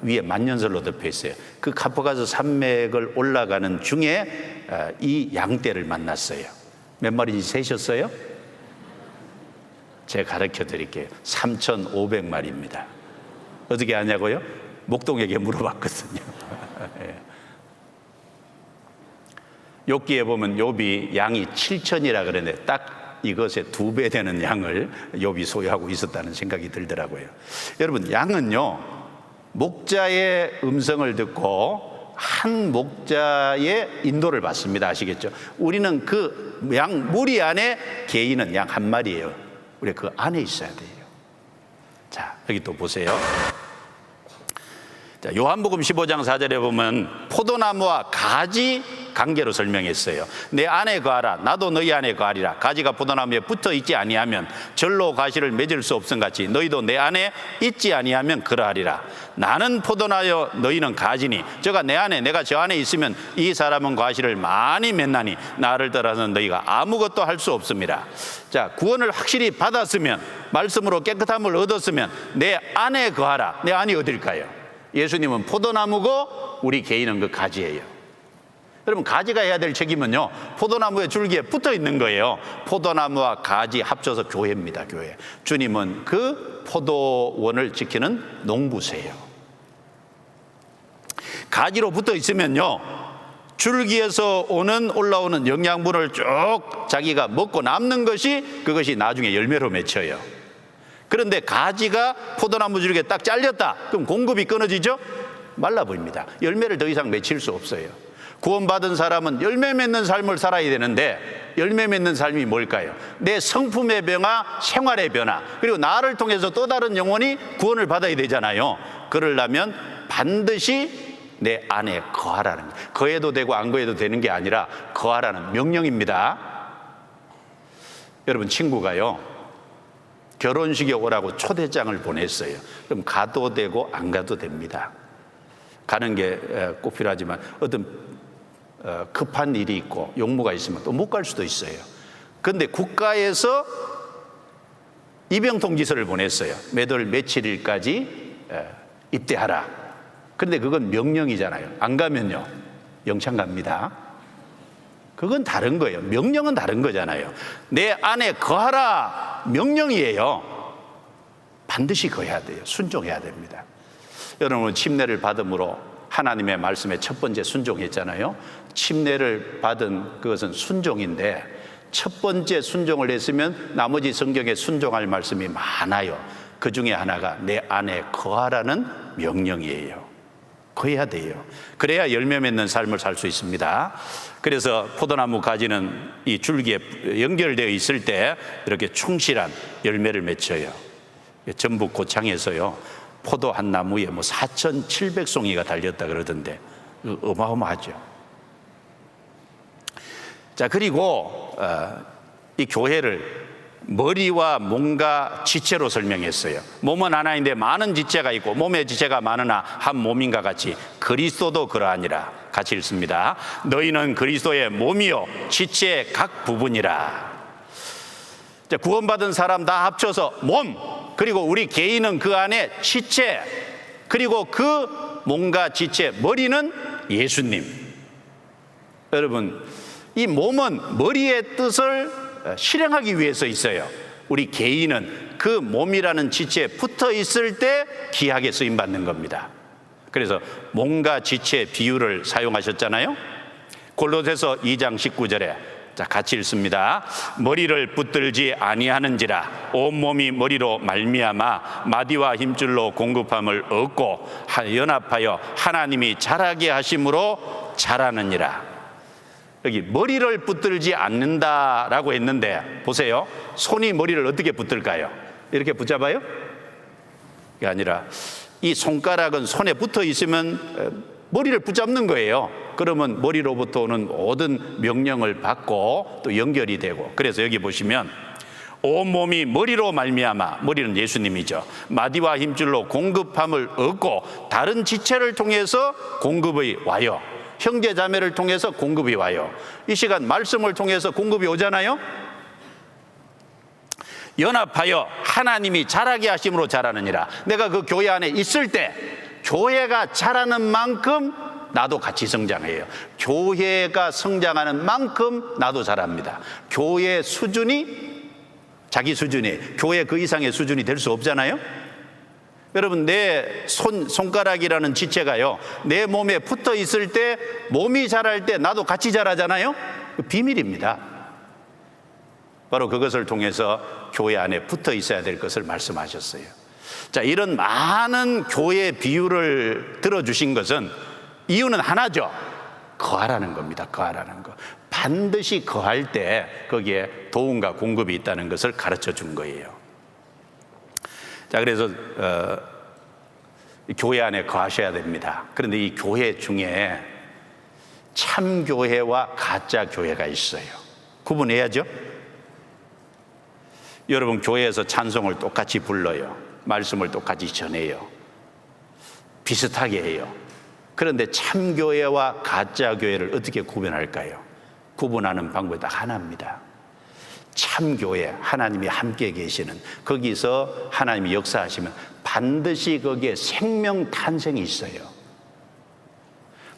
위에 만년설로 덮여 있어요. 그 카프카스 산맥을 올라가는 중에 이 양떼를 만났어요. 몇 마리인지 세셨어요? 제가 가르쳐 드릴게요. 3,500마리입니다. 어떻게 아냐고요? 목동에게 물어봤거든요. 욥기에 보면 욥이 양이 7,000이라 그러는데 딱 이것의 2배 되는 양을 욥이 소유하고 있었다는 생각이 들더라고요. 여러분, 양은요, 목자의 음성을 듣고 한 목자의 인도를 받습니다. 아시겠죠? 우리는 그 양 무리 안에 개인은 양 한 마리예요. 우리 그 안에 있어야 돼요. 자, 여기 또 보세요. 자, 요한복음 15장 4절에 보면 포도나무와 가지 관계로 설명했어요. 내 안에 거하라, 나도 너희 안에 거하리라. 가지가 포도나무에 붙어 있지 아니하면 절로 가시를 맺을 수 없음 같이 너희도 내 안에 있지 아니하면 그러하리라. 나는 포도나요 너희는 가지니 저가 내 안에 내가 저 안에 있으면 이 사람은 가시를 많이 맺나니 나를 떠나서는 너희가 아무것도 할 수 없습니다. 자, 구원을 확실히 받았으면, 말씀으로 깨끗함을 얻었으면 내 안에 거하라. 내 안이 어딜까요? 예수님은 포도나무고 우리 개인은 그 가지예요. 여러분, 가지가 해야 될 책임은요, 포도나무의 줄기에 붙어 있는 거예요. 포도나무와 가지 합쳐서 교회입니다. 교회. 주님은 그 포도원을 지키는 농부세요. 가지로 붙어 있으면요, 줄기에서 올라오는 영양분을 쭉 자기가 먹고 남는 것이, 그것이 나중에 열매로 맺혀요. 그런데 가지가 포도나무 줄기에 딱 잘렸다. 그럼 공급이 끊어지죠? 말라 보입니다. 열매를 더 이상 맺힐 수 없어요. 구원받은 사람은 열매 맺는 삶을 살아야 되는데, 열매 맺는 삶이 뭘까요? 내 성품의 변화, 생활의 변화, 그리고 나를 통해서 또 다른 영혼이 구원을 받아야 되잖아요. 그러려면 반드시 내 안에 거하라는 거예요. 거해도 되고 안 거해도 되는 게 아니라 거하라는 명령입니다. 여러분, 친구가요, 결혼식에 오라고 초대장을 보냈어요. 그럼 가도 되고 안 가도 됩니다. 가는 게 꼭 필요하지만 어떤 급한 일이 있고 용무가 있으면 또 못 갈 수도 있어요. 그런데 국가에서 입영통지서를 보냈어요. 몇 월 며칠일까지 입대하라. 그런데 그건 명령이잖아요. 안 가면요, 영창 갑니다. 그건 다른 거예요. 명령은 다른 거잖아요. 내 안에 거하라, 명령이에요. 반드시 거해야 돼요. 순종해야 됩니다. 여러분, 침례를 받음으로 하나님의 말씀에 첫 번째 순종했잖아요. 침례를 받은 그것은 순종인데, 첫 번째 순종을 했으면 나머지 성경에 순종할 말씀이 많아요. 그 중에 하나가 내 안에 거하라는 명령이에요. 거해야 돼요. 그래야 열매 맺는 삶을 살 수 있습니다. 그래서 포도나무 가지는 이 줄기에 연결되어 있을 때 이렇게 충실한 열매를 맺혀요. 전북 고창에서요, 포도 한 나무에 4,700송이가 달렸다 그러던데 어마어마하죠. 자, 그리고 이 교회를 머리와 몸과 지체로 설명했어요. 몸은 하나인데 많은 지체가 있고 몸의 지체가 많으나 한 몸인가 같이 그리스도도 그러하니라. 같이 읽습니다. 너희는 그리스도의 몸이요 지체의 각 부분이라. 자, 구원받은 사람 다 합쳐서 몸, 그리고 우리 개인은 그 안에 지체, 그리고 그 몸과 지체, 머리는 예수님. 여러분, 이 몸은 머리의 뜻을 실행하기 위해서 있어요. 우리 개인은 그 몸이라는 지체에 붙어 있을 때 귀하게 쓰임받는 겁니다. 그래서 몸과 지체 비유를 사용하셨잖아요. 골로새서 2장 19절에 자, 같이 읽습니다. 머리를 붙들지 아니하는지라 온몸이 머리로 말미암아 마디와 힘줄로 공급함을 얻고 연합하여 하나님이 자라게 하심으로 자라느니라. 여기 머리를 붙들지 않는다라고 했는데 보세요. 손이 머리를 어떻게 붙들까요? 이렇게 붙잡아요? 그게 아니라 이 손가락은 손에 붙어 있으면 머리를 붙잡는 거예요. 그러면 머리로부터 오는 모든 명령을 받고 또 연결이 되고, 그래서 여기 보시면 온몸이 머리로 말미암아, 머리는 예수님이죠, 마디와 힘줄로 공급함을 얻고 다른 지체를 통해서 공급이 와요. 형제 자매를 통해서 공급이 와요. 이 시간 말씀을 통해서 공급이 오잖아요. 연합하여 하나님이 자라게 하심으로 자라느니라. 내가 그 교회 안에 있을 때 교회가 자라는 만큼 나도 같이 성장해요. 교회가 성장하는 만큼 나도 자랍니다. 교회 수준이 자기 수준이, 교회 그 이상의 수준이 될 수 없잖아요. 여러분, 내 손가락이라는 지체가요, 내 몸에 붙어 있을 때, 몸이 자랄 때 나도 같이 자라잖아요. 비밀입니다. 바로 그것을 통해서 교회 안에 붙어 있어야 될 것을 말씀하셨어요. 자, 이런 많은 교회 비유를 들어주신 것은 이유는 하나죠. 거하라는 겁니다. 거하라는 거. 반드시 거할 때 거기에 도움과 공급이 있다는 것을 가르쳐 준 거예요. 자, 그래서 교회 안에 거하셔야 됩니다. 그런데 이 교회 중에 참 교회와 가짜 교회가 있어요. 구분해야죠. 여러분, 교회에서 찬송을 똑같이 불러요. 말씀을 똑같이 전해요. 비슷하게 해요. 그런데 참 교회와 가짜 교회를 어떻게 구분할까요? 구분하는 방법이 딱 하나입니다. 참 교회, 하나님이 함께 계시는, 거기서 하나님이 역사하시면 반드시 거기에 생명 탄생이 있어요.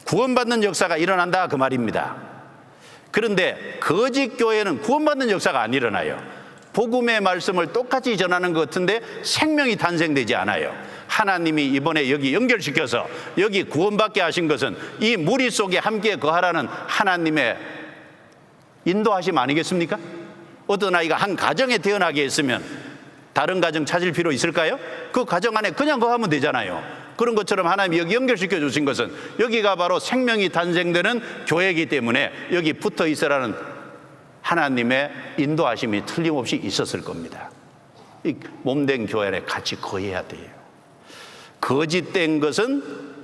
구원받는 역사가 일어난다, 그 말입니다. 그런데 거짓 교회는 구원받는 역사가 안 일어나요. 복음의 말씀을 똑같이 전하는 것 같은데 생명이 탄생되지 않아요. 하나님이 이번에 여기 연결시켜서 여기 구원받게 하신 것은 이 무리 속에 함께 거하라는 하나님의 인도하심 아니겠습니까? 어떤 아이가 한 가정에 태어나게 했으면 다른 가정 찾을 필요 있을까요? 그 가정 안에 그냥 거하면 되잖아요. 그런 것처럼 하나님이 여기 연결시켜 주신 것은 여기가 바로 생명이 탄생되는 교회이기 때문에 여기 붙어 있으라는 하나님의 인도하심이 틀림없이 있었을 겁니다. 이 몸된 교회 안에 같이 거해야 돼요. 거짓된 것은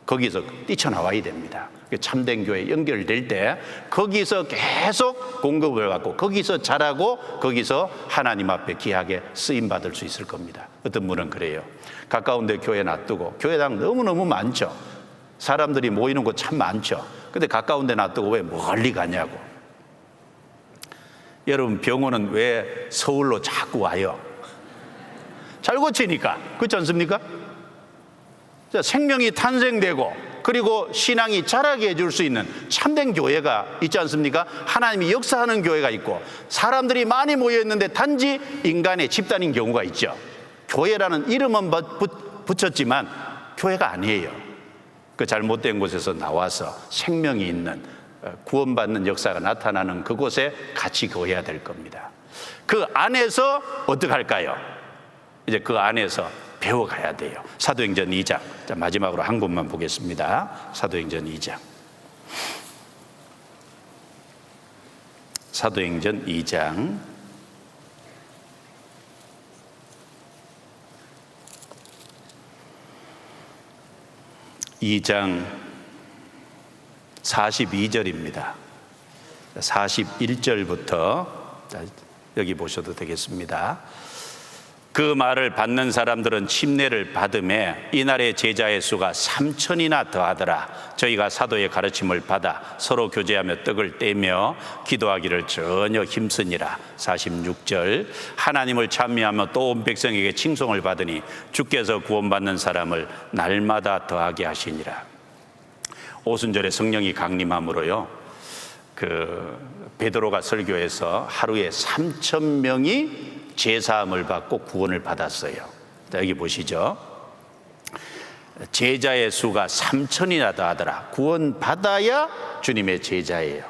거기서 뛰쳐나와야 됩니다. 참된 교회 연결될 때 거기서 계속 공급을 받고 거기서 자라고 거기서 하나님 앞에 귀하게 쓰임받을 수 있을 겁니다. 어떤 분은 그래요. 가까운 데 교회 놔두고, 교회당 너무너무 많죠. 사람들이 모이는 곳 참 많죠. 근데 가까운 데 놔두고 왜 멀리 가냐고. 여러분, 병원은 왜 서울로 자꾸 와요? 잘 고치니까. 그렇지 않습니까? 자, 생명이 탄생되고 그리고 신앙이 자라게 해줄 수 있는 참된 교회가 있지 않습니까? 하나님이 역사하는 교회가 있고 사람들이 많이 모여있는데 단지 인간의 집단인 경우가 있죠. 교회라는 이름은 붙였지만 교회가 아니에요. 그 잘못된 곳에서 나와서 생명이 있는, 구원받는 역사가 나타나는 그곳에 같이 거해야 될 겁니다. 그 안에서 어떻게 할까요? 이제 그 안에서 배워가야 돼요. 사도행전 2장. 자, 마지막으로 한 곳만 보겠습니다. 사도행전 2장. 사도행전 2장. 2장 42절입니다. 41절부터 여기 보셔도 되겠습니다. 그 말을 받는 사람들은 침례를 받음에 이날의 제자의 수가 3,000이나 더하더라. 저희가 사도의 가르침을 받아 서로 교제하며 떡을 떼며 기도하기를 전혀 힘쓰니라. 46절. 하나님을 찬미하며 또 온 백성에게 칭송을 받으니 주께서 구원받는 사람을 날마다 더하게 하시니라. 오순절에 성령이 강림함으로요, 베드로가 설교해서 하루에 3,000명이 제사함을 받고 구원을 받았어요. 자, 여기 보시죠. 제자의 수가 3,000이나 더하더라. 구원받아야 주님의 제자예요.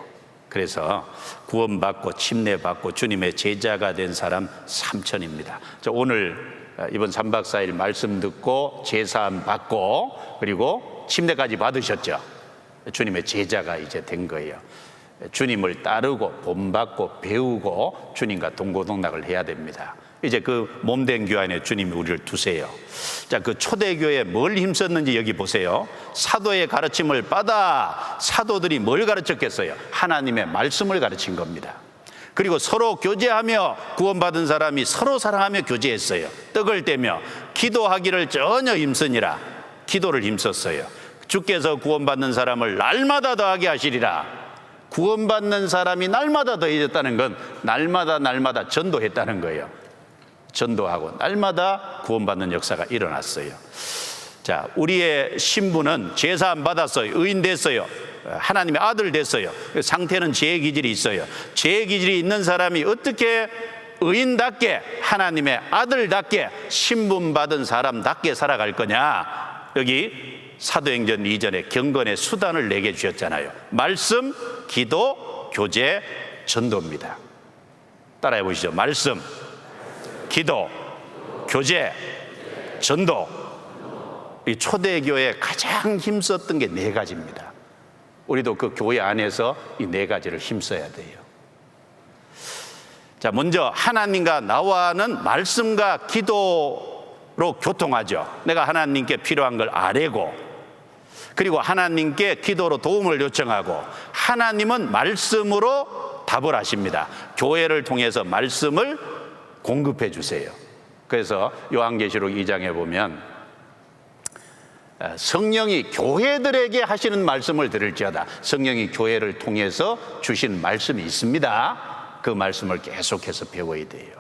그래서 구원받고 침례받고 주님의 제자가 된 사람 3,000입니다. 자, 오늘 이번 3박 4일 말씀 듣고 제사함 받고 그리고 침례까지 받으셨죠. 주님의 제자가 이제 된 거예요. 주님을 따르고 본받고 배우고 주님과 동고동락을 해야 됩니다. 이제 그 몸된 교회 안에 주님이 우리를 두세요. 자, 그 초대교회에 뭘 힘썼는지 여기 보세요. 사도의 가르침을 받아 사도들이 뭘 가르쳤겠어요? 하나님의 말씀을 가르친 겁니다. 그리고 서로 교제하며 구원받은 사람이 서로 사랑하며 교제했어요. 떡을 떼며 기도하기를 전혀 힘쓰니라. 기도를 힘썼어요. 주께서 구원받는 사람을 날마다 더하게 하시리라. 구원받는 사람이 날마다 더해졌다는 건 날마다 전도했다는 거예요. 전도하고 날마다 구원받는 역사가 일어났어요. 자, 우리의 신분은 제사함 받았어요. 의인 됐어요. 하나님의 아들 됐어요. 상태는 죄의 기질이 있어요. 죄의 기질이 있는 사람이 어떻게 의인답게 하나님의 아들답게 신분받은 사람답게 살아갈 거냐? 여기 사도행전 이전에 경건의 수단을 내게 주셨잖아요. 말씀, 기도, 교제, 전도입니다. 따라해 보시죠. 말씀, 기도, 교제, 전도. 이 초대교회에 가장 힘썼던 게 4가지입니다. 우리도 그 교회 안에서 이 4가지를 힘써야 돼요. 자, 먼저 하나님과 나와는 말씀과 기도로 교통하죠. 내가 하나님께 필요한 걸 아뢰고, 그리고 하나님께 기도로 도움을 요청하고, 하나님은 말씀으로 답을 하십니다. 교회를 통해서 말씀을 공급해 주세요. 그래서 요한계시록 2장에 보면 성령이 교회들에게 하시는 말씀을 들을지어다. 성령이 교회를 통해서 주신 말씀이 있습니다. 그 말씀을 계속해서 배워야 돼요.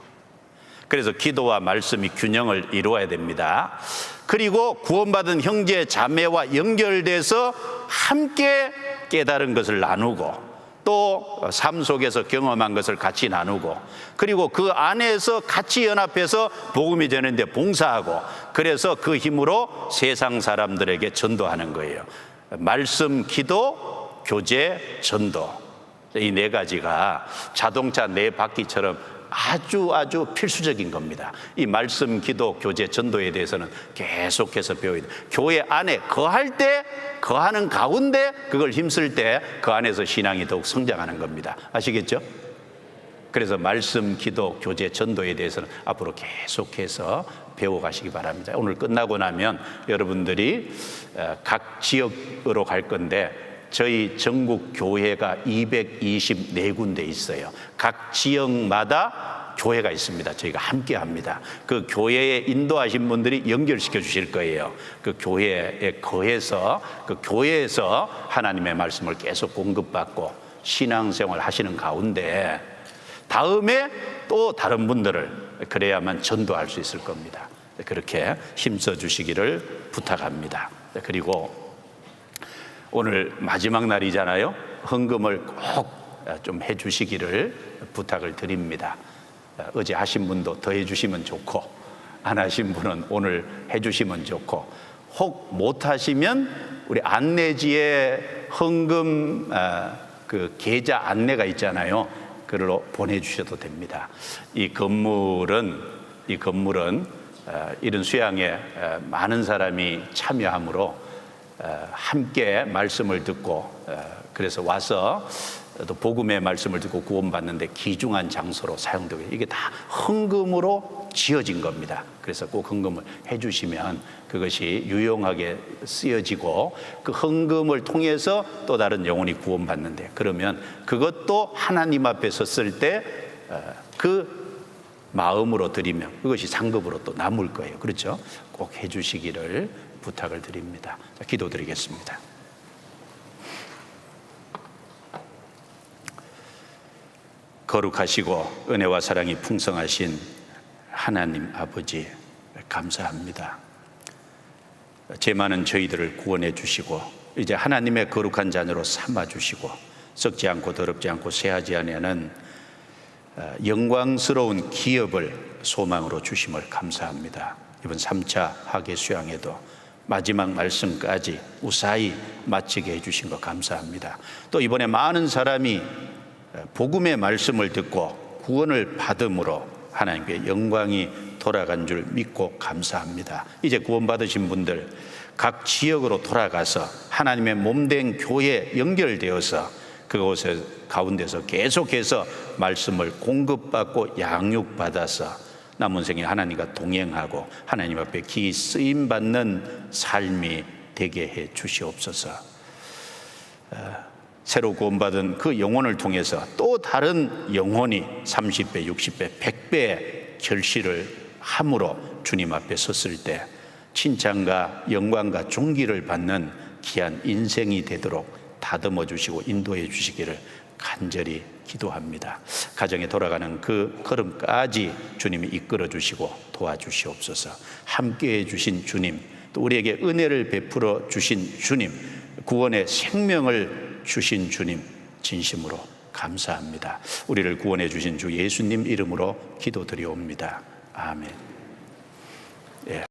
그래서 기도와 말씀이 균형을 이루어야 됩니다. 그리고 구원받은 형제 자매와 연결돼서 함께 깨달은 것을 나누고, 또 삶 속에서 경험한 것을 같이 나누고, 그리고 그 안에서 같이 연합해서 복음이 되는데 봉사하고, 그래서 그 힘으로 세상 사람들에게 전도하는 거예요. 말씀, 기도, 교제, 전도. 이 4가지가 자동차 4바퀴처럼 아주 필수적인 겁니다. 이 말씀, 기도, 교제, 전도에 대해서는 계속해서 배워야 돼요. 교회 안에 거할 때, 거하는 가운데 그걸 힘쓸 때 그 안에서 신앙이 더욱 성장하는 겁니다. 아시겠죠? 그래서 말씀, 기도, 교제, 전도에 대해서는 앞으로 계속해서 배워가시기 바랍니다. 오늘 끝나고 나면 여러분들이 각 지역으로 갈 건데, 저희 전국 교회가 224군데 있어요. 각 지역마다 교회가 있습니다. 저희가 함께 합니다. 그 교회에 인도하신 분들이 연결시켜 주실 거예요. 그 교회에 거해서, 그 교회에서 하나님의 말씀을 계속 공급받고 신앙생활 하시는 가운데 다음에 또 다른 분들을 그래야만 전도할 수 있을 겁니다. 그렇게 힘써 주시기를 부탁합니다. 그리고 오늘 마지막 날이잖아요. 헌금을 꼭 좀 해주시기를 부탁을 드립니다. 어제 하신 분도 더 해주시면 좋고, 안 하신 분은 오늘 해주시면 좋고, 혹 못 하시면 우리 안내지에 헌금 그 계좌 안내가 있잖아요. 그걸로 보내주셔도 됩니다. 이 건물은 이런 수양에 많은 사람이 참여함으로 함께 말씀을 듣고, 그래서 와서 또 복음의 말씀을 듣고 구원받는데 귀중한 장소로 사용되고, 이게 다 헌금으로 지어진 겁니다. 그래서 꼭 헌금을 해주시면 그것이 유용하게 쓰여지고, 그 헌금을 통해서 또 다른 영혼이 구원받는데, 그러면 그것도 하나님 앞에 섰을 때 그 마음으로 드리면 그것이 상급으로 또 남을 거예요. 그렇죠? 꼭 해주시기를 부탁을 드립니다. 자, 기도드리겠습니다. 거룩하시고 은혜와 사랑이 풍성하신 하나님 아버지, 감사합니다. 죄 많은 저희들을 구원해 주시고 이제 하나님의 거룩한 자녀로 삼아 주시고 썩지 않고 더럽지 않고 쇠하지 아니하는 영광스러운 기업을 소망으로 주심을 감사합니다. 이번 3차 학예 수양에도 마지막 말씀까지 무사히 마치게 해주신 것 감사합니다. 또 이번에 많은 사람이 복음의 말씀을 듣고 구원을 받음으로 하나님께 영광이 돌아간 줄 믿고 감사합니다. 이제 구원받으신 분들 각 지역으로 돌아가서 하나님의 몸된 교회에 연결되어서 그곳에 가운데서 계속해서 말씀을 공급받고 양육받아서 남은 생에 하나님과 동행하고 하나님 앞에 기이 쓰임 받는 삶이 되게 해 주시옵소서. 새로 구원받은 그 영혼을 통해서 또 다른 영혼이 30배, 60배, 100배의 결실을 함으로 주님 앞에 섰을 때 칭찬과 영광과 존귀를 받는 귀한 인생이 되도록 다듬어 주시고 인도해 주시기를 간절히 기도합니다. 가정에 돌아가는 그 걸음까지 주님이 이끌어 주시고 도와주시옵소서. 함께해 주신 주님, 또 우리에게 은혜를 베풀어 주신 주님, 구원의 생명을 주신 주님, 진심으로 감사합니다. 우리를 구원해 주신 주 예수님 이름으로 기도드리옵니다. 아멘. 예.